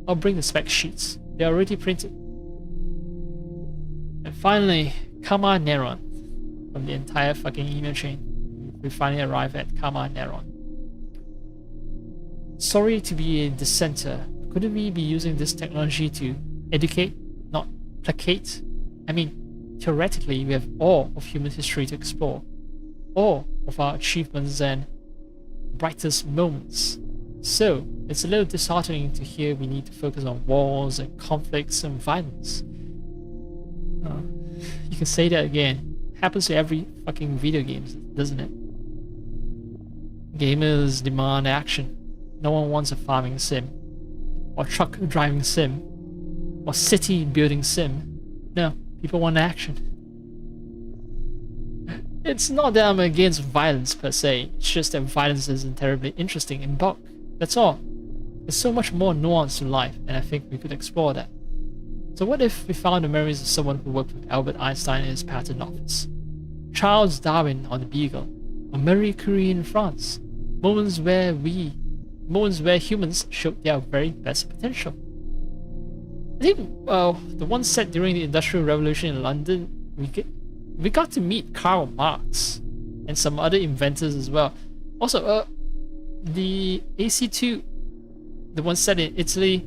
I'll bring the spec sheets. They're already printed. And finally, Kama Neron. From the entire fucking email chain, we finally arrive at Kama Neron. Sorry to be a dissenter. Couldn't we be using this technology to educate, not placate? I mean, theoretically, we have all of human history to explore. All of our achievements and brightest moments. So, it's a little disheartening to hear we need to focus on wars and conflicts and violence. You can say that again. Happens to every fucking video game, doesn't it? Gamers demand action. No one wants a farming sim, or truck driving sim, or city building sim. No, people want action. It's not that I'm against violence per se, it's just that violence isn't terribly interesting in bulk. That's all. There's so much more nuance to life, and I think we could explore that. So what if we found the memories of someone who worked with Albert Einstein in his patent office? Charles Darwin on the Beagle, or Marie Curie in France? Moments where humans showed their very best potential. I think, well, the one set during the Industrial Revolution in London, we got to meet Karl Marx and some other inventors as well. Also, the AC2, the one set in Italy,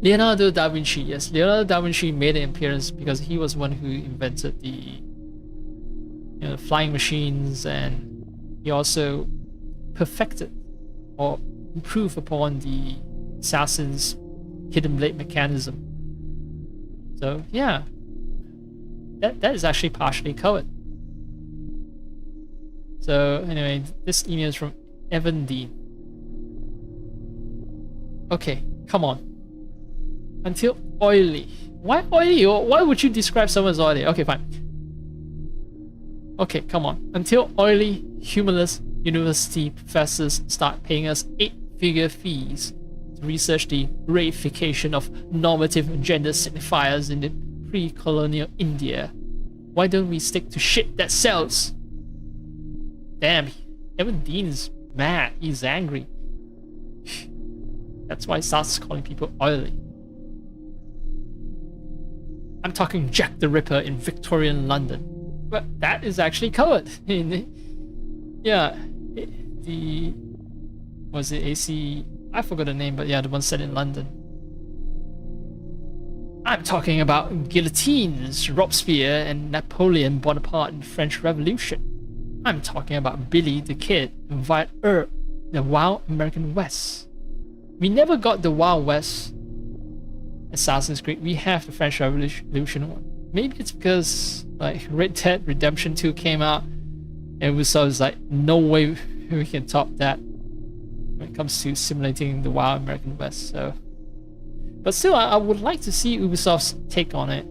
Leonardo da Vinci, yes. Leonardo da Vinci made an appearance because he was one who invented the flying machines, and he also perfected or improved upon the assassin's hidden blade mechanism. So yeah, that is actually partially covered. So anyway, this email is from Evan Dean. Okay, come on. Until oily. Why oily? Why would you describe someone as oily? Okay, fine. Okay, come on. Until oily, humorless university professors start paying us 8-figure fees to research the reification of normative gender signifiers in the pre-colonial India, why don't we stick to shit that sells? Damn, Evan Dean is mad. He's angry. That's why he starts calling people oily. I'm talking Jack the Ripper in Victorian London. But that is actually covered. Yeah, was it AC? I forgot the name, but yeah, the one set in London. I'm talking about guillotines, Robespierre, and Napoleon Bonaparte in the French Revolution. I'm talking about Billy the Kid and Wyatt Earp, the Wild American West. We never got the Wild West Assassin's Creed. We have the French Revolution one. Maybe it's because like Red Dead Redemption 2 came out and Ubisoft was like, no way we can top that when it comes to simulating the Wild American West. So, but still, I would like to see Ubisoft's take on it.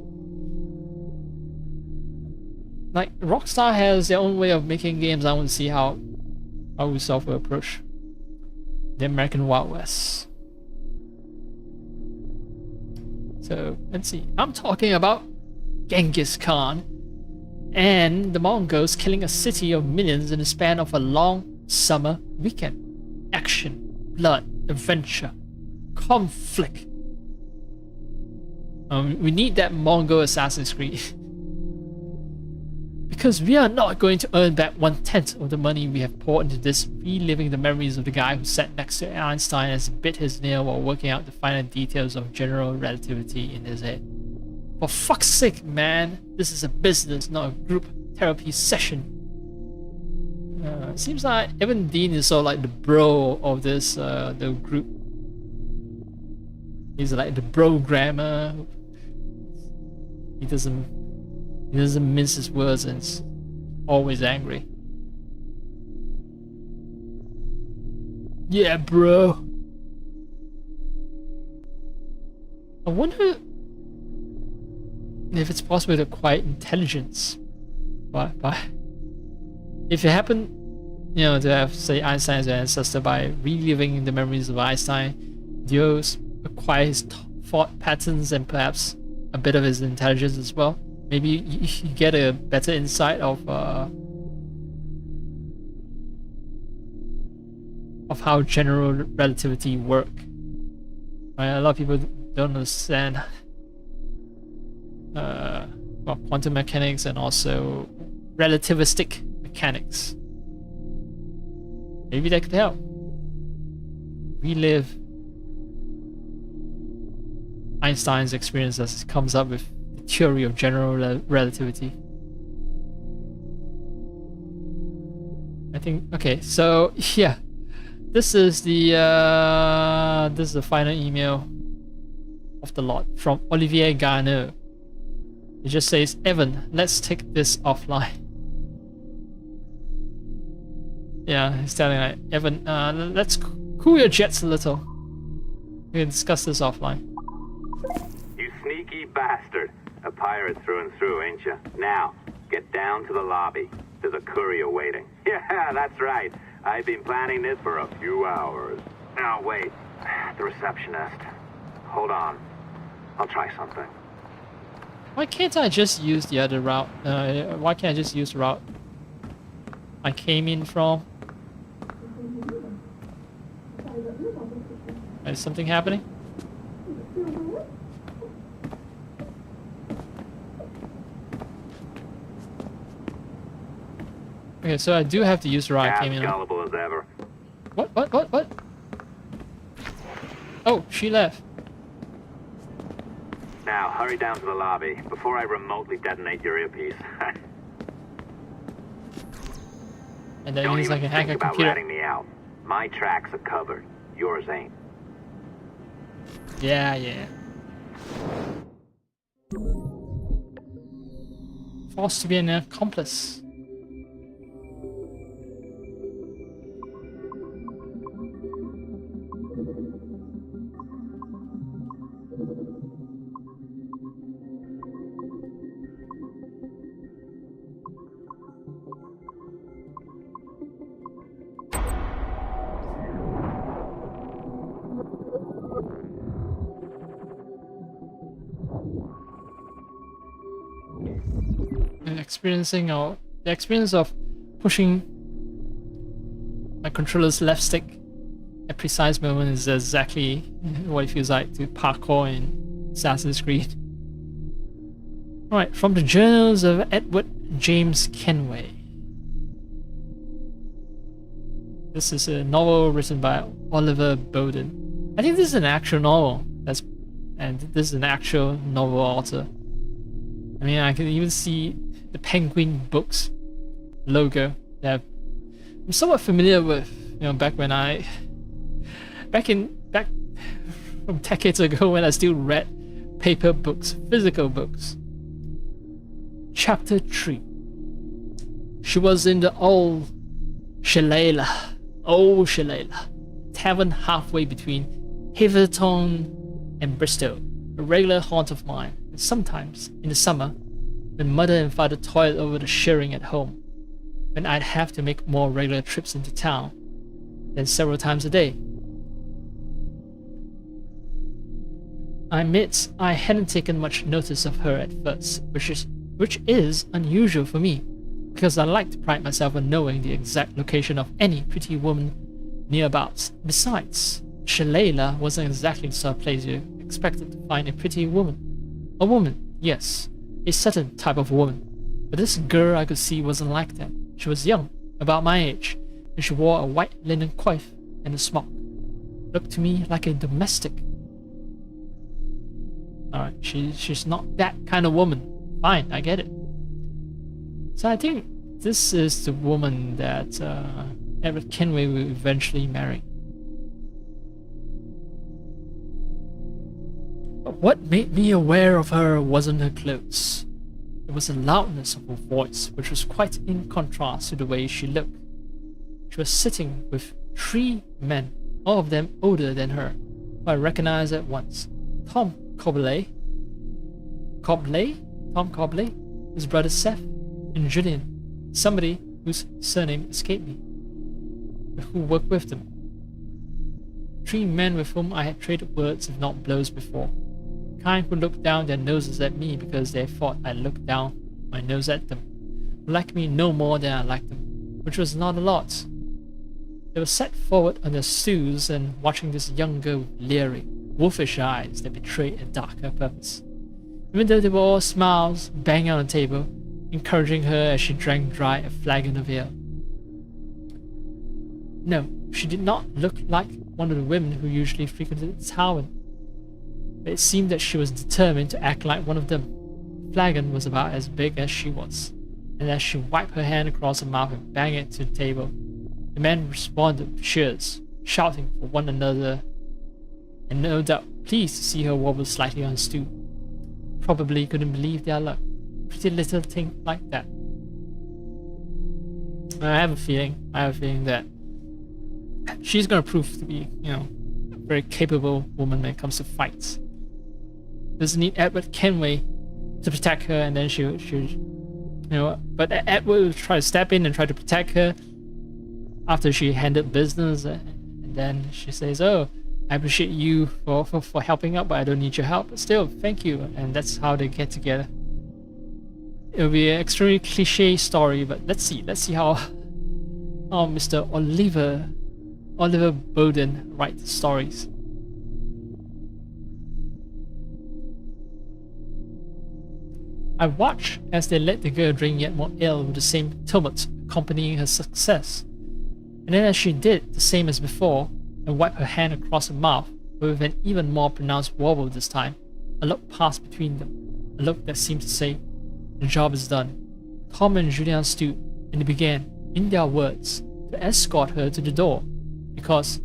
Like Rockstar has their own way of making games. I want to see how Ubisoft will approach the American Wild West. So let's see. I'm talking about Genghis Khan and the Mongols killing a city of millions in the span of a long summer weekend. Action, blood, adventure, conflict. We need that Mongol Assassin's Creed. Because we are not going to earn back 1/10 of the money we have poured into this, reliving the memories of the guy who sat next to Einstein as he bit his nail while working out the finer details of general relativity in his head. For fuck's sake, man, this is a business, not a group therapy session. Seems like Evan Dean is sort of like the bro of this the group. He's like the programmer. He doesn't mince his words and is always angry. Yeah, bro. I wonder if it's possible to acquire intelligence. But if it happened, to have, say, Einstein as an ancestor by reliving the memories of Einstein, do you acquire his thought patterns and perhaps a bit of his intelligence as well? Maybe you get a better insight of how general relativity work. Right? A lot of people don't understand quantum mechanics and also relativistic mechanics. Maybe that could help. Relive Einstein's experience as he comes up with the theory of general relativity. I think, okay, so yeah, this is the final email of the lot from Olivier Garneau. It just says, Evan, let's take this offline. Yeah, he's telling like, Evan, let's cool your jets a little. We can discuss this offline. You sneaky bastard. A pirate through and through, ain't you? Now, get down to the lobby. There's a courier waiting. Yeah, that's right. I've been planning this for a few hours. Now, wait. The receptionist. Hold on. I'll try something. Why can't I just use the other route? Why can't I just use the route I came in from? Is something happening? Okay, so I do have to use the route I came in on. Gullible as ever. What? Oh, she left. Hurry down to the lobby before I remotely detonate your earpiece. And then Don't he's even like a hacker think about computer. ratting me out. My tracks are covered. Yours ain't. Yeah, yeah. Forced to be an accomplice. The experience of pushing my controller's left stick at precise moment is exactly what it feels like to parkour in Assassin's Creed. Alright, from the journals of Edward James Kenway. This is a novel written by Oliver Bowden. I think this is an actual novel. And this is an actual novel author. I mean, I can even see the Penguin Books logo that I'm somewhat familiar with. You know, back from decades ago when I still read paper books, physical books. Chapter 3. She was in the old Shillelagh, tavern halfway between Heatherton and Bristol, a regular haunt of mine, and sometimes, in the summer, when mother and father toiled over the shearing at home, when I'd have to make more regular trips into town, than several times a day. I admit I hadn't taken much notice of her at first, which is unusual for me, because I like to pride myself on knowing the exact location of any pretty woman nearabouts. Besides, Shillelagh wasn't exactly the sort of place you expected to find a pretty woman. A woman, yes, a certain type of woman, but this girl I could see wasn't like that. She was young, about my age, and she wore a white linen coif and a smock. Looked to me like a domestic. Alright, she's not that kind of woman. Fine, I get it. So I think this is the woman that Edward Kenway will eventually marry. But what made me aware of her wasn't her clothes. It was the loudness of her voice, which was quite in contrast to the way she looked. She was sitting with 3 men, all of them older than her, who I recognized at once. Tom Cobley, his brother Seth, and Julian, somebody whose surname escaped me, but who worked with them. 3 men with whom I had traded words if not blows before. Kind who looked down their noses at me because they thought I looked down my nose at them, who liked me no more than I liked them, which was not a lot. They were sat forward on their stools and watching this young girl with leering, wolfish eyes that betrayed a darker purpose. Even though they were all smiles, banging on the table, encouraging her as she drank dry a flagon of ale. No, she did not look like one of the women who usually frequented the tavern, but it seemed that she was determined to act like one of them. The flagon was about as big as she was, and as she wiped her hand across her mouth and banged it to the table, the men responded with cheers, shouting for one another, and no doubt pleased to see her wobble slightly on the stool. Probably couldn't believe their luck. Pretty little thing like that. I have a feeling that she's gonna prove to be, a very capable woman when it comes to fights. Doesn't need Edward Kenway to protect her, and then but Edward will try to step in and try to protect her after she handled business, and then she says, "Oh, I appreciate you for helping out, but I don't need your help. But still, thank you." And that's how they get together. It'll be an extremely cliche story, but let's see how Mr. Oliver Bowden writes stories. I watched as they let the girl drink yet more ale with the same tumult accompanying her success, and then as she did the same as before and wiped her hand across her mouth, but with an even more pronounced wobble this time, A look passed between them, a look that seemed to say, the job is done. Tom and Julien stood, and they began, in their words, to escort her to the door. Because,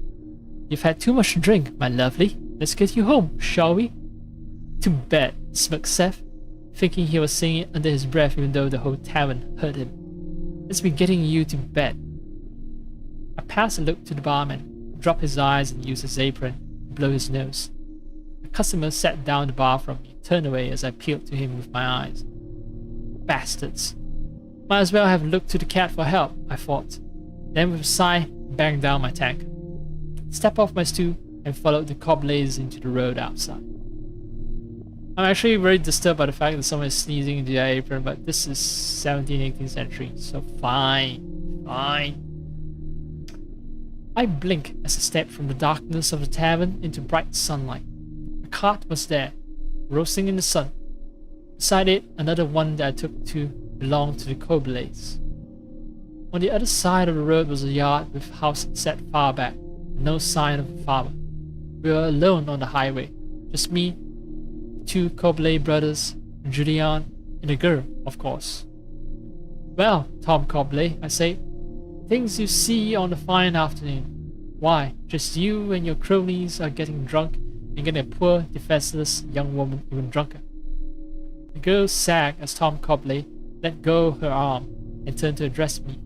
you've had too much to drink, my lovely. Let's get you home, shall we? To bed, smirked Seth, thinking he was saying it under his breath even though the whole tavern heard him. Let's be getting you to bed. I passed a look to the barman, who dropped his eyes and used his apron to blow his nose. A customer sat down the bar from me, turned away as I peered to him with my eyes. Bastards. Might as well have looked to the cat for help, I thought. Then with a sigh, banged down my tank. Stepped off my stool and followed the cobblers into the road outside. I'm actually very disturbed by the fact that someone is sneezing into their apron, but this is 17th, 18th century, so fine. I blink as I step from the darkness of the tavern into bright sunlight. A cart was there, roasting in the sun. Beside it, another one that I took to belonged to the cobblers. On the other side of the road was a yard with a house set far back, and no sign of a farmer. We were alone on the highway, just me, two Cobley brothers, Julian, and a girl, of course. Well, Tom Cobley, I say, things you see on a fine afternoon. Why, just you and your cronies are getting drunk and getting a poor, defenseless young woman even drunker. The girl sagged as Tom Cobley let go her arm and turned to address me,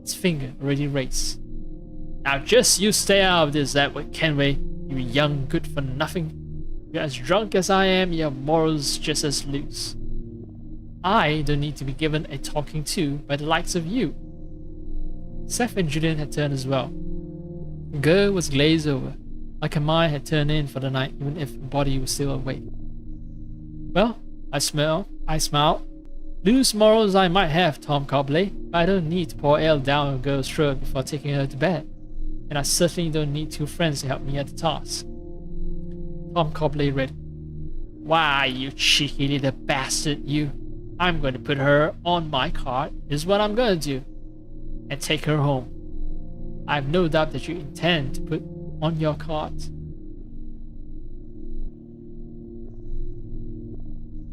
its finger already raised. Now just you stay out of this, Edward Kenway, you young good-for-nothing. You're as drunk as I am, your morals just as loose. I don't need to be given a talking to by the likes of you. Seth and Julian had turned as well. The girl was glazed over, like her mind had turned in for the night even if her body was still awake. Well, I smiled. Loose morals I might have, Tom Cobley, but I don't need to pour ale down a girl's throat before taking her to bed. And I certainly don't need two friends to help me at the task. Tom Cobley read, Why, you cheeky little bastard, you. I'm going to put her on my cart, is what I'm going to do, and take her home. I have no doubt that you intend to put on your cart.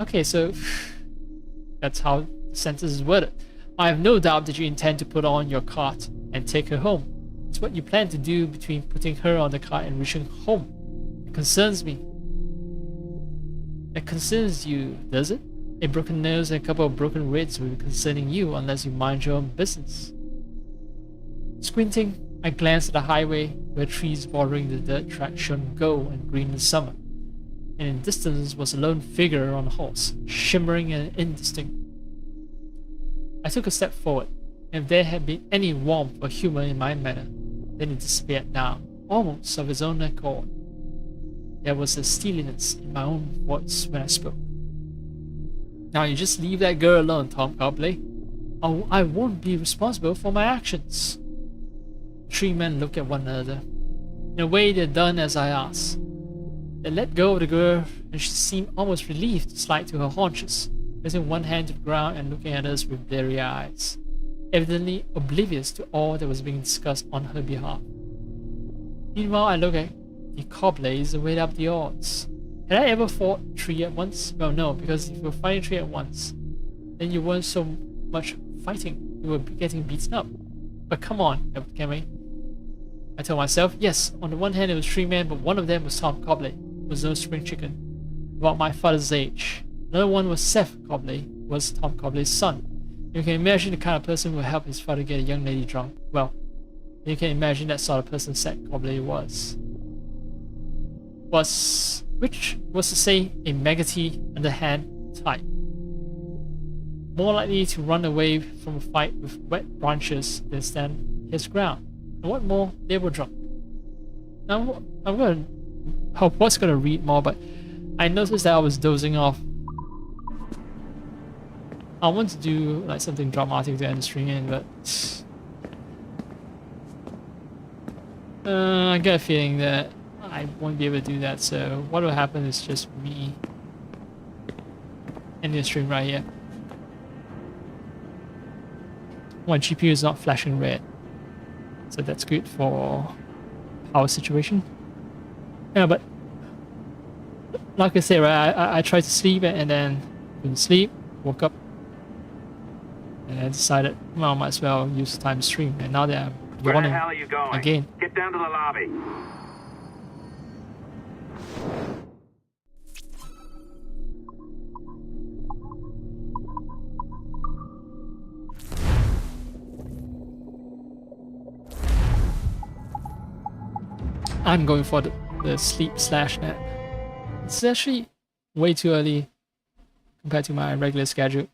Okay, so that's how the sentence is worded. I have no doubt that you intend to put on your cart and take her home. It's what you plan to do between putting her on the cart and reaching home. It concerns me. It concerns you, does it? A broken nose and a couple of broken ribs will be concerning you unless you mind your own business. Squinting, I glanced at the highway where trees bordering the dirt track shone gold and green in summer, and in the distance was a lone figure on a horse, shimmering and indistinct. I took a step forward, and if there had been any warmth or humor in my manner, then it disappeared now, almost of its own accord. There was a steeliness in my own voice when I spoke. Now you just leave that girl alone, Tom Cobley. I won't be responsible for my actions. The three men looked at one another. In a way, they'd done as I asked. They let go of the girl, and she seemed almost relieved to slide to her haunches, raising one hand to the ground and looking at us with bleary eyes, evidently oblivious to all that was being discussed on her behalf. Meanwhile, I looked at the Cobleys and weighed up the odds. Had I ever fought three at once? Well, no, because if you were fighting three at once, then you weren't so much fighting, you were getting beaten up. But come on, can we? I told myself, yes, on the one hand it was three men, but one of them was Tom Cobley, who was no spring chicken, about my father's age. Another one was Seth Cobley, who was Tom Cobley's son. You can imagine the kind of person who would help his father get a young lady drunk. Well, you can imagine that sort of person Seth Cobley was. Which was to say, a maggoty, underhand type. More likely to run away from a fight with wet branches than stand his ground. And what more, they were drunk. Now, I was going to read more, but I noticed that I was dozing off. I want to do like something dramatic to end the stream in, but I get a feeling that I won't be able to do that, so what will happen is just me ending the stream right here. My GPU is not flashing red, so that's good for power situation. Yeah, but like I say, right, I tried to sleep and then couldn't sleep, woke up, and I decided, well, might as well use the time to stream. And now that I'm Where the yawning hell are you going? again. Get down to the lobby. I'm going for the sleep/nap. It's actually way too early compared to my regular schedule.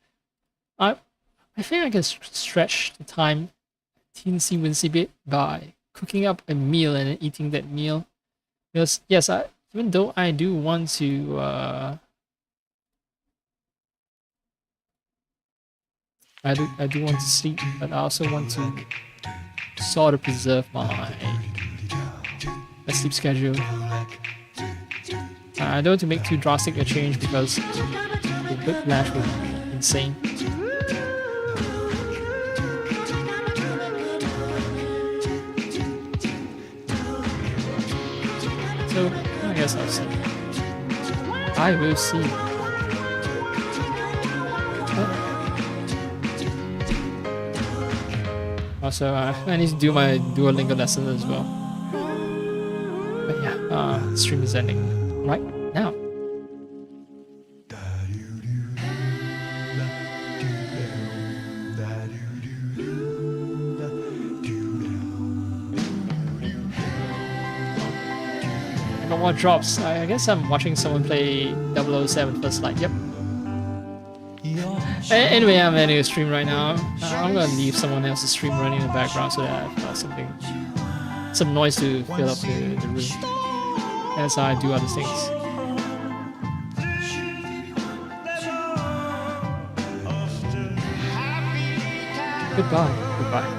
I think I can stretch the time teensy weensy bit by cooking up a meal and then eating that meal. Because yes, even though I do want to I do want to sleep, but I also want to sort of preserve my sleep schedule. I don't want to make too drastic a change because the whiplash would be insane. So I guess I'll see. I will see. Also, I need to do my Duolingo lesson as well. But yeah, stream is ending right now. I got more drops. I guess I'm watching someone play 007 First Light. Yep. Anyway, I'm ending a stream right now. I'm gonna leave someone else's stream running in the background so that I've got some noise to fill up the room as I do other things. Goodbye.